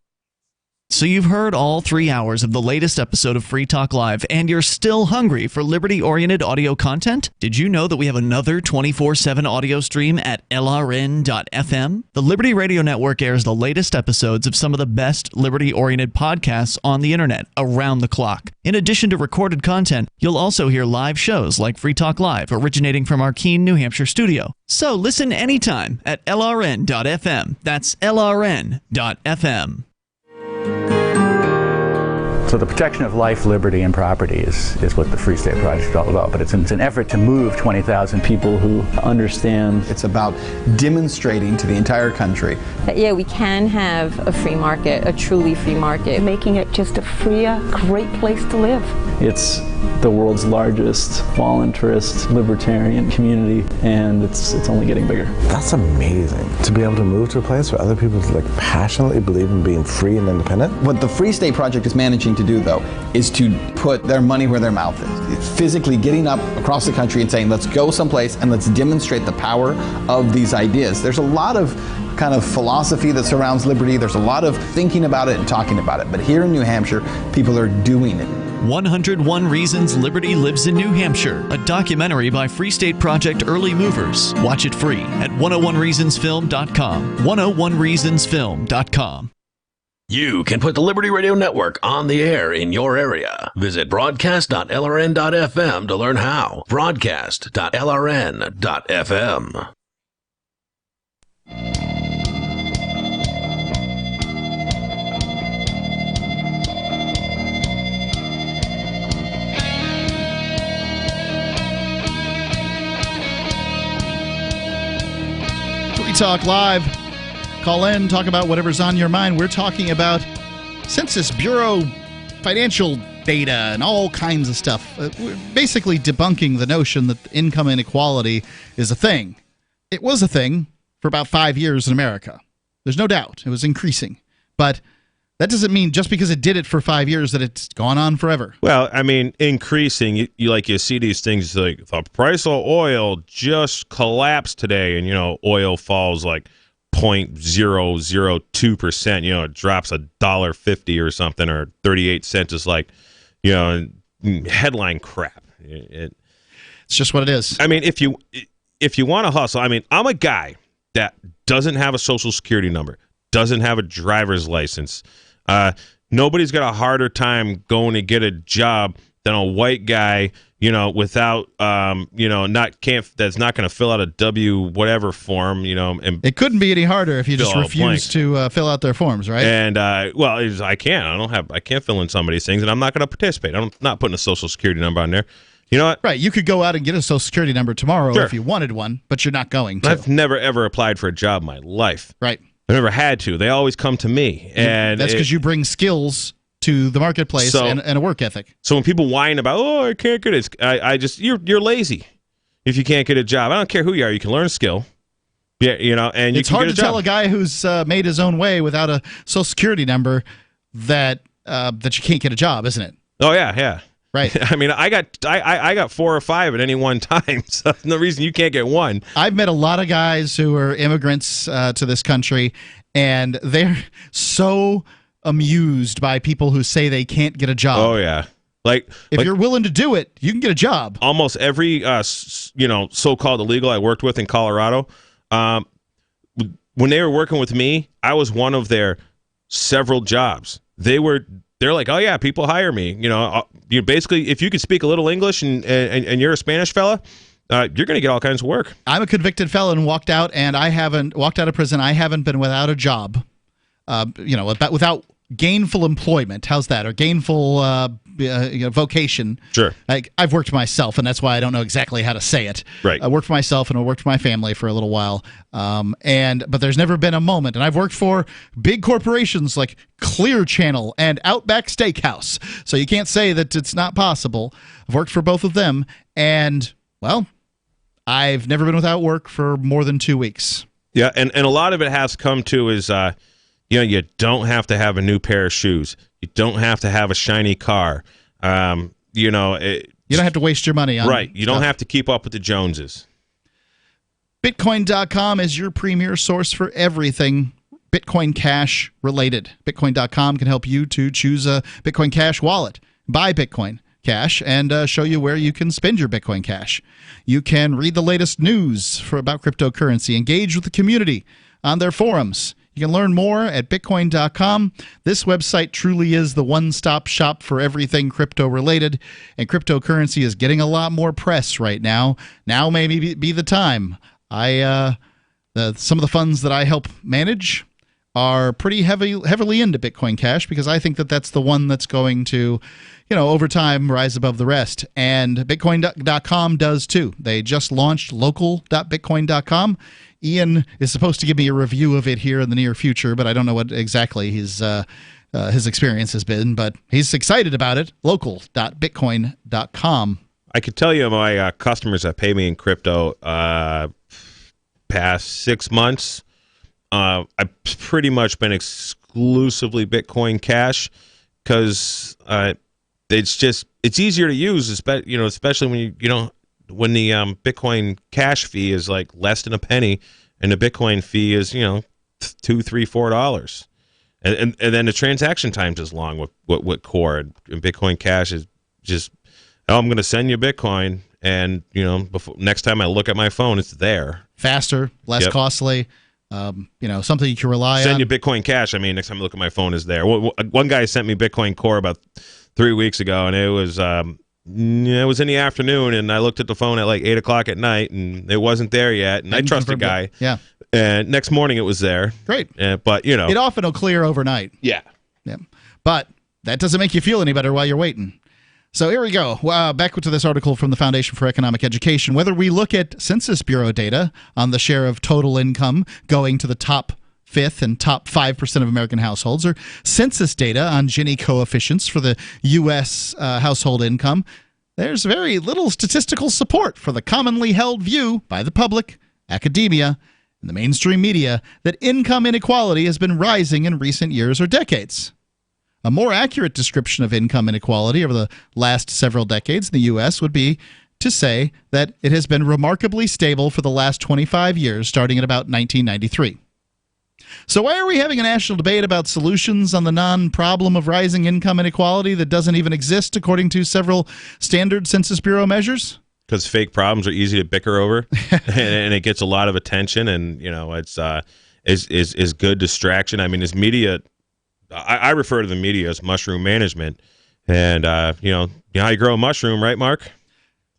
So you've heard all 3 hours of the latest episode of Free Talk Live, and you're still hungry for liberty-oriented audio content? Did you know that we have another 24/7 audio stream at LRN.FM? The Liberty Radio Network airs the latest episodes of some of the best liberty-oriented podcasts on the internet around the clock. In addition to recorded content, you'll also hear live shows like Free Talk Live, originating from our Keene, New Hampshire studio. So listen anytime at LRN.FM. That's LRN.FM. So the protection of life, liberty, and property is what the Free State Project is all about. But it's an effort to move 20,000 people who understand. It's about demonstrating to the entire country that, yeah, we can have a free market, a truly free market. Making it just a freer, great place to live. It's the world's largest voluntarist libertarian community, and it's only getting bigger. That's amazing, to be able to move to a place where other people passionately believe in being free and independent. What the Free State Project is managing to do, though, is to put their money where their mouth is. It's physically getting up across the country and saying, let's go someplace and let's demonstrate the power of these ideas. There's a lot of kind of philosophy that surrounds liberty. There's a lot of thinking about it and talking about it. But here in New Hampshire, people are doing it. 101 Reasons Liberty Lives in New Hampshire, a documentary by Free State Project Early Movers. Watch it free at 101reasonsfilm.com. 101reasonsfilm.com. You can put the Liberty Radio Network on the air in your area. Visit broadcast.lrn.fm to learn how. Broadcast.lrn.fm. Free Talk Live. Call in, talk about whatever's on your mind. We're talking about Census Bureau financial data and all kinds of stuff. We're basically debunking the notion that income inequality is a thing. It was a thing for about 5 years in America. There's no doubt. It was increasing. But that doesn't mean just because it did it for 5 years that it's gone on forever. Well, I mean, increasing, you see these things like the price of oil just collapsed today, and, oil falls like 0.002%, it drops $1.50 or something, or 38 cents is like, headline crap. It's just what it is. I mean, if you want to hustle, I mean, I'm a guy that doesn't have a social security number, doesn't have a driver's license. Nobody's got a harder time going to get a job than a white guy, without, that's not going to fill out a W whatever form, and it couldn't be any harder if you just refuse to fill out their forms, right? And I can't. I can't fill in somebody's things, and I'm not going to participate. I'm not putting a social security number on there. You know what? Right. You could go out and get a social security number tomorrow if you wanted one, but you're not going to. I've never ever applied for a job in my life. Right. I never had to. They always come to me, and that's because you bring skills to the marketplace and a work ethic. So when people whine about, I can't get it, you're lazy if you can't get a job. I don't care who you are. You can learn a skill. Yeah, and it's hard to tell a guy who's made his own way without a social security number that you can't get a job, isn't it? Oh yeah. Right. I mean, I got 4 or 5 at any one time. So no reason you can't get one. I've met a lot of guys who are immigrants to this country, and they're so amused by people who say they can't get a job. Oh yeah. If you're willing to do it, you can get a job. Almost every so-called illegal I worked with in Colorado, when they were working with me, I was one of their several jobs. They're like, oh yeah, people hire me. You basically, if you could speak a little English and you're a Spanish fella, you're going to get all kinds of work. I'm a convicted felon, walked out of prison. I haven't been without a job. Without gainful employment. How's that? Or gainful vocation. Sure. I've worked for myself, and that's why I don't know exactly how to say it. Right. I worked for myself, and I worked for my family for a little while. But there's never been a moment, and I've worked for big corporations like Clear Channel and Outback Steakhouse. So you can't say that it's not possible. I've worked for both of them, and, well, I've never been without work for more than 2 weeks. Yeah, and a lot of it has come to is, you don't have to have a new pair of shoes. You don't have to have a shiny car. You don't have to waste your money on right. You stuff. don't have to keep up with the Joneses. Bitcoin.com is your premier source for everything Bitcoin Cash related. Bitcoin.com can help you to choose a Bitcoin Cash wallet, buy Bitcoin Cash, and show you where you can spend your Bitcoin Cash. You can read the latest news about cryptocurrency, engage with the community on their forums. You can learn more at Bitcoin.com. This website truly is the one-stop shop for everything crypto-related, and cryptocurrency is getting a lot more press right now. Now may be the time. Some of the funds that I help manage are pretty heavily into Bitcoin Cash because I think that that's the one that's going to, over time rise above the rest. And Bitcoin.com does too. They just launched local.bitcoin.com. Ian is supposed to give me a review of it here in the near future, but I don't know what exactly his experience has been. But he's excited about it. Local.bitcoin.com. I could tell you my customers that pay me in crypto past 6 months, I've pretty much been exclusively Bitcoin Cash because it's easier to use, especially when when the Bitcoin Cash fee is like less than a penny, and the Bitcoin fee is $2, $3, $4, and then the transaction time's as long with Core, and Bitcoin Cash is just, I'm going to send you Bitcoin, and next time I look at my phone, it's there. Faster, less costly. Something you can rely on. Send you Bitcoin Cash. I mean, next time I look at my phone, is there. One guy sent me Bitcoin Core about 3 weeks ago, and it was in the afternoon, and I looked at the phone at like 8 o'clock at night, and it wasn't there yet. And I trust the guy. Yeah. And next morning, it was there. Great. But it often will clear overnight. Yeah. But that doesn't make you feel any better while you're waiting. So here we go. Back to this article from the Foundation for Economic Education. Whether we look at Census Bureau data on the share of total income going to the top 5th and top 5% of American households, or census data on Gini coefficients for the U.S. household income, there's very little statistical support for the commonly held view by the public, academia, and the mainstream media that income inequality has been rising in recent years or decades. A more accurate description of income inequality over the last several decades in the U.S. would be to say that it has been remarkably stable for the last 25 years, starting at about 1993. So why are we having a national debate about solutions on the non-problem of rising income inequality that doesn't even exist according to several standard Census Bureau measures? Because fake problems are easy to bicker over, and it gets a lot of attention, and it's is good distraction. I mean, as media, I refer to the media as mushroom management, and you know how you grow a mushroom, right, Mark?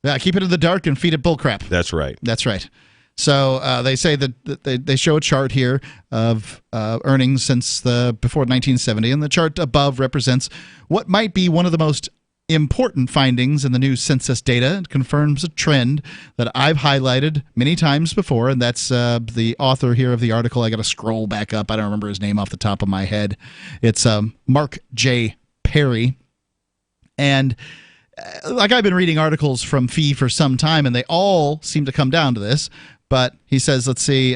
Yeah, keep it in the dark and feed it bullcrap. That's right. That's right. So they say that they show a chart here of earnings since before 1970, and the chart above represents what might be one of the most important findings in the new census data. It confirms a trend that I've highlighted many times before, and that's the author here of the article. I got to scroll back up. I don't remember his name off the top of my head. It's Mark J. Perry. And like I've been reading articles from FEE for some time, and they all seem to come down to this. But he says, let's see,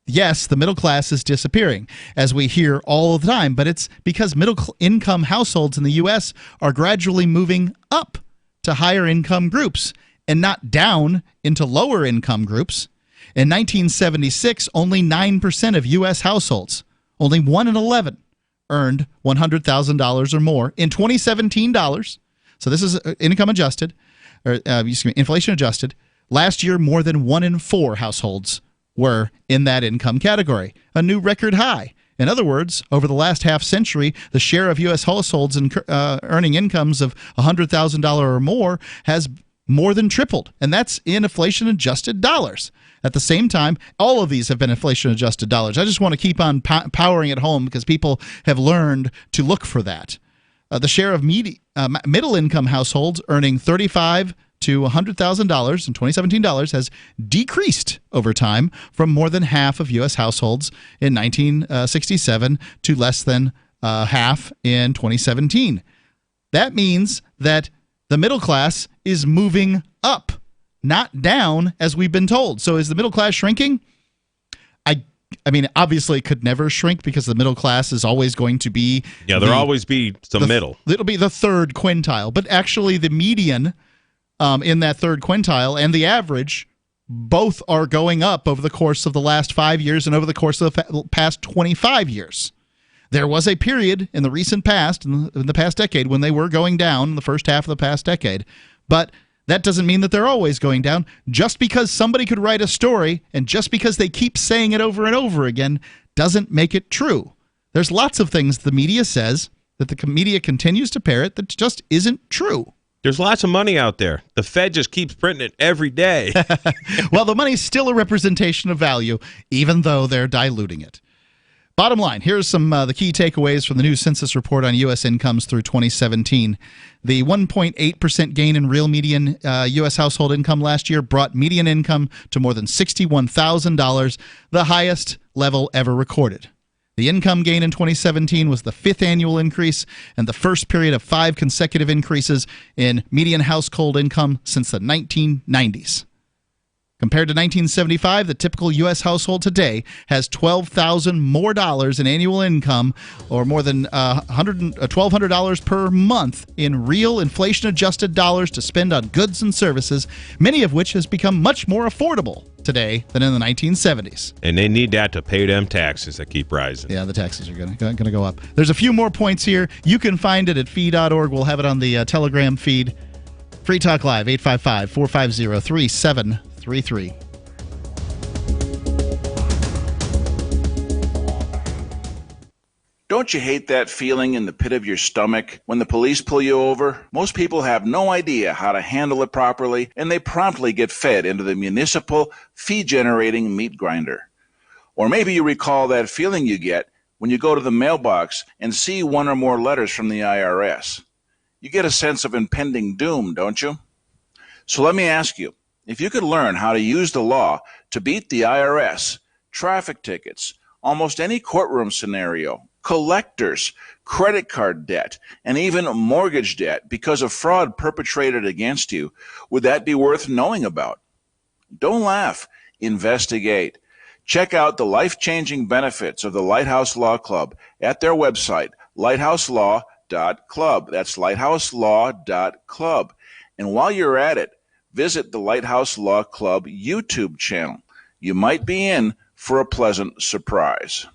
yes, the middle class is disappearing, as we hear all the time, but it's because middle-income households in the U.S. are gradually moving up to higher-income groups and not down into lower-income groups. In 1976, only 9% of U.S. households, only 1 in 11, earned $100,000 or more. In 2017 dollars, so this is income adjusted, or inflation adjusted, last year more than 1 in 4 households were in that income category, a new record high. In other words, over the last half century, the share of U.S. households earning incomes of $100,000 or more has more than tripled, and that's in inflation-adjusted dollars. At the same time, all of these have been inflation-adjusted dollars. I just want to keep on powering it home because people have learned to look for that. The share of middle-income households earning $35,000 to $100,000 in 2017 dollars has decreased over time from more than half of U.S. households in 1967 to less than half in 2017. That means that the middle class is moving up, not down, as we've been told. So is the middle class shrinking? I mean, obviously it could never shrink because the middle class is always going to be... Yeah, there'll always be the middle. It'll be the third quintile. But actually the median in that third quintile and the average both are going up over the course of the last 5 years and over the course of the past 25 years. There was a period in the recent past, in the past decade, when they were going down in the first half of the past decade. But that doesn't mean that they're always going down. Just because somebody could write a story and just because they keep saying it over and over again doesn't make it true. There's lots of things the media says that the media continues to parrot that just isn't true. There's lots of money out there. The Fed just keeps printing it every day. Well, the money's still a representation of value, even though they're diluting it. Bottom line, here's some the key takeaways from the new Census Report on U.S. incomes through 2017. The 1.8% gain in real median U.S. household income last year brought median income to more than $61,000, the highest level ever recorded. The income gain in 2017 was the fifth annual increase and the first period of 5 consecutive increases in median household income since the 1990s. Compared to 1975, the typical U.S. household today has $12,000 more in annual income, or more than $1,200 per month in real inflation-adjusted dollars to spend on goods and services, many of which has become much more affordable today than in the 1970s. And they need that to pay them taxes that keep rising. Yeah, the taxes are going to go up. There's a few more points here. You can find it at fee.org. We'll have it on the Telegram feed. Free Talk Live, 855-450-3733. Don't you hate that feeling in the pit of your stomach when the police pull you over? Most people have no idea how to handle it properly, and they promptly get fed into the municipal fee-generating meat grinder. Or maybe you recall that feeling you get when you go to the mailbox and see one or more letters from the IRS. You get a sense of impending doom, don't you? So let me ask you, if you could learn how to use the law to beat the IRS, traffic tickets, almost any courtroom scenario, collectors, credit card debt, and even mortgage debt because of fraud perpetrated against you, would that be worth knowing about? Don't laugh. Investigate. Check out the life-changing benefits of the Lighthouse Law Club at their website, lighthouselaw.club. That's lighthouselaw.club. And while you're at it, visit the Lighthouse Law Club YouTube channel. You might be in for a pleasant surprise.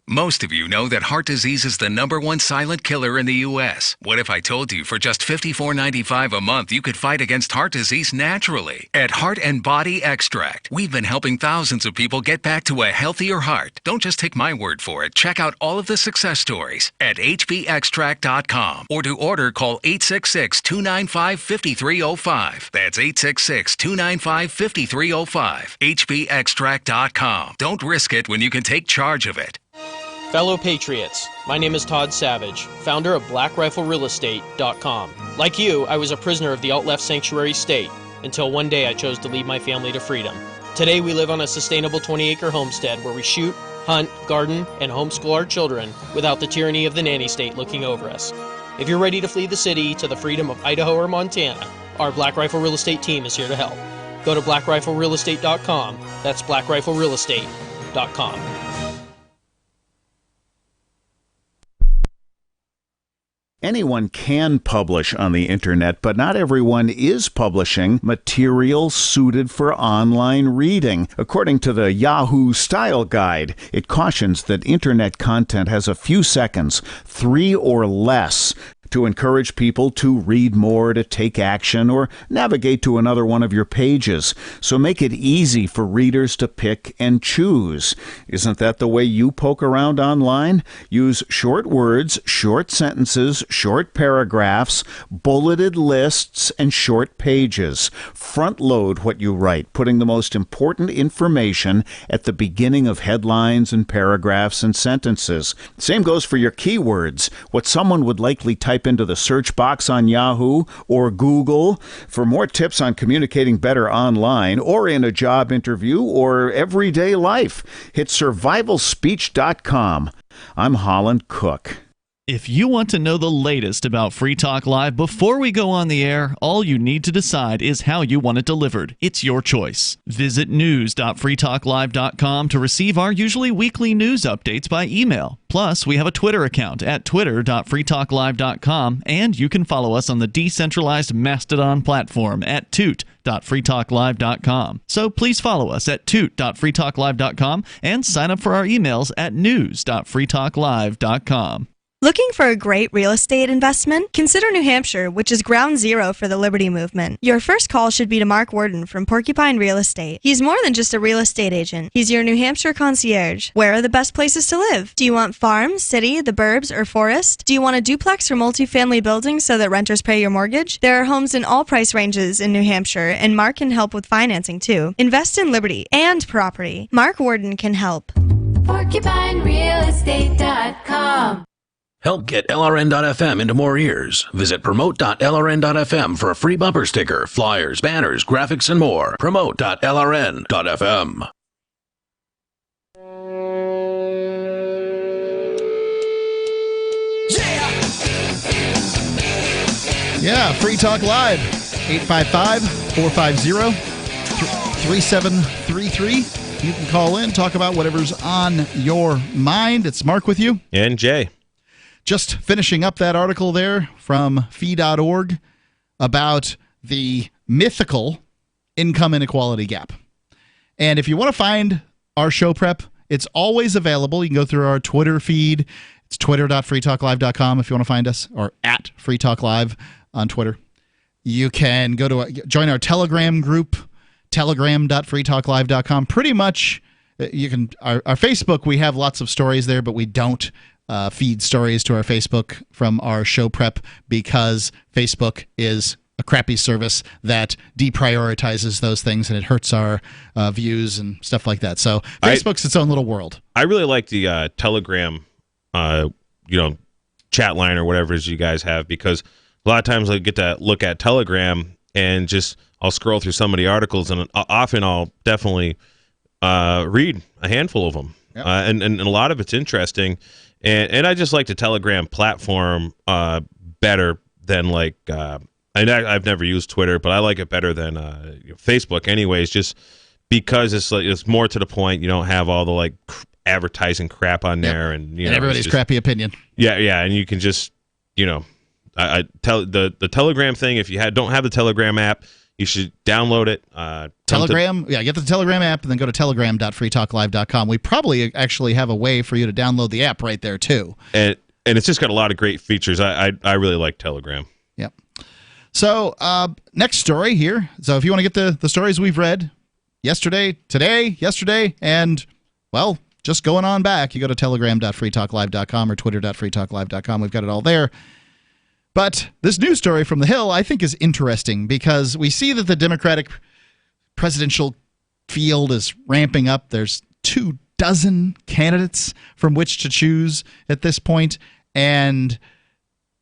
Most of you know that heart disease is the #1 silent killer in the U.S. What if I told you for just $54.95 a month you could fight against heart disease naturally? At Heart and Body Extract, we've been helping thousands of people get back to a healthier heart. Don't just take my word for it. Check out all of the success stories at hbextract.com, or to order, call 866-295-5305. That's 866-295-5305. hbextract.com. Don't risk it when you can take charge of it. Fellow Patriots, my name is Todd Savage, founder of BlackRifleRealEstate.com. Like you, I was a prisoner of the alt-left sanctuary state until one day I chose to lead my family to freedom. Today we live on a sustainable 20-acre homestead where we shoot, hunt, garden, and homeschool our children without the tyranny of the nanny state looking over us. If you're ready to flee the city to the freedom of Idaho or Montana, our Black Rifle Real Estate team is here to help. Go to BlackRifleRealEstate.com. That's BlackRifleRealEstate.com. Anyone can publish on the internet, but not everyone is publishing material suited for online reading. According to the Yahoo Style Guide, it cautions that internet content has a few seconds, 3 or less, to encourage people to read more, to take action, or navigate to another one of your pages. So make it easy for readers to pick and choose. Isn't that the way you poke around online? Use short words, short sentences, short paragraphs, bulleted lists, and short pages. Front load what you write, putting the most important information at the beginning of headlines and paragraphs and sentences. Same goes for your keywords, what someone would likely type into the search box on Yahoo or Google. For more tips on communicating better online or in a job interview or everyday life, hit survivalspeech.com. I'm Holland Cook. If you want to know the latest about Free Talk Live before we go on the air, all you need to decide is how you want it delivered. It's your choice. Visit news.freetalklive.com to receive our usually weekly news updates by email. Plus, we have a Twitter account at twitter.freetalklive.com, and you can follow us on the decentralized Mastodon platform at toot.freetalklive.com. So please follow us at toot.freetalklive.com and sign up for our emails at news.freetalklive.com. Looking for a great real estate investment? Consider New Hampshire, which is ground zero for the Liberty Movement. Your first call should be to Mark Worden from Porcupine Real Estate. He's more than just a real estate agent. He's your New Hampshire concierge. Where are the best places to live? Do you want farm, city, the burbs, or forest? Do you want a duplex or multifamily building so that renters pay your mortgage? There are homes in all price ranges in New Hampshire, and Mark can help with financing too. Invest in liberty and property. Mark Worden can help. PorcupineRealEstate.com. Help get LRN.FM into more ears. Visit promote.lrn.fm for a free bumper sticker, flyers, banners, graphics, and more. Promote.lrn.fm. Yeah, Free Talk Live, 855-450-3733. You can call in, talk about whatever's on your mind. It's Mark with you. And Jay. Just finishing up that article there from fee.org about the mythical income inequality gap. And if you want to find our show prep, it's always available. You can go through our Twitter feed. It's twitter.freetalklive.com if you want to find us, or at Free Talk Live on Twitter. You can go to join our Telegram group, telegram.freetalklive.com. Pretty much, you can our Facebook, we have lots of stories there, but we don't feed stories to our Facebook from our show prep because Facebook is a crappy service that deprioritizes those things, and it hurts our views and stuff like that. So Facebook's its own little world. I really like the Telegram, chat line or whatever it is you guys have, because a lot of times I get to look at Telegram and I'll scroll through some of the articles, and often I'll definitely read a handful of them. Yep. And a lot of it's interesting. And I just like the Telegram platform better than I've never used Twitter, but I like it better than Facebook anyways, just because it's more to the point. You don't have all the advertising crap on there, and everybody's crappy opinion. Yeah, and you can just I tell the Telegram thing. If you don't have the Telegram app, you should download it. Telegram, get the Telegram app and then go to telegram.freetalklive.com. We probably actually have a way for you to download the app right there too. And it's just got a lot of great features. I really like Telegram. Yep. So next story here. So if you want to get the stories we've read yesterday, and just going on back, you go to telegram.freetalklive.com or twitter.freetalklive.com. We've got it all there. But this news story from The Hill, I think, is interesting because we see that the Democratic presidential field is ramping up. There's 24 candidates from which to choose at this point, and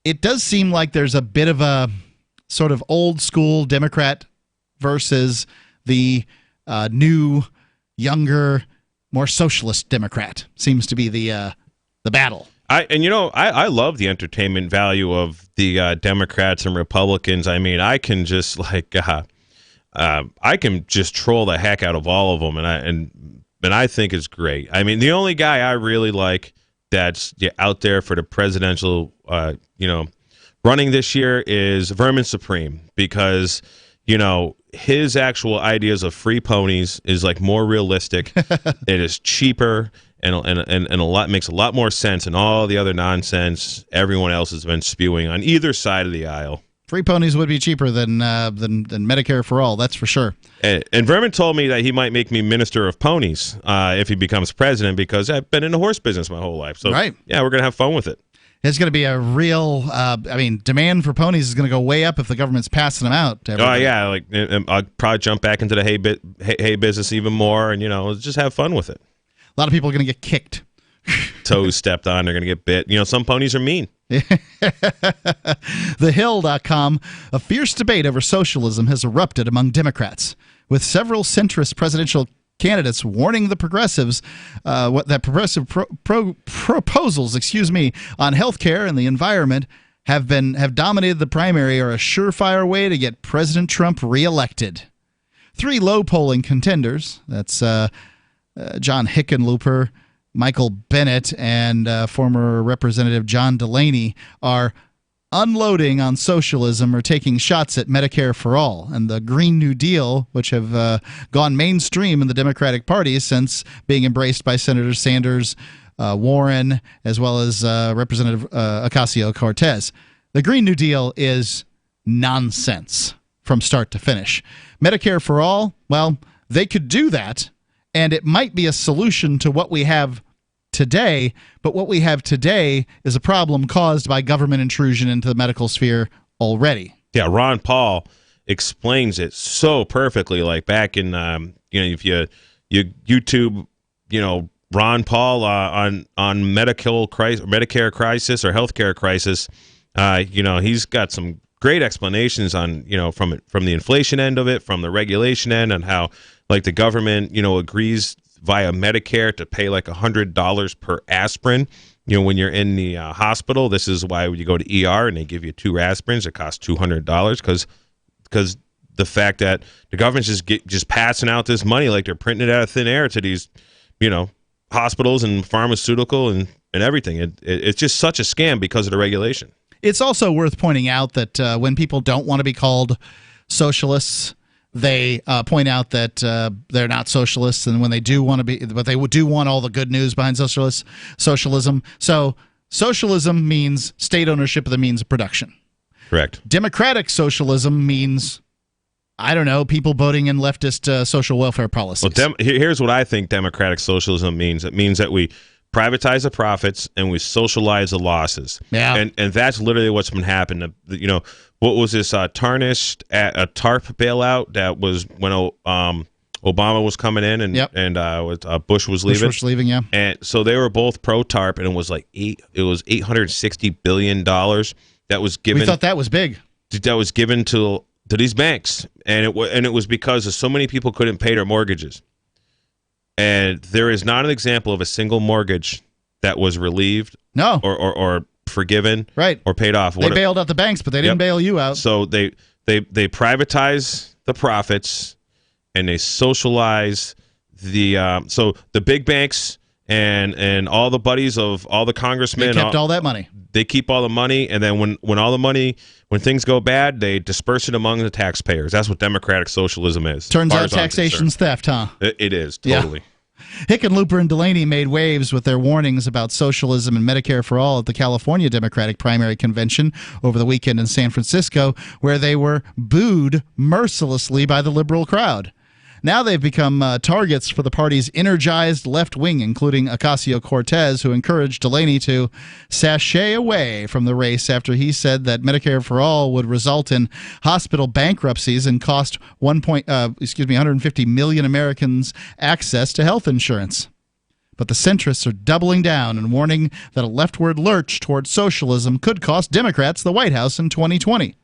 it does seem like there's a bit of a sort of old school Democrat versus the new, younger, more socialist Democrat seems to be the battle. I love the entertainment value of the Democrats and Republicans. I mean, I can just I can just troll the heck out of all of them, and I think it's great. I mean, the only guy I really like that's out there for the presidential, running this year is Vermin Supreme, because his actual ideas of free ponies is more realistic. It is cheaper. And a lot makes a lot more sense than all the other nonsense everyone else has been spewing on either side of the aisle. Free ponies would be cheaper than Medicare for all, that's for sure. And Vermin told me that he might make me minister of ponies if he becomes president, because I've been in the horse business my whole life. So right. Yeah, we're gonna have fun with it. It's going to be a real, demand for ponies is going to go way up if the government's passing them out. Oh yeah, I'll probably jump back into the hay business even more, and just have fun with it. A lot of people are going to get kicked. Toes stepped on, they're going to get bit. Some ponies are mean. TheHill.com, a fierce debate over socialism has erupted among Democrats, with several centrist presidential candidates warning the progressives progressive proposals, on health care and the environment have dominated the primary are a surefire way to get President Trump reelected. 3 low polling contenders, that's John Hickenlooper, Michael Bennett, and former Representative John Delaney, are unloading on socialism or taking shots at Medicare for All and the Green New Deal, which have gone mainstream in the Democratic Party since being embraced by Senator Sanders, Warren, as well as Representative Ocasio-Cortez. The Green New Deal is nonsense from start to finish. Medicare for All, well, they could do that, and it might be a solution to what we have today, but what we have today is a problem caused by government intrusion into the medical sphere already. Yeah, Ron Paul explains it so perfectly. Like back in, if you YouTube, Ron Paul on Medicare crisis or healthcare crisis, he's got some great explanations on, from the inflation end of it, from the regulation end, and how like the government, agrees via Medicare to pay like $100 per aspirin. When you're in the hospital, this is why you go to ER and they give you 2 aspirins. It costs $200 because the fact that the government's just passing out this money like they're printing it out of thin air to these, hospitals and pharmaceutical and everything. It's just such a scam because of the regulation. It's also worth pointing out that when people don't want to be called socialists, they point out that they're not socialists, and when they do want to be, but they do want all the good news behind socialism. So socialism means state ownership of the means of production. Correct. Democratic socialism means, I don't know, people voting in leftist social welfare policies. Well, here's what I think democratic socialism means. It means that we privatize the profits and we socialize the losses. Yeah. And that's literally what's been happening. What was this tarnished a TARP bailout that was when Obama was coming in and Bush was leaving. Bush was leaving, yeah. And so they were both pro TARP, and it was like $860 billion that was given. We thought that was big. That was given to these banks, and it was because so many people couldn't pay their mortgages. And there is not an example of a single mortgage that was relieved, or forgiven, right, or paid off. They bailed out the banks, but they didn't bail you out. So they privatize the profits, and they socialize so the big banks and all the buddies of all the congressmen. They kept all that money. They keep all the money, and then when things go bad, they disperse it among the taxpayers. That's what democratic socialism is. Turns out taxation's theft, huh? It is, totally. Yeah. Hickenlooper and Delaney made waves with their warnings about socialism and Medicare for All at the California Democratic primary convention over the weekend in San Francisco, where they were booed mercilessly by the liberal crowd. Now they've become targets for the party's energized left wing, including Ocasio-Cortez, who encouraged Delaney to sashay away from the race after he said that Medicare for All would result in hospital bankruptcies and cost 150 million Americans access to health insurance. But the centrists are doubling down and warning that a leftward lurch towards socialism could cost Democrats the White House in 2020.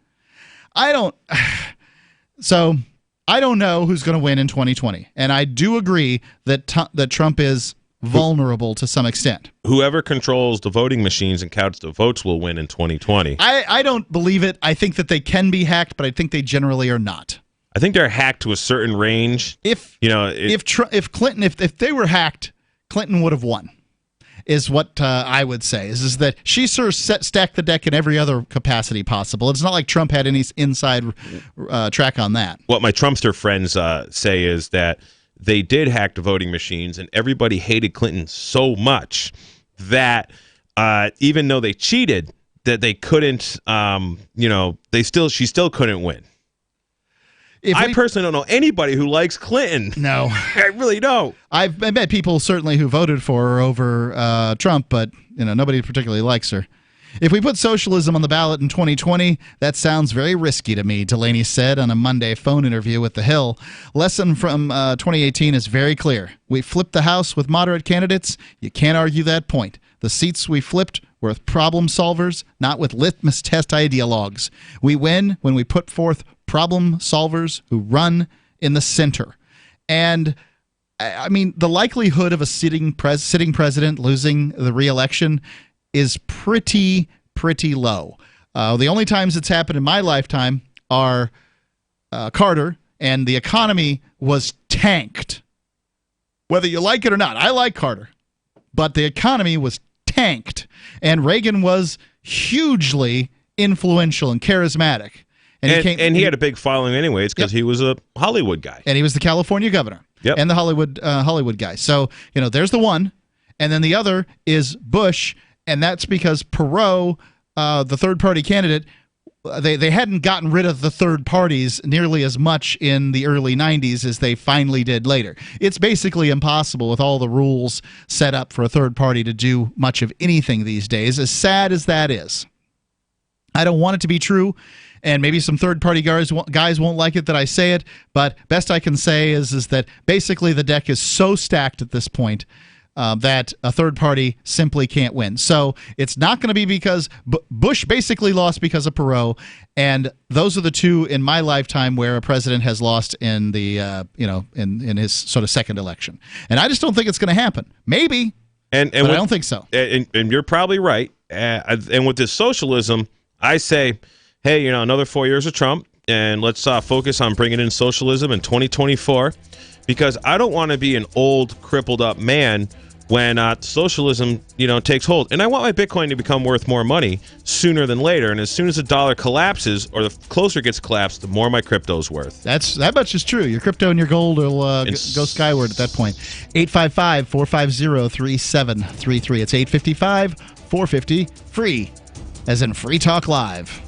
I don't know who's going to win in 2020, and I do agree that Trump is vulnerable to some extent. Whoever controls the voting machines and counts the votes will win in 2020. I don't believe it. I think that they can be hacked, but I think they generally are not. I think they're hacked to a certain range. If they were hacked, Clinton would have won. Is what I would say. Is that she sort of stacked the deck in every other capacity possible. It's not like Trump had any inside track on that. What my Trumpster friends say is that they did hack the voting machines, and everybody hated Clinton so much that even though they cheated, that they couldn't. She still couldn't win. I personally don't know anybody who likes Clinton. No. I really don't. I've met people certainly who voted for her over Trump, but nobody particularly likes her. If we put socialism on the ballot in 2020, that sounds very risky to me, Delaney said on a Monday phone interview with The Hill. Lesson from 2018 is very clear. We flipped the House with moderate candidates. You can't argue that point. The seats we flipped were with problem solvers, not with litmus test ideologues. We win when we put forth problem solvers who run in the center. And I mean, the likelihood of a sitting president losing the re-election is pretty low. The only times it's happened in my lifetime are Carter, and the economy was tanked. Whether you like it or not, I like Carter, but the economy was tanked, and Reagan was hugely influential and charismatic. And he had a big following anyways because he was a Hollywood guy. And he was the California governor and the Hollywood guy. So, there's the one. And then the other is Bush, and that's because Perot, the third-party candidate, they hadn't gotten rid of the third parties nearly as much in the early 90s as they finally did later. It's basically impossible with all the rules set up for a third party to do much of anything these days, as sad as that is. I don't want it to be true, and maybe some third-party guys won't like it that I say it, but best I can say is that basically the deck is so stacked at this point that a third party simply can't win. So it's not going to be because Bush basically lost because of Perot, and those are the two in my lifetime where a president has lost in the in his sort of second election. And I just don't think it's going to happen. Maybe, but I don't think so. And you're probably right. And with this socialism, I say, hey, another 4 years of Trump, and let's focus on bringing in socialism in 2024, because I don't want to be an old, crippled up man when socialism, takes hold. And I want my Bitcoin to become worth more money sooner than later. And as soon as the dollar collapses, or the closer it gets collapsed, the more my crypto's worth. That much is true. Your crypto and your gold will go skyward at that point. 855-450-3733. It's 855-450-FREE, as in Free Talk Live.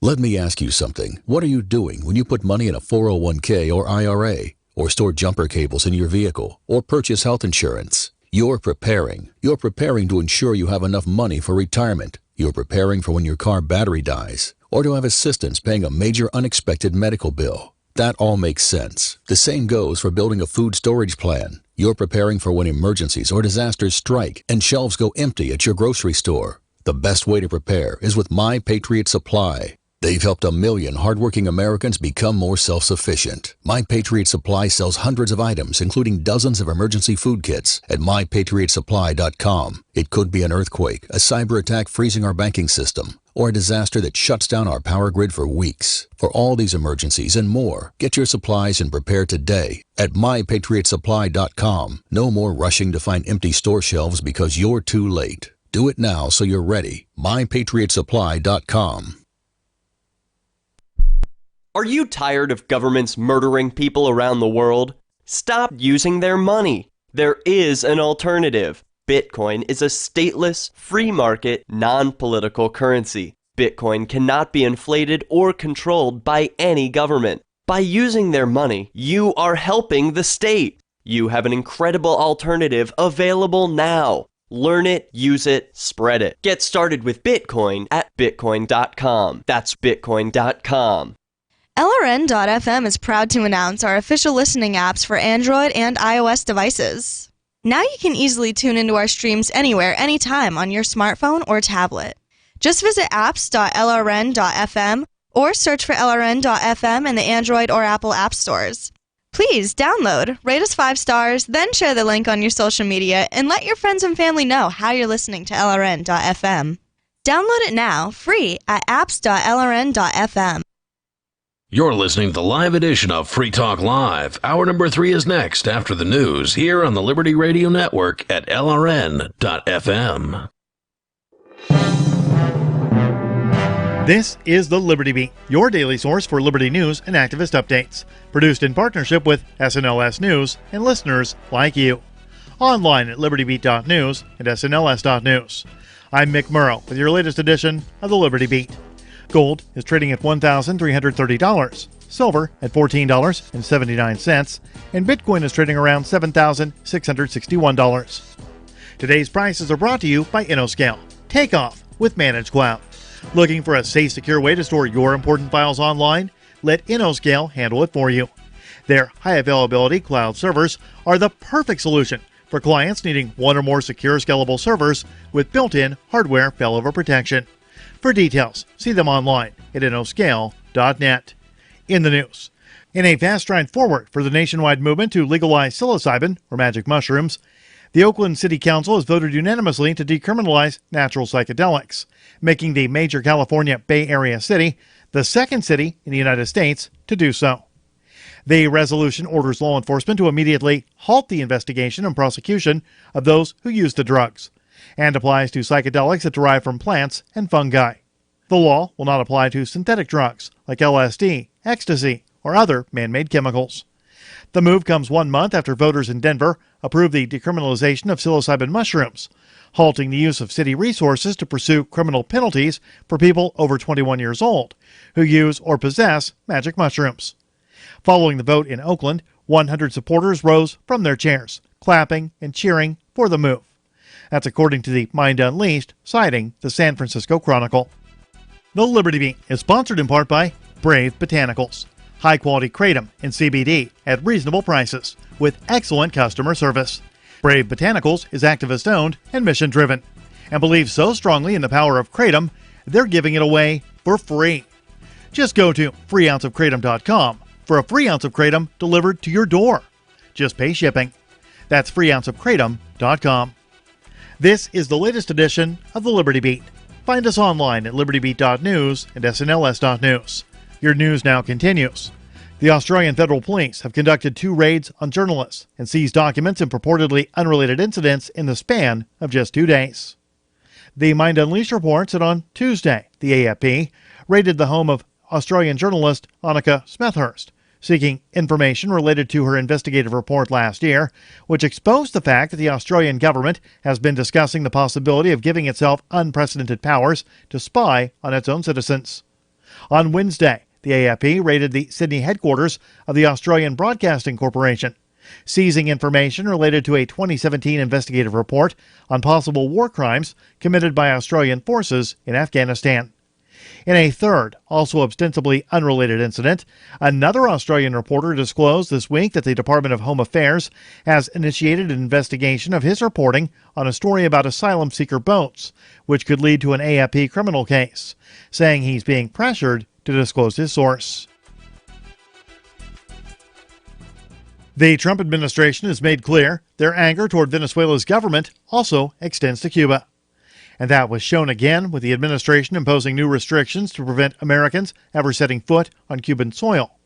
Let me ask you something. What are you doing when you put money in a 401k or IRA, or store jumper cables in your vehicle, or purchase health insurance? You're preparing. You're preparing to ensure you have enough money for retirement. You're preparing for when your car battery dies, or to have assistance paying a major unexpected medical bill. That all makes sense. The same goes for building a food storage plan. You're preparing for when emergencies or disasters strike and shelves go empty at your grocery store. The best way to prepare is with My Patriot Supply. They've helped 1 million hardworking Americans become more self-sufficient. My Patriot Supply sells hundreds of items, including dozens of emergency food kits, at MyPatriotSupply.com. It could be an earthquake, a cyber attack freezing our banking system, or a disaster that shuts down our power grid for weeks. For all these emergencies and more, get your supplies and prepare today at MyPatriotSupply.com. No more rushing to find empty store shelves because you're too late. Do it now so you're ready. MyPatriotSupply.com. Are you tired of governments murdering people around the world? Stop using their money. There is an alternative. Bitcoin is a stateless, free market, non-political currency. Bitcoin cannot be inflated or controlled by any government. By using their money, you are helping the state. You have an incredible alternative available now. Learn it, use it, spread it. Get started with Bitcoin at Bitcoin.com. That's Bitcoin.com. LRN.FM is proud to announce our official listening apps for Android and iOS devices. Now you can easily tune into our streams anywhere, anytime on your smartphone or tablet. Just visit apps.lrn.fm or search for LRN.FM in the Android or Apple app stores. Please download, rate us 5 stars, then share the link on your social media and let your friends and family know how you're listening to LRN.FM. Download it now, free at apps.lrn.fm. You're listening to the live edition of Free Talk Live. Hour number 3 is next after the news here on the Liberty Radio Network at LRN.FM. This is the Liberty Beat, your daily source for liberty news and activist updates. Produced in partnership with SNLS News and listeners like you. Online at libertybeat.news and snls.news. I'm Mick Murrow with your latest edition of the Liberty Beat. Gold is trading at $1,330, silver at $14.79, and Bitcoin is trading around $7,661. Today's prices are brought to you by InnoScale. Take off with Managed Cloud. Looking for a safe, secure way to store your important files online? Let InnoScale handle it for you. Their high-availability cloud servers are the perfect solution for clients needing one or more secure, scalable servers with built-in hardware failover protection. For details, see them online at InnoScale.net. In the news, In a fast stride forward for the nationwide movement to legalize psilocybin, or magic mushrooms, the Oakland City Council has voted unanimously to decriminalize natural psychedelics, making the major California Bay Area city the second city in the United States to do so. The resolution orders law enforcement to immediately halt the investigation and prosecution of those who use the drugs, and applies to psychedelics that derive from plants and fungi. The law will not apply to synthetic drugs like LSD, ecstasy, or other man-made chemicals. The move comes 1 month after voters in Denver approved the decriminalization of psilocybin mushrooms, halting the use of city resources to pursue criminal penalties for people over 21 years old who use or possess magic mushrooms. Following the vote in Oakland, 100 supporters rose from their chairs, clapping and cheering for the move. That's according to the Mind Unleashed, citing the San Francisco Chronicle. The Liberty Beat is sponsored in part by Brave Botanicals. High-quality kratom and CBD at reasonable prices with excellent customer service. Brave Botanicals is activist-owned and mission-driven and believes so strongly in the power of kratom, they're giving it away for free. Just go to freeounceofkratom.com for a free ounce of kratom delivered to your door. Just pay shipping. That's freeounceofkratom.com. This is the latest edition of the Liberty Beat. Find us online at libertybeat.news and snls.news. Your news now continues. The Australian Federal Police have conducted 2 raids on journalists and seized documents in purportedly unrelated incidents in the span of just 2 days. The Mind Unleashed reports that on Tuesday, the AFP raided the home of Australian journalist Annika Smethurst, seeking information related to her investigative report last year, which exposed the fact that the Australian government has been discussing the possibility of giving itself unprecedented powers to spy on its own citizens. On Wednesday, the AFP raided the Sydney headquarters of the Australian Broadcasting Corporation, seizing information related to a 2017 investigative report on possible war crimes committed by Australian forces in Afghanistan. In a third, also ostensibly unrelated incident, another Australian reporter disclosed this week that the Department of Home Affairs has initiated an investigation of his reporting on a story about asylum seeker boats, which could lead to an AFP criminal case, saying he's being pressured to disclose his source. The Trump administration has made clear their anger toward Venezuela's government also extends to Cuba. And that was shown again with the administration imposing new restrictions to prevent Americans ever setting foot on Cuban soil.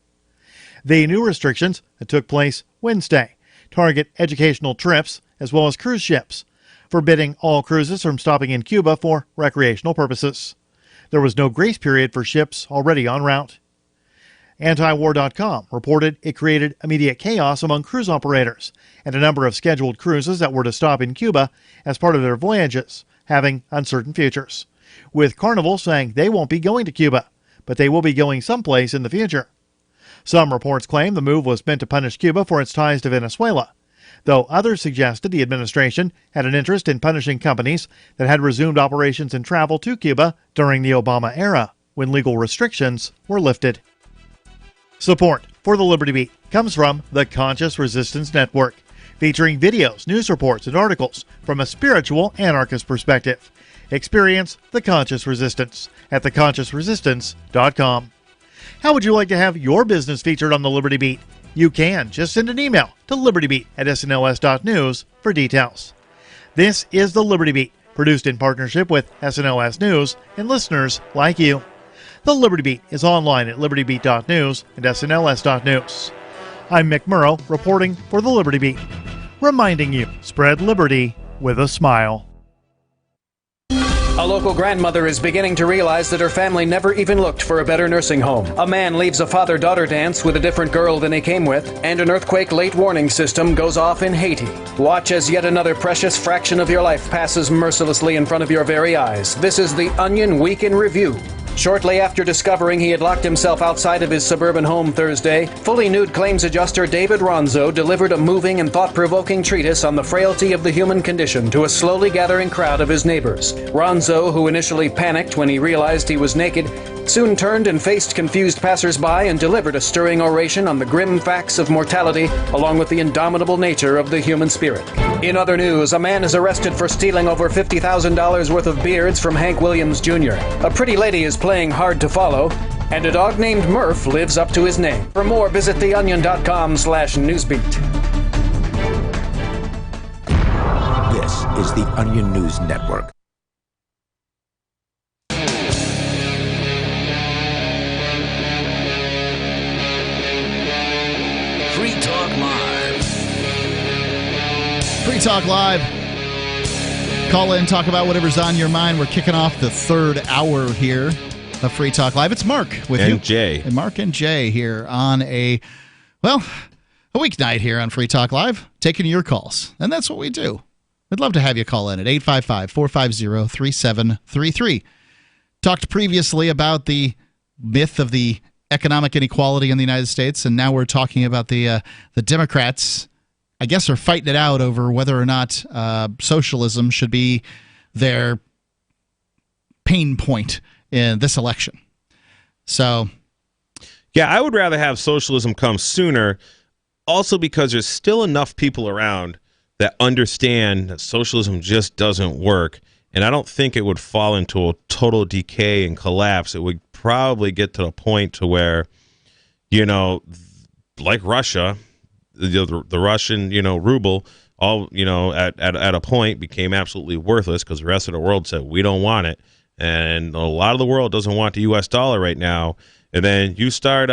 The new restrictions that took place Wednesday target educational trips as well as cruise ships, forbidding all cruises from stopping in Cuba for recreational purposes. There was no grace period for ships already en route. Antiwar.com reported it created immediate chaos among cruise operators and a number of scheduled cruises that were to stop in Cuba as part of their voyages, having uncertain futures, with Carnival saying they won't be going to Cuba, but they will be going someplace in the future. Some reports claim the move was meant to punish Cuba for its ties to Venezuela, though others suggested the administration had an interest in punishing companies that had resumed operations and travel to Cuba during the Obama era, when legal restrictions were lifted. Support for the Liberty Beat comes from the Conscious Resistance Network, featuring videos, news reports, and articles from a spiritual anarchist perspective. Experience the Conscious Resistance at theconsciousresistance.com. How would you like to have your business featured on the Liberty Beat? You can. Just send an email to libertybeat@snls.news for details. This is the Liberty Beat, produced in partnership with SNLS News and listeners like you. The Liberty Beat is online at libertybeat.news and snls.news. I'm Mick Murrow, reporting for the Liberty Beat, reminding you, spread liberty with a smile. A local grandmother is beginning to realize that her family never even looked for a better nursing home. A man leaves a father-daughter dance with a different girl than he came with, and an earthquake late warning system goes off in Haiti. Watch as yet another precious fraction of your life passes mercilessly in front of your very eyes. This is the Onion Week in Review. Shortly after discovering he had locked himself outside of his suburban home Thursday, fully nude claims adjuster David Ronzo delivered a moving and thought-provoking treatise on the frailty of the human condition to a slowly gathering crowd of his neighbors. Ronzo, who initially panicked when he realized he was naked, soon turned and faced confused passersby and delivered a stirring oration on the grim facts of mortality, along with the indomitable nature of the human spirit. In other news, a man is arrested for stealing over $50,000 worth of beards from Hank Williams Jr. A pretty lady is playing hard to follow. And a dog named Murph lives up to his name. For more, visit theonion.com/newsbeat. This is the Onion News Network. Free Talk Live. Free Talk Live. Call in, talk about whatever's on your mind. We're kicking off the third hour here of Free Talk Live. It's Mark with you. And Jay. And Mark and Jay here on a weeknight here on Free Talk Live, taking your calls. And that's what we do. We'd love to have you call in at 855-450-3733. Talked previously about the myth of the economic inequality in the United States, and now we're talking about the Democrats, I guess, are fighting it out over whether or not socialism should be their pain point in this election. So, yeah, I would rather have socialism come sooner, also because there's still enough people around that understand that socialism just doesn't work, and I don't think it would fall into a total decay and collapse. It would probably get to the point to where, like Russia, the Russian, ruble, all, at a point became absolutely worthless because the rest of the world said, we don't want it. And a lot of the world doesn't want the U.S. dollar right now. And then you start,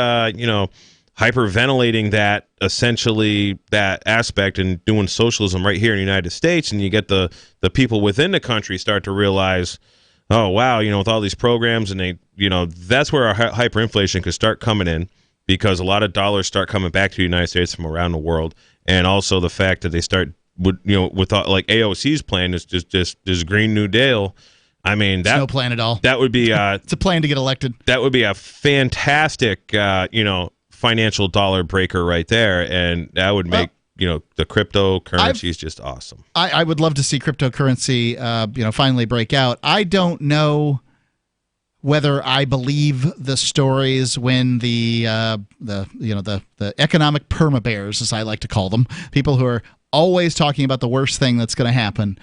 hyperventilating that, essentially, that aspect and doing socialism right here in the United States. And you get the people within the country start to realize, oh, wow, with all these programs, and they, that's where our hyperinflation could start coming in, because a lot of dollars start coming back to the United States from around the world. And also the fact that they start with like AOC's plan is just this Green New Deal. I mean, it's no plan at all. That would be it's a plan to get elected. That would be a fantastic financial dollar breaker right there, and that would make the cryptocurrency is just awesome. I would love to see cryptocurrency finally break out. I don't know whether I believe the stories when the economic perma-bears, as I like to call them, people who are always talking about the worst thing that's going to happen,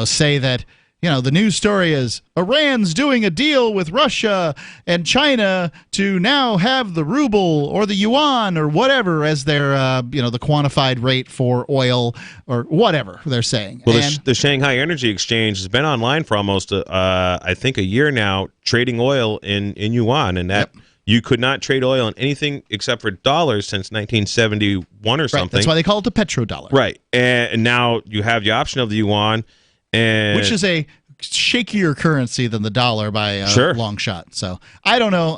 say that, the news story is Iran's doing a deal with Russia and China to now have the ruble or the yuan or whatever as their, the quantified rate for oil or whatever they're saying. Well, the Shanghai Energy Exchange has been online for almost, I think, a year now, trading oil in yuan, and that you could not trade oil in anything except for dollars since 1971 or something. Right, that's why they call it the petrodollar. Right, and now you have the option of the yuan, which is a shakier currency than the dollar by a long shot. So I don't know.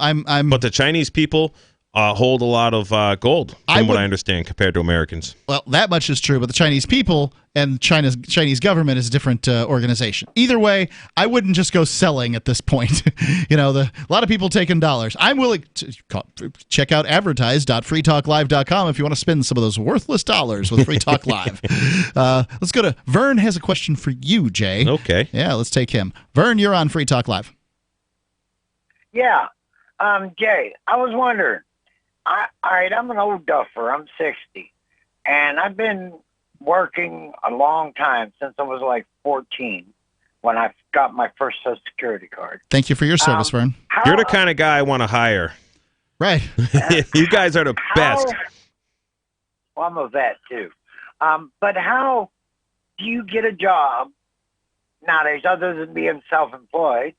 But the Chinese people hold a lot of gold, from what I understand, compared to Americans. Well, that much is true. But the Chinese people and Chinese government is a different organization. Either way, I wouldn't just go selling at this point. A lot of people taking dollars. I'm willing to check out advertise.freetalklive.com if you want to spend some of those worthless dollars with Free Talk Live. Let's go to Vern. Has a question for you, Jay. Okay. Yeah, let's take him. Vern, you're on Free Talk Live. Yeah. Jay, I was wondering. I'm an old duffer. I'm 60. And I've been working a long time, since I was like 14 when I got my first Social Security card. Thank you for your service, Vern. You're the kind of guy I want to hire. Right. You guys are the best. Well, I'm a vet, too. But how do you get a job nowadays, other than being self-employed,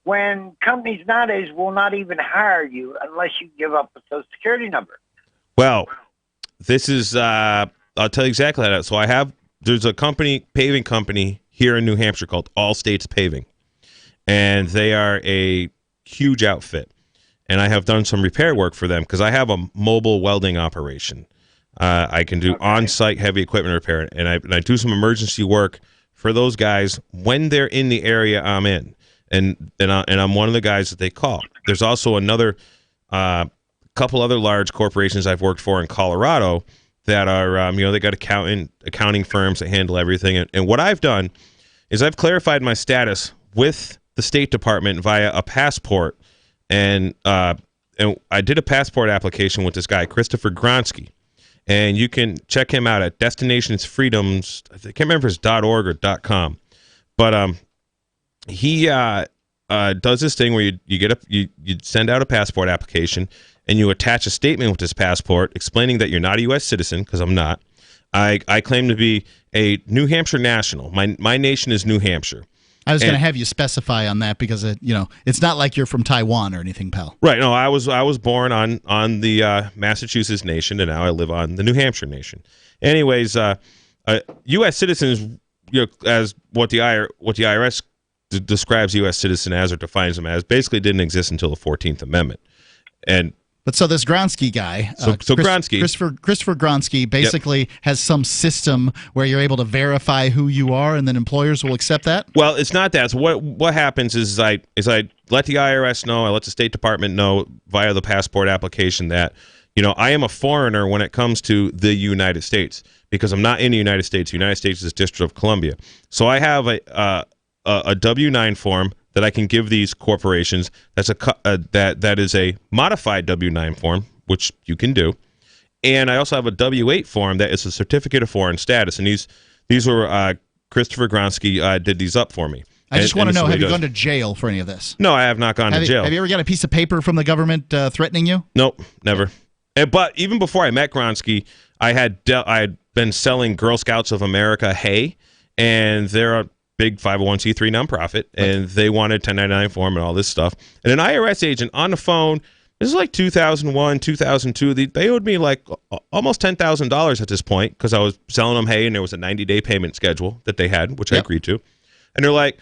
when companies nowadays will not even hire you unless you give up a Social Security number? Well, this is, I'll tell you exactly how that. So there's a paving company here in New Hampshire called All States Paving, and they are a huge outfit. And I have done some repair work for them because I have a mobile welding operation. I can do on-site heavy equipment repair, and I do some emergency work for those guys when they're in the area I'm in. And I'm one of the guys that they call. There's also another couple other large corporations I've worked for in Colorado that are, they got accounting firms that handle everything. And what I've done is I've clarified my status with the State Department via a passport. And I did a passport application with this guy, Christopher Gronsky. And you can check him out at Destinationsfreedoms. I can't remember if it's .org or .com. But he does this thing where you send out a passport application and you attach a statement with this passport explaining that you're not a U.S. citizen, because I'm not. I claim to be a New Hampshire national. My nation is New Hampshire. I was going to have you specify on that because it's not like you're from Taiwan or anything, pal. Right. No, I was born on the Massachusetts nation, and now I live on the New Hampshire nation. Anyways, U.S. citizens, as what the IRS describes U.S. citizen as or defines them as, basically didn't exist until the 14th Amendment. But so this Gronsky guy, Christopher Gronsky, basically has some system where you're able to verify who you are, and then employers will accept that. Well, it's not that. So what happens is I let the IRS know, I let the State Department know via the passport application that I am a foreigner when it comes to the United States, because I'm not in the United States. The United States is District of Columbia. So I have a W-9 form that I can give these corporations. That is a modified W-9 form, which you can do, and I also have a W-8 form that is a certificate of foreign status. And these were Christopher Gronsky did these up for me. I just want to know: have you gone to jail for any of this? No, I have not gone to jail. Have you ever got a piece of paper from the government threatening you? Nope, never. But even before I met Gronsky, I had been selling Girl Scouts of America hay, and they're a big 501c3 nonprofit, and they wanted 1099 form and all this stuff. And an IRS agent on the phone, this is like 2001, 2002, they owed me like almost $10,000 at this point, because I was selling them hay, and there was a 90-day payment schedule that they had, which I agreed to. And they're like,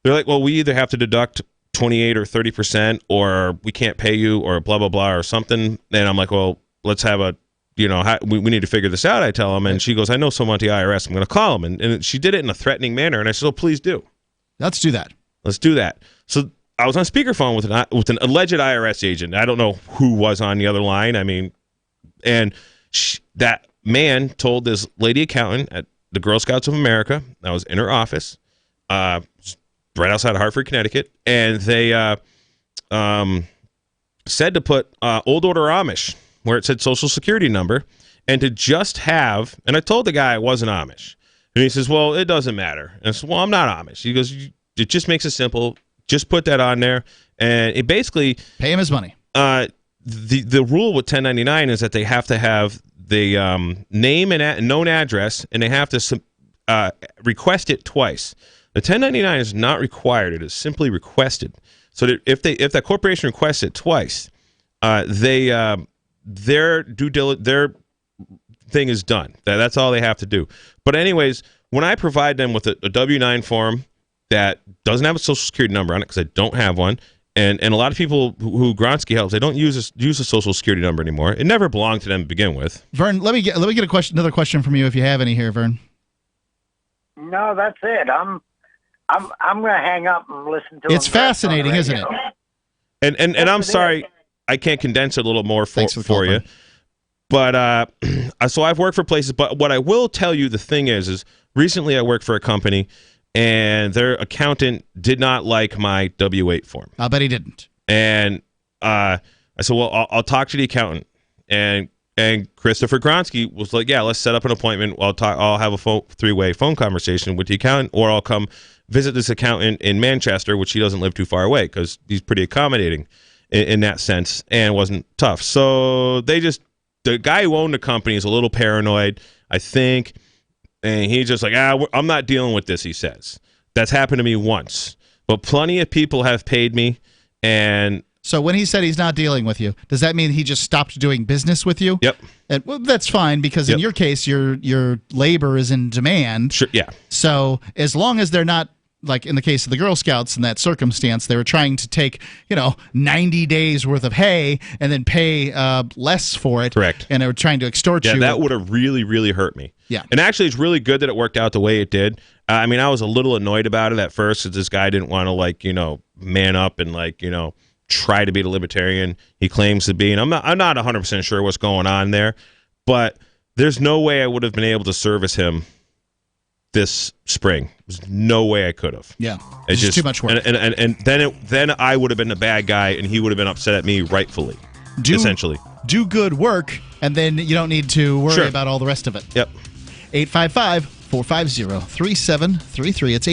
well, we either have to deduct 28 or 30%, or we can't pay you, or blah, blah, blah, or something. And I'm like, well, let's have a, we need to figure this out, I tell him. And she goes, I know someone at the IRS. I'm going to call him. And she did it in a threatening manner. And I said, oh, please do. Let's do that. Let's do that. So I was on speakerphone with an alleged IRS agent. I don't know who was on the other line. I mean, and that man told this lady accountant at the Girl Scouts of America, that was in her office, right outside of Hartford, Connecticut, and they said to put old order Amish where it said Social Security number, and to just have, and I told the guy I wasn't Amish, and he says, well, it doesn't matter. And I said, well, I'm not Amish. He goes, it just makes it simple. Just put that on there, and it basically pay him his money. The rule with 1099 is that they have to have the name and known address, and they have to request it twice. The 1099 is not required; it is simply requested. So that if that corporation requests it twice, their thing is done. That's all they have to do. But anyways, when I provide them with a W-9 form that doesn't have a Social Security number on it, because I don't have one, and a lot of people who Gronsky helps, they don't use a Social Security number anymore. It never belonged to them to begin with. Vern, let me get another question from you if you have any here, Vern. No, that's it. I'm going to hang up and listen to. It's fascinating, isn't it? And I'm sorry, I can't condense it a little more for you. But so I've worked for places. But what I will tell you, the thing is recently I worked for a company, and their accountant did not like my W-8 form. I'll bet he didn't. And I said, well, I'll talk to the accountant. And Christopher Gronsky was like, yeah, let's set up an appointment. I'll have a three-way phone conversation with the accountant, or I'll come visit this accountant in Manchester, which he doesn't live too far away, because he's pretty accommodating in that sense, and wasn't tough. So the guy who owned the company is a little paranoid, I think, and he's just like, I'm not dealing with this, he says. That's happened to me once, but plenty of people have paid me. And so when he said he's not dealing with you, does that mean he just stopped doing business with you? Yep. And, well, that's fine, because in your case, your labor is in demand. Sure, yeah. So as long as they're not, like in the case of the Girl Scouts in that circumstance, they were trying to take 90 days worth of hay and then pay less for it. Correct. And they were trying to extort you. Yeah, that would have really, really hurt me. Yeah. And actually, it's really good that it worked out the way it did. I mean, I was a little annoyed about it at first, because this guy didn't want to man up and try to be the libertarian he claims to be. And I'm not 100% sure what's going on there, but there's no way I would have been able to service him this spring. There's no way I could have. Yeah, it's just too much work. And then I would have been the bad guy, and he would have been upset at me rightfully. Essentially, do good work, and then you don't need to worry about all the rest of it. Yep. 855-450-3733. It's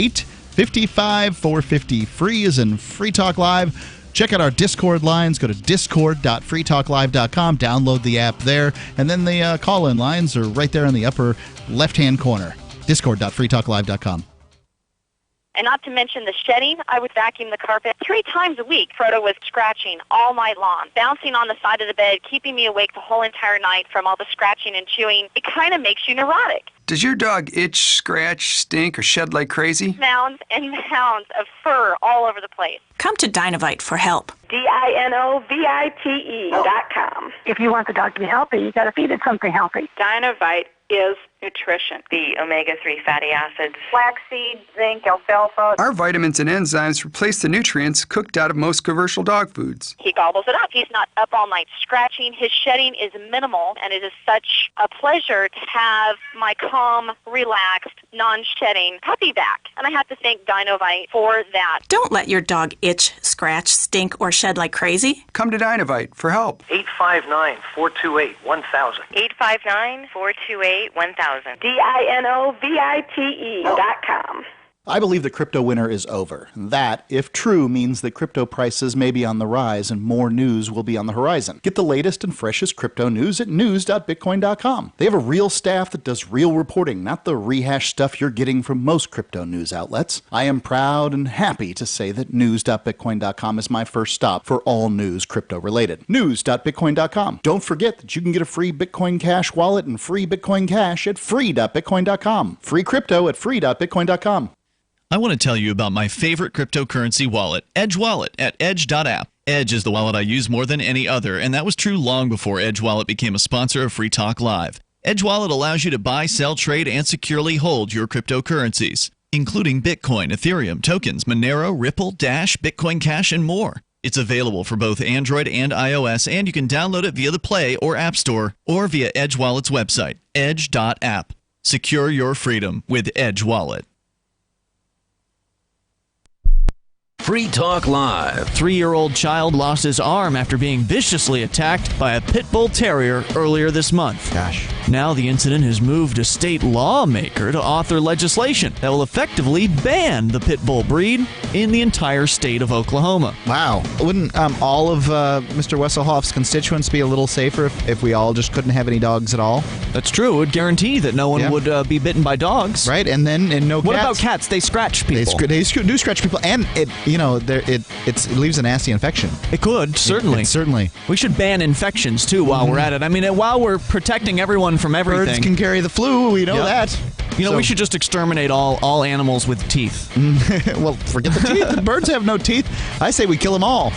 855 450 free is in Free Talk Live. Check out our Discord lines. Go to discord.freetalklive.com. Download the app there. And then the call-in lines are right there in the upper left-hand corner. Discord.freetalklive.com. And not to mention the shedding, I would vacuum the carpet 3 times a week. Frodo was scratching all night long, bouncing on the side of the bed, keeping me awake the whole entire night from all the scratching and chewing. It kind of makes you neurotic. Does your dog itch, scratch, stink, or shed like crazy? Mounds and mounds of fur all over the place. Come to Dinovite for help. DINOVITE.com. If you want the dog to be healthy, you got to feed it something healthy. Dinovite is nutrition. The omega-3 fatty acids. Flaxseed, zinc, alfalfa. Our vitamins and enzymes replace the nutrients cooked out of most commercial dog foods. He gobbles it up. He's not up all night scratching. His shedding is minimal, and it is such a pleasure to have my calm, relaxed, non-shedding puppy back. And I have to thank Dinovite for that. Don't let your dog itch, scratch, stink, or shed like crazy. Come to Dinovite for help. 859-428-1000. 859-428-1000. DINOVITE.com. I believe the crypto winter is over. That, if true, means that crypto prices may be on the rise and more news will be on the horizon. Get the latest and freshest crypto news at news.bitcoin.com. They have a real staff that does real reporting, not the rehash stuff you're getting from most crypto news outlets. I am proud and happy to say that news.bitcoin.com is my first stop for all news crypto related. News.bitcoin.com. Don't forget that you can get a free Bitcoin Cash wallet and free Bitcoin Cash at free.bitcoin.com. Free crypto at free.bitcoin.com. I want to tell you about my favorite cryptocurrency wallet, Edge Wallet, at edge.app. Edge is the wallet I use more than any other, and that was true long before Edge Wallet became a sponsor of Free Talk Live. Edge Wallet allows you to buy, sell, trade, and securely hold your cryptocurrencies, including Bitcoin, Ethereum, tokens, Monero, Ripple, Dash, Bitcoin Cash, and more. It's available for both Android and iOS, and you can download it via the Play or App Store or via Edge Wallet's website, edge.app. Secure your freedom with Edge Wallet. Free Talk Live. 3-year-old child lost his arm after being viciously attacked by a pit bull terrier earlier this month. Gosh. Now the incident has moved a state lawmaker to author legislation that will effectively ban the pit bull breed in the entire state of Oklahoma. Wow. Wouldn't all of Mr. Wesselhoff's constituents be a little safer if we all just couldn't have any dogs at all? That's true. It would guarantee that no one would be bitten by dogs. Right, and no cats. What about cats? They scratch people. They do scratch people, and it leaves a nasty infection. It could, certainly. Certainly. We should ban infections, too, while we're at it. I mean, while we're protecting everyone from everything. Birds can carry the flu, we know that. We should just exterminate all animals with teeth. Well, forget the teeth. Birds have no teeth. I say we kill them all.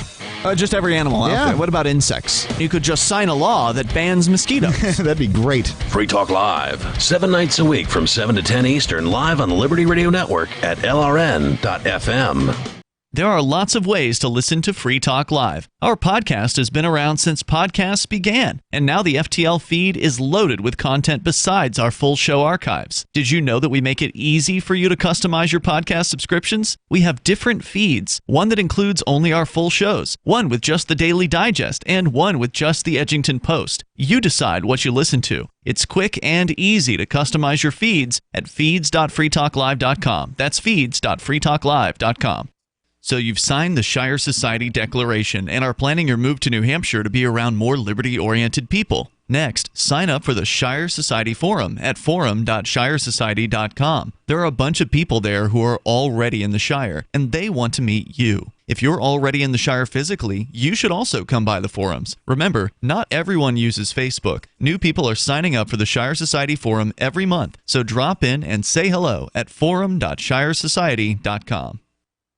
Just every animal. Yeah. Okay. What about insects? You could just sign a law that bans mosquitoes. That'd be great. Free Talk Live, 7 nights a week from 7 to 10 Eastern, live on the Liberty Radio Network at LRN.FM. There are lots of ways to listen to Free Talk Live. Our podcast has been around since podcasts began, and now the FTL feed is loaded with content besides our full show archives. Did you know that we make it easy for you to customize your podcast subscriptions? We have different feeds, one that includes only our full shows, one with just the Daily Digest, and one with just the Edgington Post. You decide what you listen to. It's quick and easy to customize your feeds at feeds.freetalklive.com. That's feeds.freetalklive.com. So you've signed the Shire Society Declaration and are planning your move to New Hampshire to be around more liberty-oriented people. Next, sign up for the Shire Society Forum at forum.shiresociety.com. There are a bunch of people there who are already in the Shire, and they want to meet you. If you're already in the Shire physically, you should also come by the forums. Remember, not everyone uses Facebook. New people are signing up for the Shire Society Forum every month, so drop in and say hello at forum.shiresociety.com.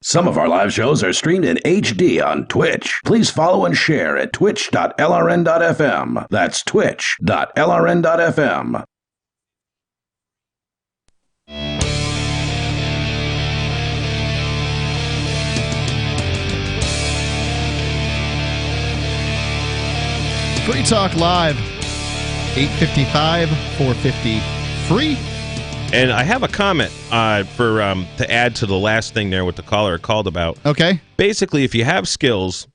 Some of our live shows are streamed in HD on Twitch. Please follow and share at twitch.lrn.fm. That's twitch.lrn.fm. Free Talk Live, 855 450 free. And I have a comment to add to the last thing there what the caller called about. Okay. Basically, if you have skills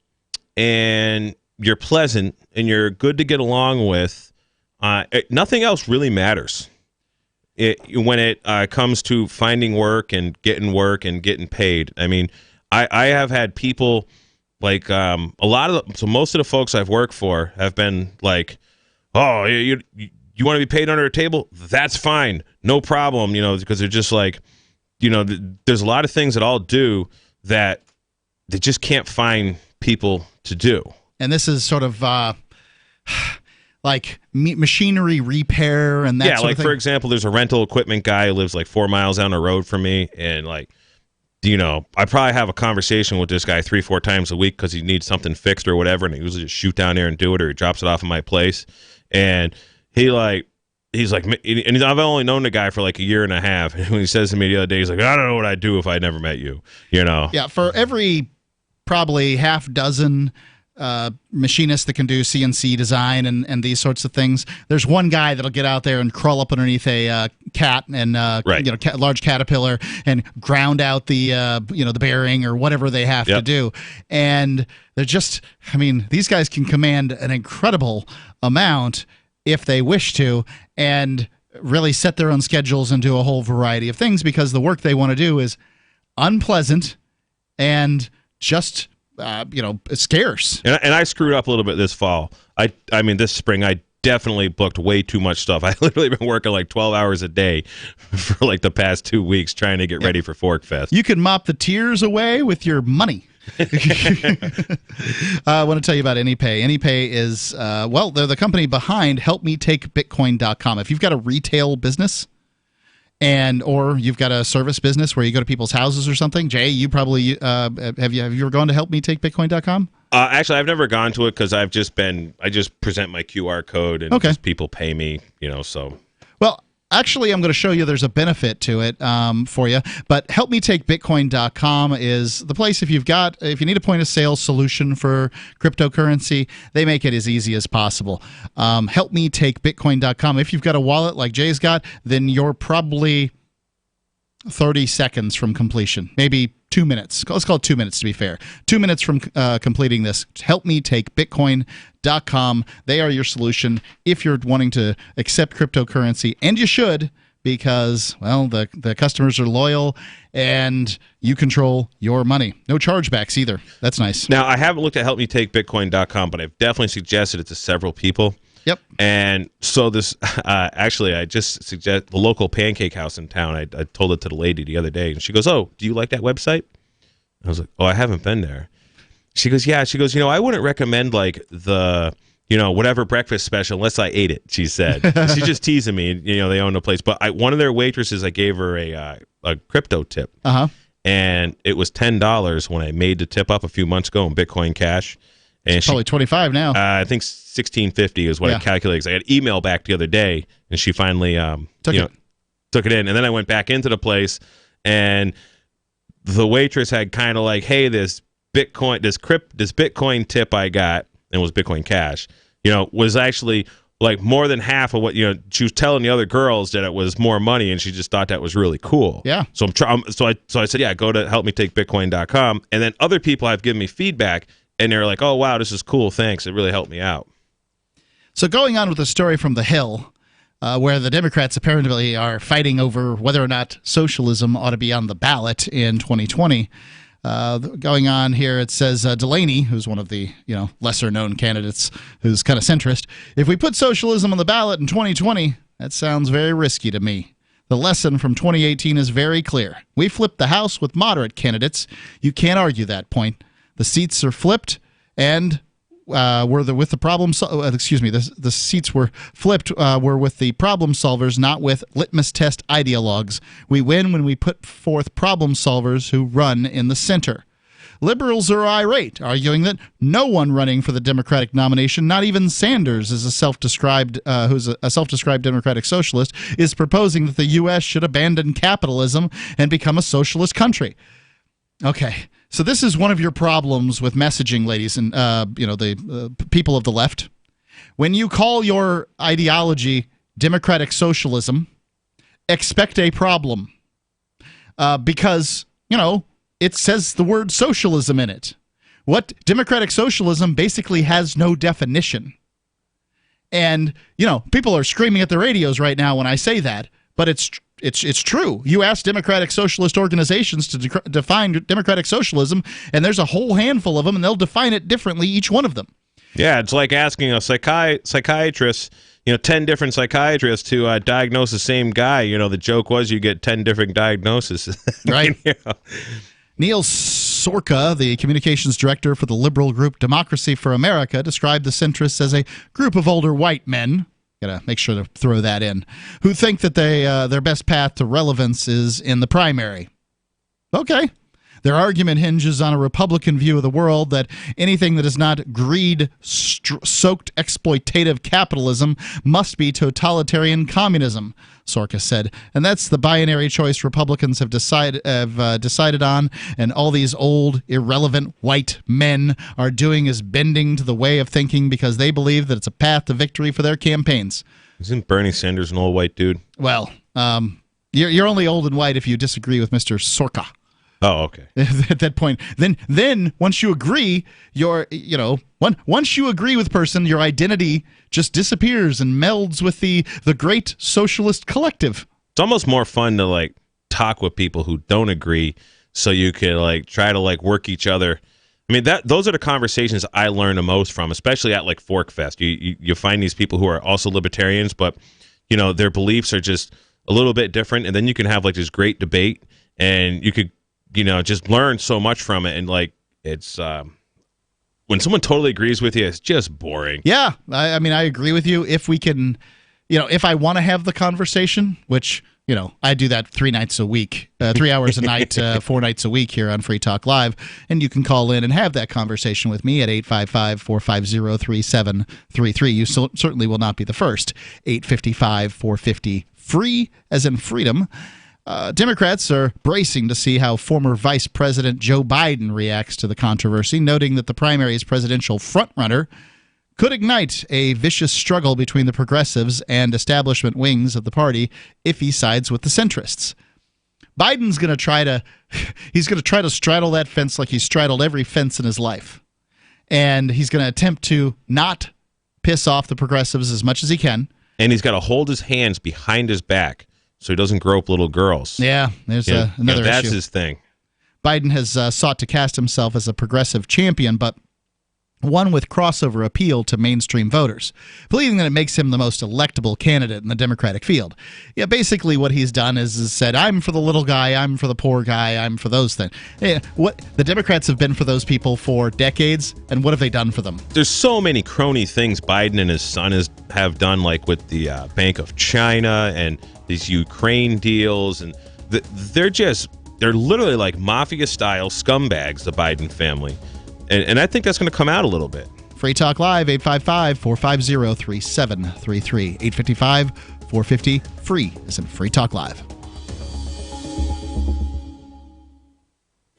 and you're pleasant and you're good to get along with, nothing else really matters. when it comes to finding work and getting paid. I mean, I have had people like most of the folks I've worked for have been like, oh, you want to be paid under a table? That's fine, no problem. Because they're just like, there's a lot of things that I'll do that they just can't find people to do. And this is sort of like machinery repair and that sort of thing. For example, there's a rental equipment guy who lives like 4 miles down the road from me, and like, I probably have a conversation with this guy 3-4 times a week because he needs something fixed or whatever, and he usually just shoot down there and do it, or he drops it off at my place. And he's like, and I've only known the guy for like a year and a half. And when he says to me the other day, he's like, I don't know what I'd do if I'd never met you. Yeah, for every probably half dozen machinists that can do CNC design and these sorts of things, there's one guy that'll get out there and crawl up underneath a cat and large caterpillar and ground out the the bearing or whatever they have to do. And they're just, these guys can command an incredible amount if they wish to, and really set their own schedules and do a whole variety of things, because the work they want to do is unpleasant and just scarce. And I screwed up a little bit this fall. This spring I definitely booked way too much stuff. I literally been working like 12 hours a day for like the past 2 weeks trying to get ready for Fork Fest. You can mop the tears away with your money. I want to tell you about AnyPay. AnyPay is, they're the company behind HelpMeTakeBitcoin.com. If you've got a retail business or you've got a service business where you go to people's houses or something, Jay, you probably have you ever gone to HelpMeTakeBitcoin.com? Actually, I've never gone to it because I just present my QR code and just people pay me, so. Well, actually, I'm going to show you there's a benefit to it for you. But HelpMeTakeBitcoin.com is the place if you need a point-of-sale solution for cryptocurrency, they make it as easy as possible. HelpMeTakeBitcoin.com. If you've got a wallet like Jay's got, then you're probably 30 seconds from completion, maybe 2 minutes. Let's call it 2 minutes to be fair. 2 minutes from completing this. HelpMeTakeBitcoin.com. They are your solution if you're wanting to accept cryptocurrency, and you should, because, the customers are loyal and you control your money. No chargebacks either. That's nice. Now, I haven't looked at HelpMeTakeBitcoin.com, but I've definitely suggested it to several people. Yep. And so this, actually, I just suggest the local pancake house in town. I told it to the lady the other day, and she goes, "Oh, do you like that website?" I was like, "Oh, I haven't been there." She goes, "Yeah." She goes, "I wouldn't recommend like the, whatever breakfast special unless I ate it." She said. She's just teasing me. They own the place, but one of their waitresses, I gave her a crypto tip, and it was $10 when I made the tip up a few months ago in Bitcoin Cash. And probably 25 now. I think 1650 is what I calculated. 'Cause I got an email back the other day, and she finally took it in. And then I went back into the place, and the waitress had kind of like, "Hey, this Bitcoin tip I got," and it was Bitcoin Cash, was actually like more than half of what she was telling the other girls that it was more money, and she just thought that was really cool. Yeah. So I said, "Yeah, go to HelpMeTakeBitcoin.com," and then other people have given me feedback. And they're like, "Oh, wow, this is cool. Thanks. It really helped me out." So going on with the story from the Hill, where the Democrats apparently are fighting over whether or not socialism ought to be on the ballot in 2020. Going on here, it says Delaney, who's one of the lesser-known candidates, who's kind of centrist, "If we put socialism on the ballot in 2020, that sounds very risky to me. The lesson from 2018 is very clear. We flipped the House with moderate candidates. You can't argue that point. The seats are flipped, and the seats were flipped were with the problem solvers, not with litmus test ideologues. We win when we put forth problem solvers who run in the center. Liberals are irate, arguing that no one running for the Democratic nomination, not even Sanders, who's a self-described Democratic socialist, is proposing that the U.S. should abandon capitalism and become a socialist country." Okay. So this is one of your problems with messaging, ladies and the people of the left. When you call your ideology democratic socialism, expect a problem because it says the word socialism in it. What democratic socialism basically has no definition, and people are screaming at the radios right now when I say that. but it's true. You ask democratic socialist organizations to define democratic socialism, and there's a whole handful of them, and they'll define it differently, each one of them. Yeah, it's like asking a psychiatrist, 10 different psychiatrists to diagnose the same guy. The joke was you get 10 different diagnoses. Right. Neil Sorka, the communications director for the liberal group Democracy for America, described the centrists as a group of older white men, gotta make sure to throw that in, who think that their best path to relevance is in the primary. Okay. Their argument hinges on a Republican view of the world that anything that is not greed-soaked exploitative capitalism must be totalitarian communism, Sorka said. And that's the binary choice Republicans have decided on, and all these old, irrelevant white men are doing is bending to the way of thinking because they believe that it's a path to victory for their campaigns. Isn't Bernie Sanders an old white dude? Well, you're only old and white if you disagree with Mr. Sorka. Oh, okay. At that point, then once you agree, once you agree with person, your identity just disappears and melds with the great socialist collective. It's almost more fun to talk with people who don't agree, so you can try to work each other. I mean, those are the conversations I learn the most from, especially at Fork Fest. You find these people who are also libertarians, but their beliefs are just a little bit different, and then you can have this great debate, and you could just learn so much from it. And it's when someone totally agrees with you, it's just boring. Yeah. I mean, I agree with you. If we can, if I want to have the conversation, which, I do that 3 nights a week, 3 hours a night, 4 nights a week here on Free Talk Live. And you can call in and have that conversation with me at 855-450-3733. You certainly will not be the first. 855-450-FREE, as in freedom. Democrats are bracing to see how former Vice President Joe Biden reacts to the controversy, noting that the primary's presidential frontrunner could ignite a vicious struggle between the progressives and establishment wings of the party if he sides with the centrists. Biden's going to try to straddle that fence like he's straddled every fence in his life. And he's going to attempt to not piss off the progressives as much as he can. And he's got to hold his hands behind his back so he doesn't grope little girls. Yeah, there's another that's issue. His thing. Biden has sought to cast himself as a progressive champion, but one with crossover appeal to mainstream voters, believing that it makes him the most electable candidate in the Democratic field. Yeah, basically what he's done is said, I'm for the little guy, I'm for the poor guy, I'm for those things. Yeah, what the Democrats have been for those people for decades, and what have they done for them? There's so many crony things Biden and his son have done, with the Bank of China and these Ukraine deals, and they're literally like mafia-style scumbags, the Biden family. And I think that's going to come out a little bit. Free Talk Live, 855-450-3733. 855-450-FREE is in Free Talk Live.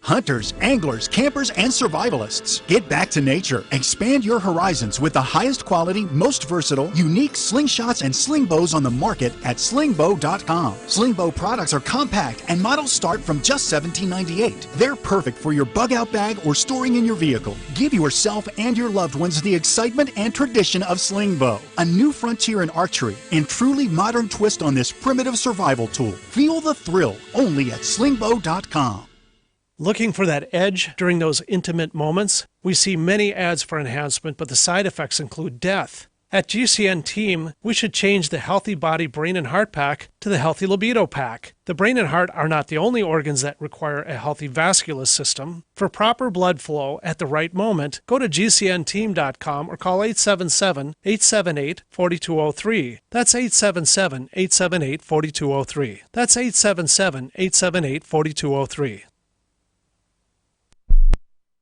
Hunters, anglers, campers, and survivalists. Get back to nature. Expand your horizons with the highest quality, most versatile, unique slingshots and sling bows on the market at slingbow.com. Slingbow products are compact and models start from just $17.98. They're perfect for your bug-out bag or storing in your vehicle. Give yourself and your loved ones the excitement and tradition of Slingbow, a new frontier in archery and truly modern twist on this primitive survival tool. Feel the thrill only at slingbow.com. Looking for that edge during those intimate moments? We see many ads for enhancement, but the side effects include death. At GCN Team, we should change the Healthy Body, Brain, and Heart Pack to the Healthy Libido Pack. The brain and heart are not the only organs that require a healthy vascular system. For proper blood flow at the right moment, go to GCNteam.com or call 877-878-4203. That's 877-878-4203. That's 877-878-4203.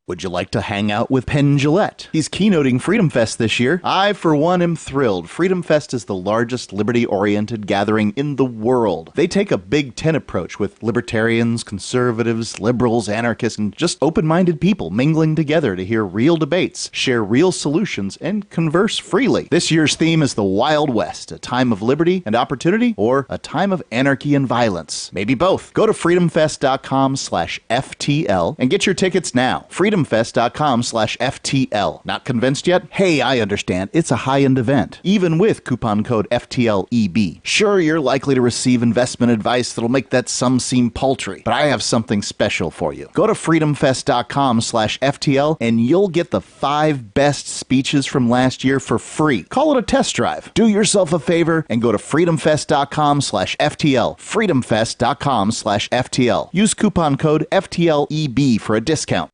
Would you like to hang out with Penn Jillette? He's keynoting Freedom Fest this year. I, for one, am thrilled. Freedom Fest is the largest liberty-oriented gathering in the world. They take a Big Ten approach with libertarians, conservatives, liberals, anarchists, and just open-minded people mingling together to hear real debates, share real solutions, and converse freely. This year's theme is the Wild West, a time of liberty and opportunity, or a time of anarchy and violence. Maybe both. Go to freedomfest.com/FTL and get your tickets now. Freedom freedomfest.com/FTL. Not convinced yet? Hey, I understand. It's a high-end event, even with coupon code FTLEB. Sure, you're likely to receive investment advice that'll make that sum seem paltry, but I have something special for you. Go to freedomfest.com/FTL and you'll get the 5 best speeches from last year for free. Call it a test drive. Do yourself a favor and go to freedomfest.com/FTL. freedomfest.com/FTL. Use coupon code FTLEB for a discount.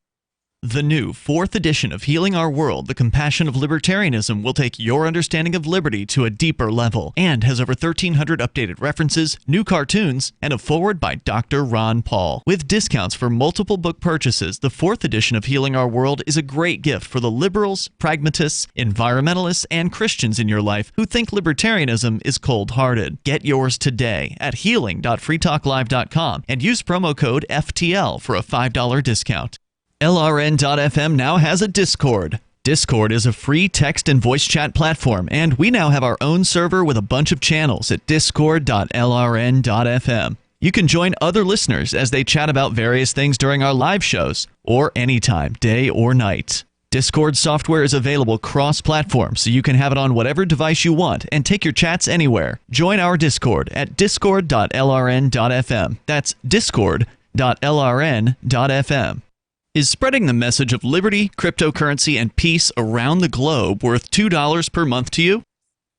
The new 4th edition of Healing Our World, The Compassion of Libertarianism, will take your understanding of liberty to a deeper level and has over 1,300 updated references, new cartoons, and a foreword by Dr. Ron Paul. With discounts for multiple book purchases, the 4th edition of Healing Our World is a great gift for the liberals, pragmatists, environmentalists, and Christians in your life who think libertarianism is cold-hearted. Get yours today at healing.freetalklive.com and use promo code FTL for a $5 discount. LRN.FM now has a Discord. Discord is a free text and voice chat platform, and we now have our own server with a bunch of channels at discord.lrn.fm. You can join other listeners as they chat about various things during our live shows, or anytime, day or night. Discord software is available cross-platform, so you can have it on whatever device you want and take your chats anywhere. Join our Discord at discord.lrn.fm. That's discord.lrn.fm. Is spreading the message of liberty, cryptocurrency, and peace around the globe worth $2 per month to you?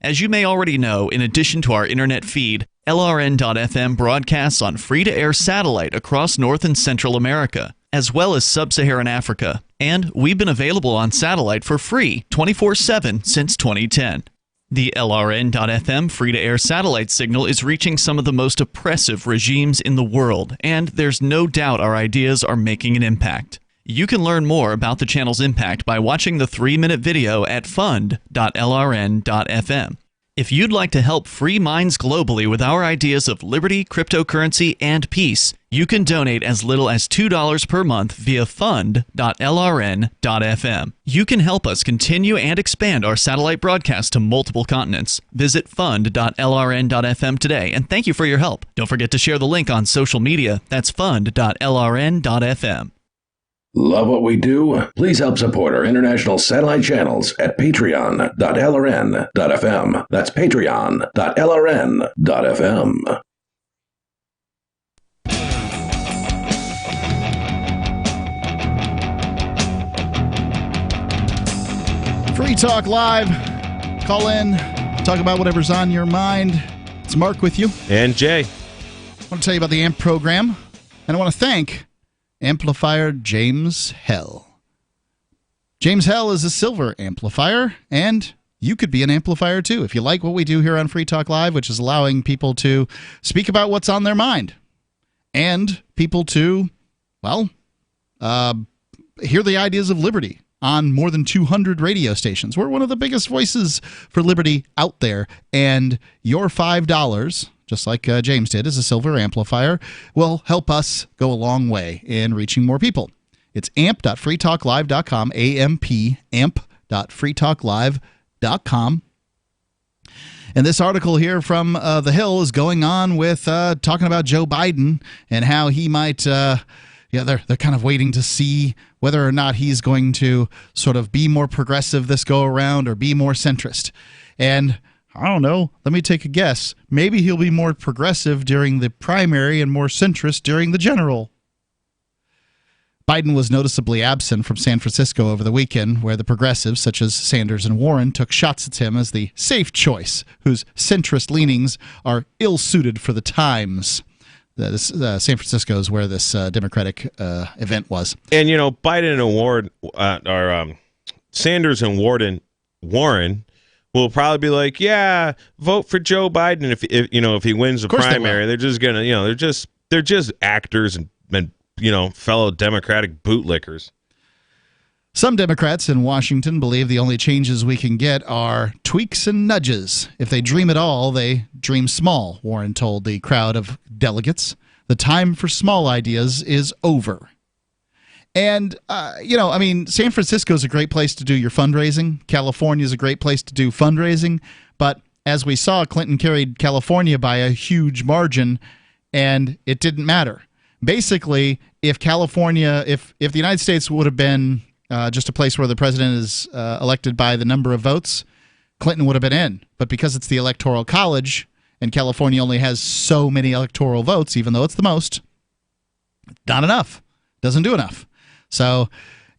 As you may already know, in addition to our internet feed, LRN.FM broadcasts on free-to-air satellite across North and Central America, as well as Sub-Saharan Africa. And we've been available on satellite for free 24/7 since 2010. The LRN.FM free-to-air satellite signal is reaching some of the most oppressive regimes in the world, and there's no doubt our ideas are making an impact. You can learn more about the channel's impact by watching the 3-minute video at fund.lrn.fm. If you'd like to help free minds globally with our ideas of liberty, cryptocurrency, and peace, you can donate as little as $2 per month via fund.lrn.fm. You can help us continue and expand our satellite broadcast to multiple continents. Visit fund.lrn.fm today, and thank you for your help. Don't forget to share the link on social media. That's fund.lrn.fm. Love what we do? Please help support our international satellite channels at patreon.lrn.fm. That's patreon.lrn.fm. Free Talk Live. Call in, talk about whatever's on your mind. It's Mark with you. And Jay. I want to tell you about the AMP program, and I want to thank amplifier James Hell. James Hell is a silver amplifier, and you could be an amplifier too if you like what we do here on Free Talk Live, which is allowing people to speak about what's on their mind and people to, well, hear the ideas of liberty on more than 200 radio stations. We're one of the biggest voices for liberty out there, and your $5, just like James did, as a silver amplifier, will help us go a long way in reaching more people. It's amp.freetalklive.com, amp.freetalklive.com. And this article here from The Hill is going on with talking about Joe Biden and how he might, they're kind of waiting to see whether or not he's going to sort of be more progressive this go around or be more centrist. And I don't know. Let me take a guess. Maybe he'll be more progressive during the primary and more centrist during the general. Biden was noticeably absent from San Francisco over the weekend, where the progressives, such as Sanders and Warren, took shots at him as the safe choice, whose centrist leanings are ill-suited for the times. San Francisco is where this Democratic event was. And, you know, Biden and Warren, Sanders and Warren will probably be like, yeah, vote for Joe Biden if he wins the primary. They're just gonna, they're just actors and fellow Democratic bootlickers. Some Democrats in Washington believe the only changes we can get are tweaks and nudges. If they dream at all, they dream small, Warren told the crowd of delegates. The time for small ideas is over. And, San Francisco is a great place to do your fundraising. California is a great place to do fundraising. But as we saw, Clinton carried California by a huge margin, and it didn't matter. basically, if California, if the United States would have been just a place where the president is elected by the number of votes, Clinton would have been in. But because it's the Electoral College and California only has so many electoral votes, even though it's the most, not enough. Doesn't do enough. So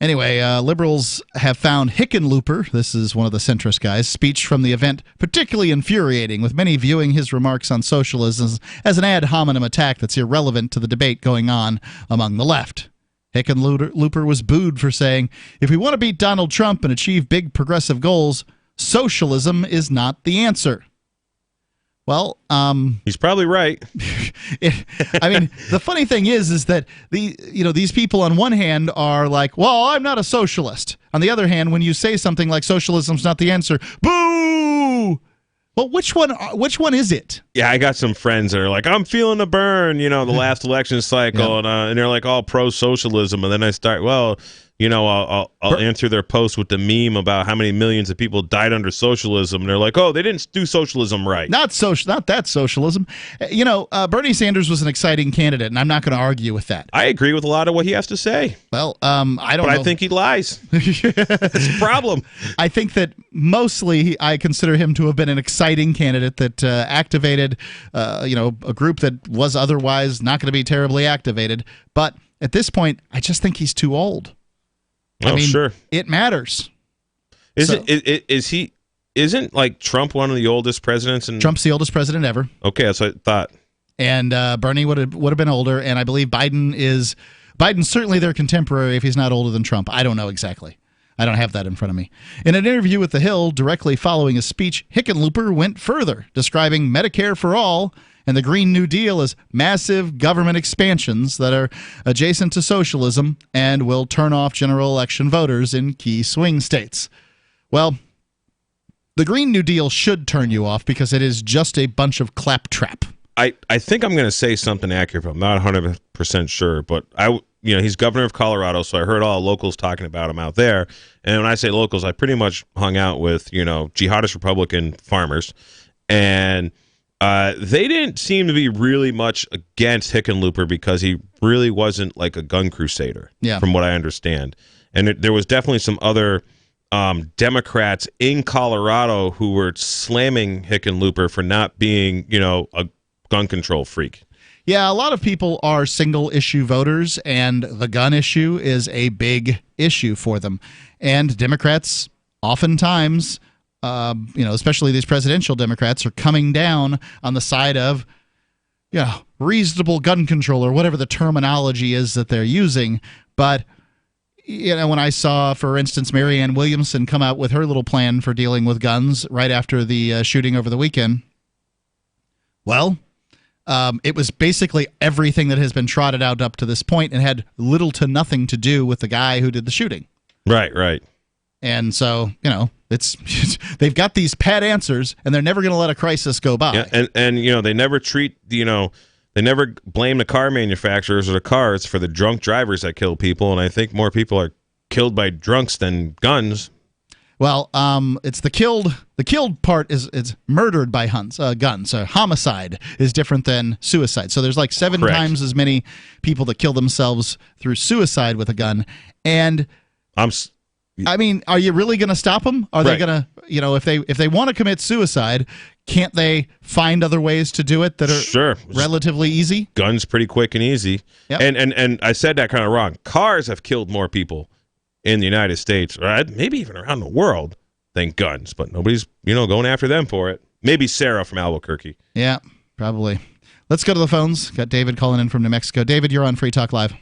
anyway, liberals have found Hickenlooper, this is one of the centrist guys, speech from the event particularly infuriating, with many viewing his remarks on socialism as an ad hominem attack that's irrelevant to the debate going on among the left. Hickenlooper was booed for saying, if we want to beat Donald Trump and achieve big progressive goals, socialism is not the answer. Well, he's probably right. I mean, the funny thing is that these people on one hand are like, well, I'm not a socialist. On the other hand, when you say something like socialism's not the answer, boo! Well, which one is it? Yeah, I got some friends that are like, I'm feeling the burn, the last election cycle, and they're like all pro-socialism, and then I start, well, I'll answer their post with the meme about how many millions of people died under socialism, and they're like, oh, they didn't do socialism right. Not that socialism. Bernie Sanders was an exciting candidate, and I'm not going to argue with that. I agree with a lot of what he has to say. Well, I don't know. But I think he lies. That's a problem. I think that mostly I consider him to have been an exciting candidate that activated, a group that was otherwise not going to be terribly activated. But at this point, I just think he's too old. I mean, sure. It matters. Isn't like Trump one of the oldest presidents? Trump's the oldest president ever. Okay, that's what I thought. And Bernie would have been older, and I believe Biden's certainly their contemporary if he's not older than Trump. I don't know exactly. I don't have that in front of me. In an interview with The Hill, directly following his speech, Hickenlooper went further, describing Medicare for All and the Green New Deal as massive government expansions that are adjacent to socialism and will turn off general election voters in key swing states. Well, the Green New Deal should turn you off because it is just a bunch of claptrap. I think I'm going to say something accurate, but I'm not 100% sure. But he's governor of Colorado, so I heard all locals talking about him out there. And when I say locals, I pretty much hung out with jihadist Republican farmers, and they didn't seem to be really much against Hickenlooper because he really wasn't like a gun crusader, from what I understand. And there was definitely some other Democrats in Colorado who were slamming Hickenlooper for not being, a gun control freak. Yeah, a lot of people are single-issue voters, and the gun issue is a big issue for them. And Democrats oftentimes, especially these presidential Democrats, are coming down on the side of, reasonable gun control or whatever the terminology is that they're using. But, when I saw, for instance, Marianne Williamson come out with her little plan for dealing with guns right after the shooting over the weekend, well, it was basically everything that has been trotted out up to this point and had little to nothing to do with the guy who did the shooting. Right. And so, it's they've got these pat answers, and they're never going to let a crisis go by. Yeah, and they never treat, they never blame the car manufacturers or the cars for the drunk drivers that kill people, and I think more people are killed by drunks than guns. Well, it's the killed part is murdered by guns. Homicide is different than suicide. So there's like 7 times as many people that kill themselves through suicide with a gun. And I mean, are you really going to stop them? Are they going to, if they want to commit suicide, can't they find other ways to do it that are relatively easy? Guns pretty quick and easy. Yep. And I said that kind of wrong. Cars have killed more people in the United States, or maybe even around the world, than guns. But nobody's, going after them for it. Maybe Sarah from Albuquerque. Yeah, probably. Let's go to the phones. Got David calling in from New Mexico. David, you're on Free Talk Live.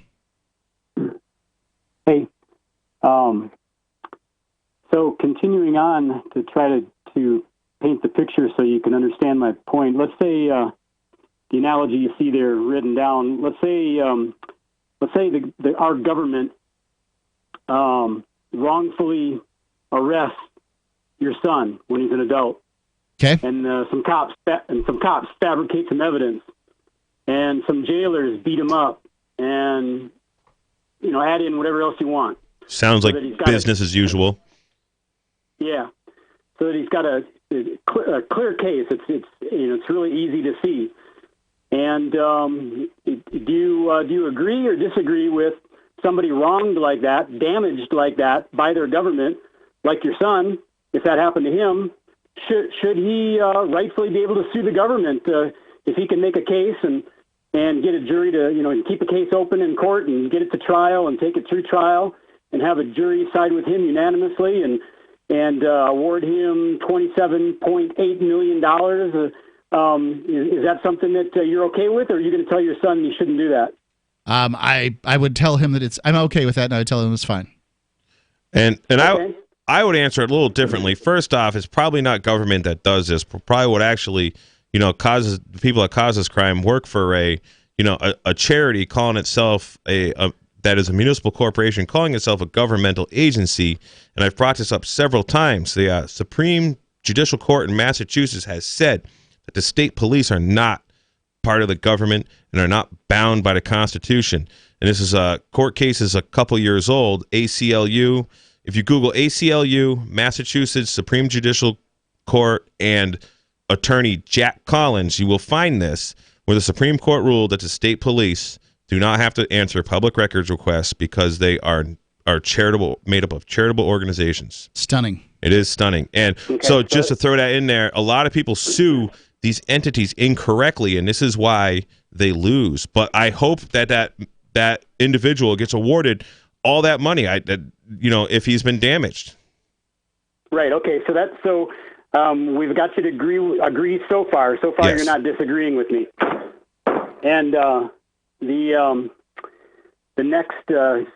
Hey. So continuing on to try to paint the picture so you can understand my point. Let's say the analogy you see there written down. Let's say our government wrongfully arrests your son when he's an adult. Okay. And some cops fabricate some evidence, and some jailers beat him up, and add in whatever else you want. Sounds like business as usual. Yeah, so that he's got a clear case. It's really easy to see. And do you agree or disagree with somebody wronged like that, damaged like that by their government, like your son, if that happened to him? Should he rightfully be able to sue the government if he can make a case and get a jury to, and keep a case open in court and get it to trial and take it through trial and have a jury side with him unanimously and award him $27.8 million? Is that something that you're okay with, or are you going to tell your son you shouldn't do that? I would tell him that I'm okay with that, and I would tell him it's fine. And okay. I would answer it a little differently. First off, it's probably not government that does this. Probably what actually, causes the people that cause this crime work for a charity calling itself that is a municipal corporation calling itself a governmental agency. And I've brought this up several times. The Supreme Judicial Court in Massachusetts has said that the state police are not part of the government and are not bound by the Constitution. And this is a court case is a couple years old. ACLU. If you Google ACLU, Massachusetts Supreme Judicial Court, and attorney Jack Collins, you will find this, where the Supreme Court ruled that the state police do not have to answer public records requests because they are charitable, made up of charitable organizations. Stunning. It is stunning. And so just to throw that in there, a lot of people sue these entities incorrectly, and this is why they lose. But I hope that individual gets awarded all that money, if he's been damaged. Right. Okay. So we've got you to agree so far. So far, yes. You're not disagreeing with me. And the next,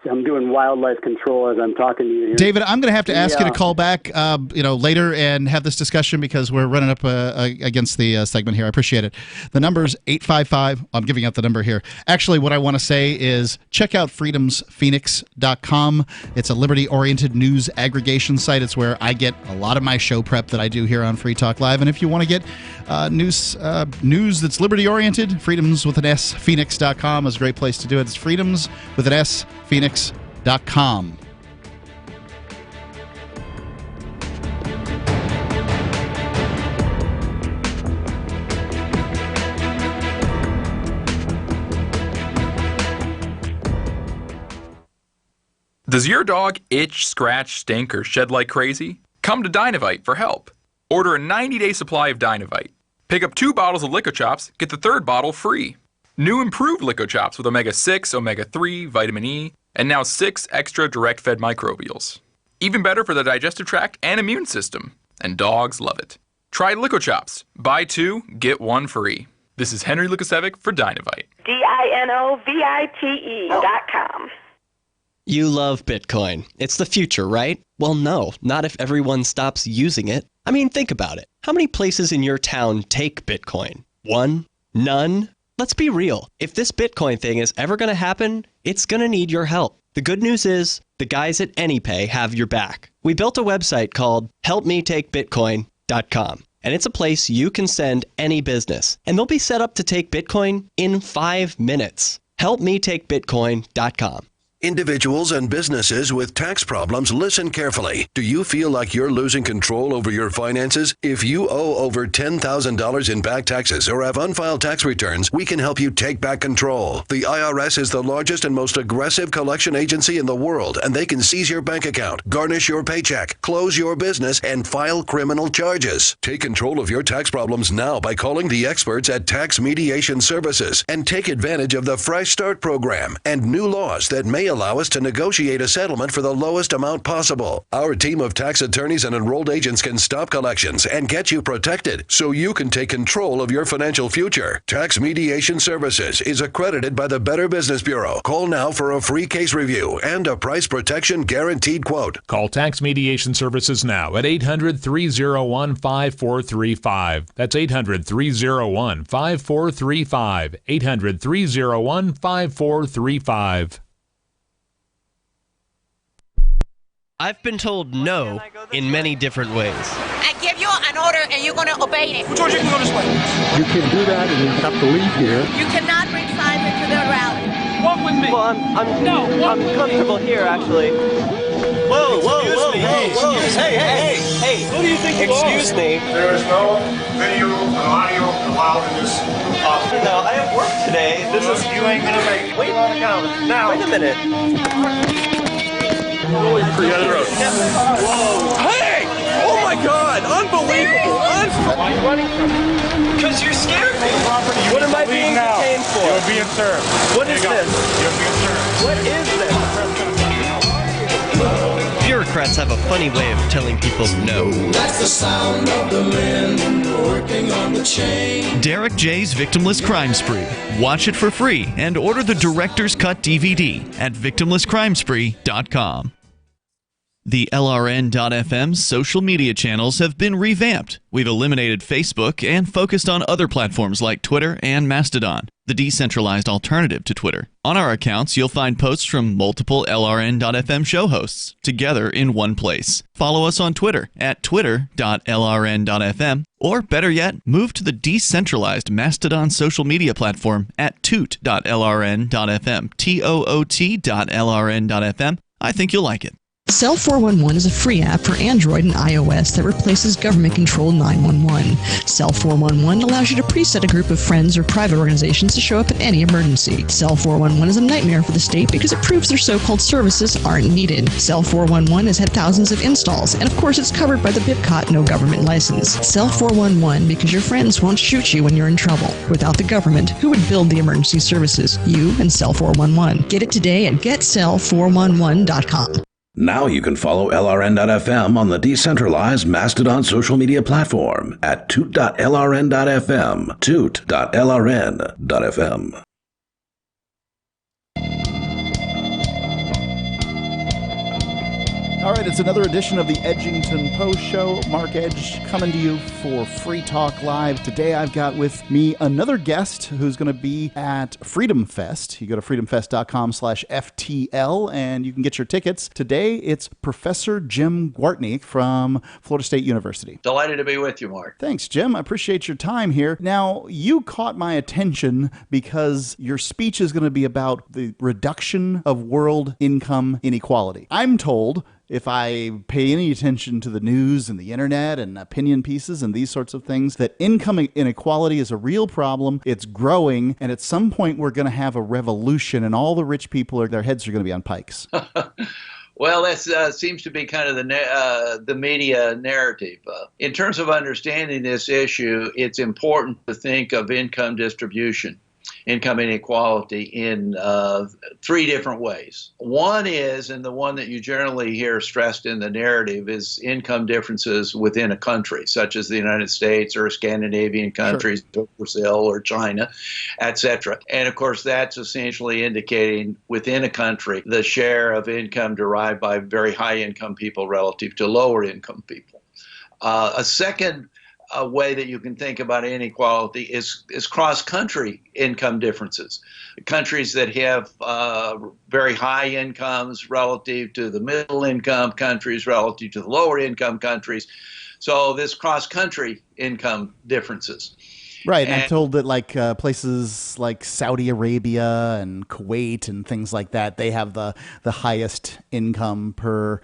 I'm doing wildlife control as I'm talking to you here. David, I'm going to have to ask you to call back, later and have this discussion because we're running up against the segment here. I appreciate it. The number's 855. I'm giving out the number here. Actually, what I want to say is check out freedomsphoenix.com. It's a liberty-oriented news aggregation site. It's where I get a lot of my show prep that I do here on Free Talk Live. And if you want to get news that's liberty-oriented, freedoms with an S, phoenix.com is a great place to do it. It's freedoms with an S, phoenix.com. Does your dog itch, scratch, stink, or shed like crazy? Come to Dynavite for help. Order a 90-day supply of Dynavite. Pick up 2 bottles of Lico Chops, get the 3rd bottle free. New improved Lico Chops with omega-6, omega-3, vitamin E, and now 6 extra direct-fed microbials. Even better for the digestive tract and immune system. And dogs love it. Try Lico Chops. Buy 2, get 1 free. This is Henry Lukasevic for Dynavite. DINOVITE.com. You love Bitcoin. It's the future, right? Well, no, not if everyone stops using it. I mean, think about it. How many places in your town take Bitcoin? 1? None? Let's be real. If this Bitcoin thing is ever going to happen, it's going to need your help. The good news is the guys at AnyPay have your back. We built a website called helpmetakebitcoin.com, and it's a place you can send any business, and they'll be set up to take Bitcoin in 5 minutes. helpmetakebitcoin.com. Individuals and businesses with tax problems, listen carefully. Do you feel like you're losing control over your finances? If you owe over $10,000 in back taxes or have unfiled tax returns, we can help you take back control. The IRS is the largest and most aggressive collection agency in the world, and they can seize your bank account, garnish your paycheck, close your business, and file criminal charges. Take control of your tax problems now by calling the experts at Tax Mediation Services and take advantage of the Fresh Start program and new laws that may allow us to negotiate a settlement for the lowest amount possible. Our team of tax attorneys and enrolled agents can stop collections and get you protected so you can take control of your financial future. Tax Mediation Services is accredited by the Better Business Bureau. Call now for a free case review and a price protection guaranteed quote. Call Tax Mediation Services now at 800-301-5435. That's 800-301-5435. 800-301-5435. I've been told no in many different ways. I give you an order and you're going to obey it. George, you can go this way. You can do that and you have to leave here. You cannot bring Simon to the rally. Walk with me. Well, I'm comfortable here, actually. Whoa. Hey, you think you are? Excuse me. There is no video and audio allowed in this office. No, I have work today. This is... You ain't gonna make it. Wait on the counter. Now. Wait a minute. Whoa. Hey! Oh my God! Unbelievable! Why are you running from me? Because you scared me. What am I being detained for? You're being served. What is this? You're being served. What is this? Bureaucrats have a funny way of telling people no. That's the sound of the men working on the chain. Derek J's Victimless Crime Spree. Watch it for free and order the Director's Cut DVD at victimlesscrimespree.com. The LRN.FM's social media channels have been revamped. We've eliminated Facebook and focused on other platforms like Twitter and Mastodon, the decentralized alternative to Twitter. On our accounts, you'll find posts from multiple LRN.FM show hosts together in one place. Follow us on Twitter at twitter.lrn.fm, or better yet, move to the decentralized Mastodon social media platform at toot.lrn.fm, toot.lrn.fm. I think you'll like it. Cell 411 is a free app for Android and iOS that replaces government-controlled 911. Cell 411 allows you to preset a group of friends or private organizations to show up in any emergency. Cell 411 is a nightmare for the state because it proves their so-called services aren't needed. Cell 411 has had thousands of installs, and of course it's covered by the BIPCOT no government license. Cell 411 because your friends won't shoot you when you're in trouble. Without the government, who would build the emergency services? You and Cell 411. Get it today at getcell411.com. Now you can follow LRN.FM on the decentralized Mastodon social media platform at toot.lrn.fm, toot.lrn.fm. All right, it's another edition of the Edgington Post Show. Mark Edge coming to you for Free Talk Live. Today I've got with me another guest who's going to be at Freedom Fest. You go to freedomfest.com/FTL and you can get your tickets. Today it's Professor Jim Gwartney from Florida State University. Delighted to be with you, Mark. Thanks, Jim. I appreciate your time here. Now, you caught my attention because your speech is going to be about the reduction of world income inequality. I'm told, if I pay any attention to the news and the internet and opinion pieces and these sorts of things, that income inequality is a real problem. It's growing, and at some point we're going to have a revolution, and all the rich people, their heads are going to be on pikes. Well, that seems to be kind of the media narrative. In terms of understanding this issue, it's important to think of income distribution, income inequality in three different ways. One is, and the one that you generally hear stressed in the narrative, is income differences within a country, such as the United States or Scandinavian countries, sure, Brazil or China, etc. And of course, that's essentially indicating within a country the share of income derived by very high income people relative to lower income people. A second way that you can think about inequality is cross-country income differences. Countries that have very high incomes relative to the middle income countries, relative to the lower income countries. So this cross-country income differences. Right, and I'm told that places like Saudi Arabia and Kuwait and things like that, they have the highest income per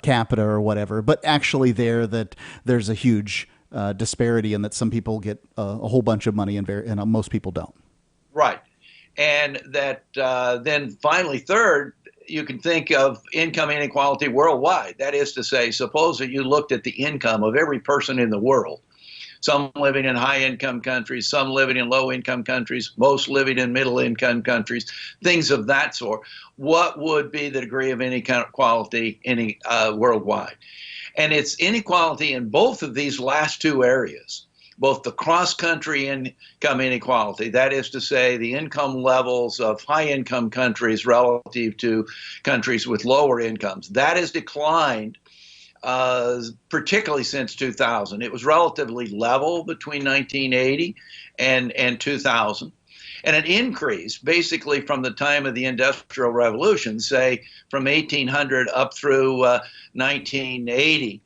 capita or whatever. But actually there's a huge disparity in that some people get a whole bunch of money and most people don't. Right. And that then finally, third, you can think of income inequality worldwide. That is to say, suppose that you looked at the income of every person in the world, some living in high-income countries, some living in low-income countries, most living in middle-income countries, things of that sort. What would be the degree of inequality worldwide? And it's inequality in both of these last two areas, both the cross-country income inequality, that is to say the income levels of high-income countries relative to countries with lower incomes. That has declined, particularly since 2000. It was relatively level between 1980 and 2000. And it increased basically from the time of the Industrial Revolution, say from 1800 up through 1980,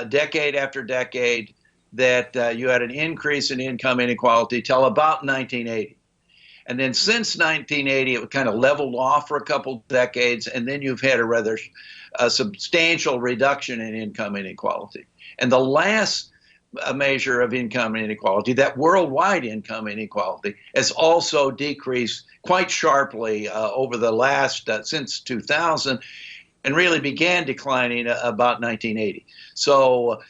decade after decade, that you had an increase in income inequality till about 1980. And then since 1980, it kind of leveled off for a couple decades, and then you've had a rather substantial reduction in income inequality. And the last measure of income inequality, that worldwide income inequality, has also decreased quite sharply over the last, since 2000, and really began declining about 1980. So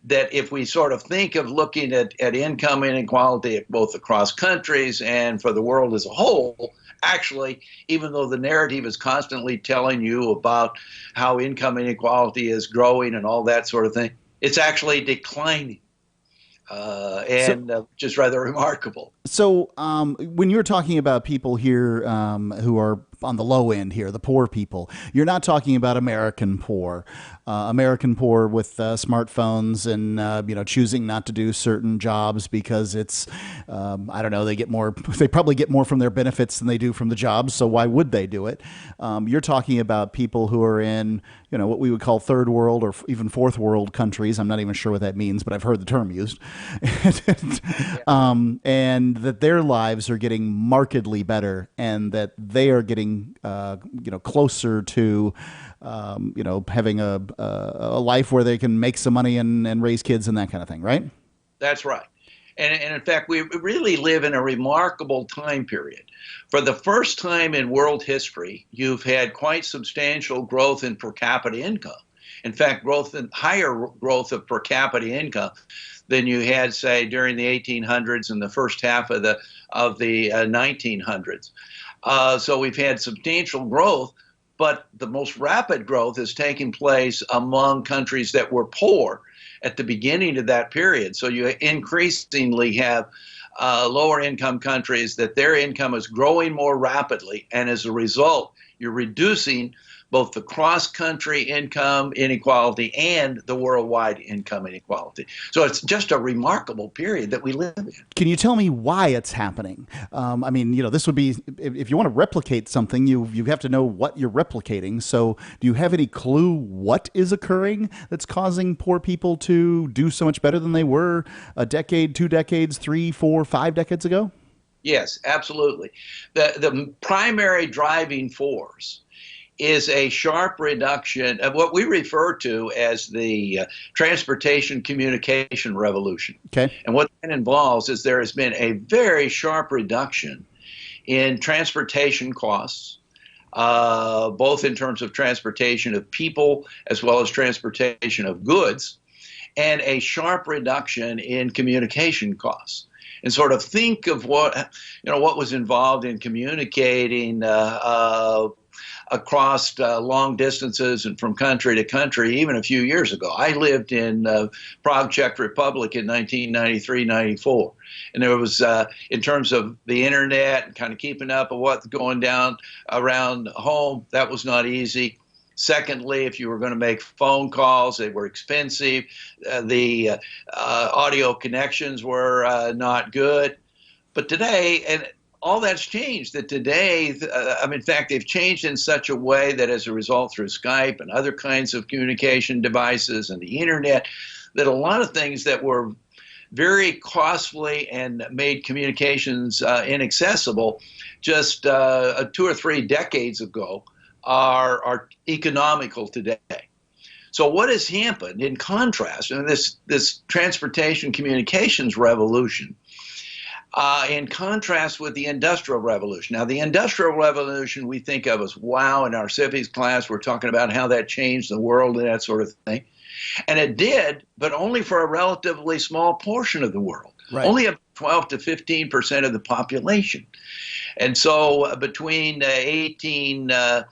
that if we sort of think of looking at income inequality both across countries and for the world as a whole, actually, even though the narrative is constantly telling you about how income inequality is growing and all that sort of thing, it's actually declining. Which is rather remarkable. So when you're talking about people here who are on the low end here, the poor people, you're not talking about American poor with smartphones and choosing not to do certain jobs because it's I don't know, they probably get more from their benefits than they do from the jobs, so why would they do it? You're talking about people who are in what we would call third world or even fourth world countries. I'm not even sure what that means, but I've heard the term used. And that their lives are getting markedly better, and that they are getting closer to having a life where they can make some money and raise kids and that kind of thing, right? That's right. And in fact, we really live in a remarkable time period. For the first time in world history, you've had quite substantial growth in per capita income. In fact, higher growth of per capita income than you had, say, during the 1800s and the first half of the 1900s. So we've had substantial growth, but the most rapid growth has taken place among countries that were poor at the beginning of that period. So you increasingly have lower income countries that their income is growing more rapidly, and as a result, you're reducing both the cross-country income inequality and the worldwide income inequality. So it's just a remarkable period that we live in. Can you tell me why it's happening? This would be, if you want to replicate something, you have to know what you're replicating. So do you have any clue what is occurring that's causing poor people to do so much better than they were a decade, 2 decades, 3, 4, 5 decades ago? Yes, absolutely. The primary driving force is a sharp reduction of what we refer to as the transportation communication revolution. Okay. And what that involves is there has been a very sharp reduction in transportation costs, both in terms of transportation of people as well as transportation of goods, and a sharp reduction in communication costs. And sort of think of what was involved in communicating across long distances and from country to country even a few years ago. I lived in Prague, Czech Republic in 1993-94. And there was, in terms of the internet and kind of keeping up with what's going down around home, that was not easy. Secondly, if you were going to make phone calls, they were expensive. The audio connections were not good. But today, and all that's changed, that today, in fact, they've changed in such a way that as a result through Skype and other kinds of communication devices and the internet, that a lot of things that were very costly and made communications inaccessible just 2 or 3 decades ago are economical today. So what has happened in contrast, and this transportation communications revolution, in contrast with the Industrial Revolution. Now, the Industrial Revolution we think of as, wow, in our civics class, we're talking about how that changed the world and that sort of thing. And it did, but only for a relatively small portion of the world. Right. Only about 12 to 15% of the population. And so between 1800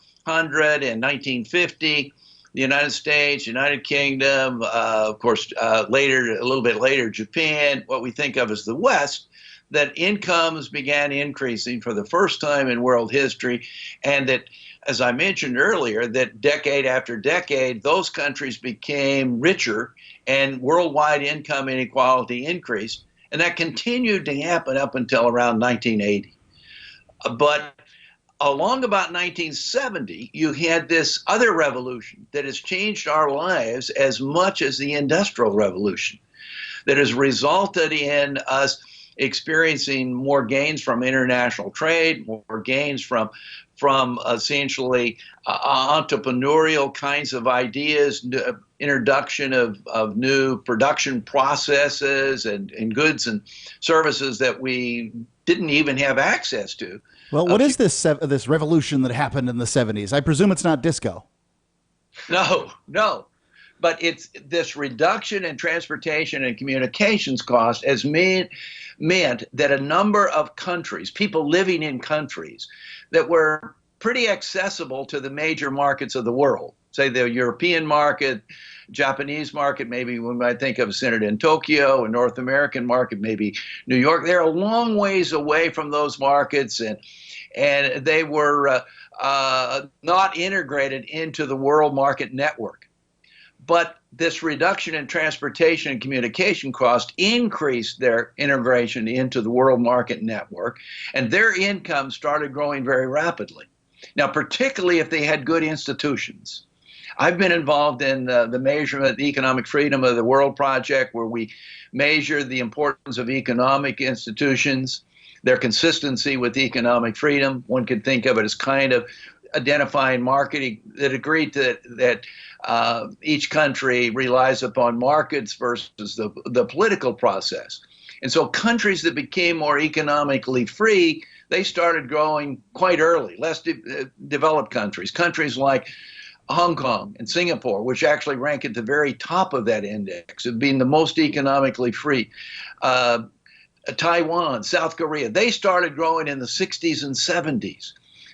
and 1950, the United States, United Kingdom, of course, a little bit later, Japan, what we think of as the West, that incomes began increasing for the first time in world history, and that, as I mentioned earlier, that decade after decade, those countries became richer and worldwide income inequality increased, and that continued to happen up until around 1980. But along about 1970, you had this other revolution that has changed our lives as much as the Industrial Revolution, that has resulted in us experiencing more gains from international trade, more gains from essentially entrepreneurial kinds of ideas, introduction of new production processes and goods and services that we didn't even have access to. Well, what is this revolution that happened in the 70s? I presume it's not disco. No. But it's this reduction in transportation and communications cost has meant that a number of countries, people living in countries that were pretty accessible to the major markets of the world, say the European market, Japanese market, maybe we might think of centered in Tokyo, a North American market, maybe New York. They're a long ways away from those markets, and they were not integrated into the world market network. But this reduction in transportation and communication cost increased their integration into the world market network, and their income started growing very rapidly. Now, particularly if they had good institutions. I've been involved in the measurement of the economic freedom of the world project, where we measure the importance of economic institutions, their consistency with economic freedom. One could think of it as kind of identifying marketing that agreed that each country relies upon markets versus the political process. And so countries that became more economically free, they started growing quite early. Less developed countries like Hong Kong and Singapore, which actually rank at the very top of that index of being the most economically free. Taiwan, South Korea, they started growing in the 60s and 70s.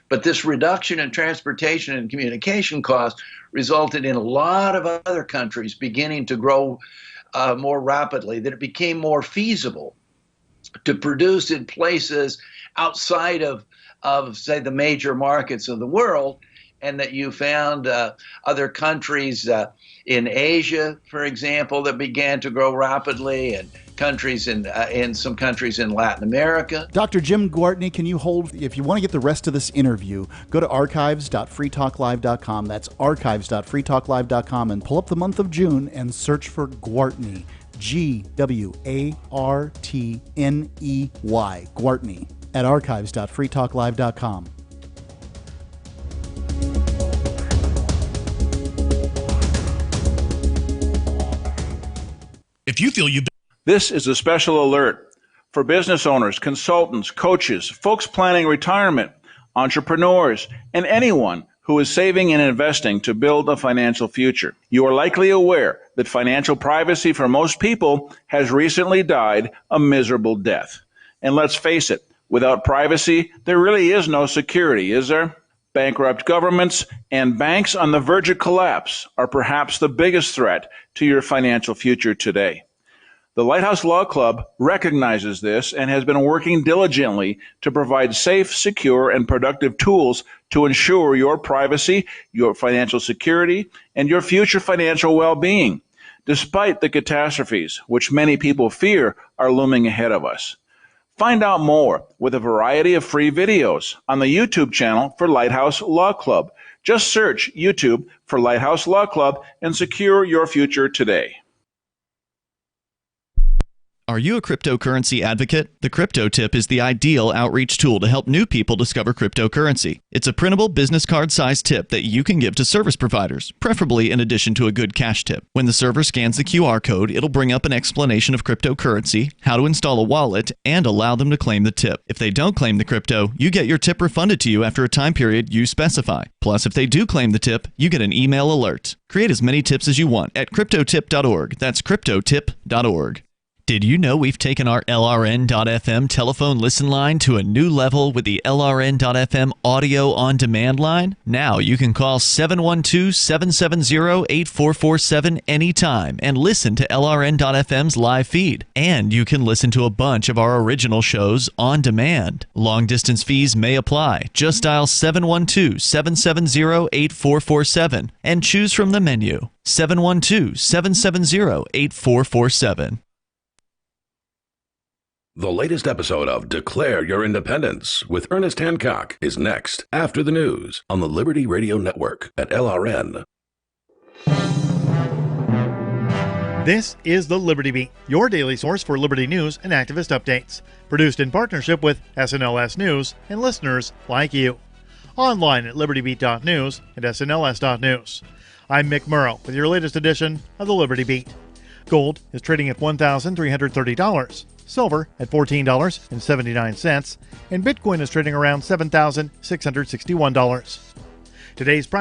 But this reduction in transportation and communication costs resulted in a lot of other countries beginning to grow more rapidly, that it became more feasible to produce in places outside of say, the major markets of the world, and that you found other countries in Asia, for example, that began to grow rapidly, and countries in some countries in Latin America. Dr. Jim Gwartney, can you hold, if you want to get the rest of this interview, go to archives.freetalklive.com. That's archives.freetalklive.com, and pull up the month of June and search for Gwartney. Gwartney. Gwartney at archives.freetalklive.com. If you feel This is a special alert for business owners, consultants, coaches, folks planning retirement, entrepreneurs, and anyone who is saving and investing to build a financial future. You are likely aware that financial privacy for most people has recently died a miserable death. And let's face it, without privacy, there really is no security, is there? Bankrupt governments and banks on the verge of collapse are perhaps the biggest threat to your financial future today. The Lighthouse Law Club recognizes this and has been working diligently to provide safe, secure, and productive tools to ensure your privacy, your financial security, and your future financial well-being, despite the catastrophes which many people fear are looming ahead of us. Find out more with a variety of free videos on the YouTube channel for Lighthouse Law Club. Just search YouTube for Lighthouse Law Club and secure your future today. Are you a cryptocurrency advocate? The Crypto Tip is the ideal outreach tool to help new people discover cryptocurrency. It's a printable business card-sized tip that you can give to service providers, preferably in addition to a good cash tip. When the server scans the QR code, it'll bring up an explanation of cryptocurrency, how to install a wallet, and allow them to claim the tip. If they don't claim the crypto, you get your tip refunded to you after a time period you specify. Plus, if they do claim the tip, you get an email alert. Create as many tips as you want at cryptotip.org. That's cryptotip.org. Did you know we've taken our LRN.FM telephone listen line to a new level with the LRN.FM audio on demand line? Now you can call 712-770-8447 anytime and listen to LRN.FM's live feed. And you can listen to a bunch of our original shows on demand. Long distance fees may apply. Just dial 712-770-8447 and choose from the menu. 712-770-8447. The latest episode of Declare Your Independence with Ernest Hancock is next after the news on the Liberty Radio Network at LRN. This is the Liberty Beat, your daily source for liberty news and activist updates. Produced in partnership with SNLS News and listeners like you. Online at libertybeat.news and snls.news. I'm Mick Murrow with your latest edition of the Liberty Beat. Gold is trading at $1,330, silver at $14.79, and Bitcoin is trading around $7,661. Today's price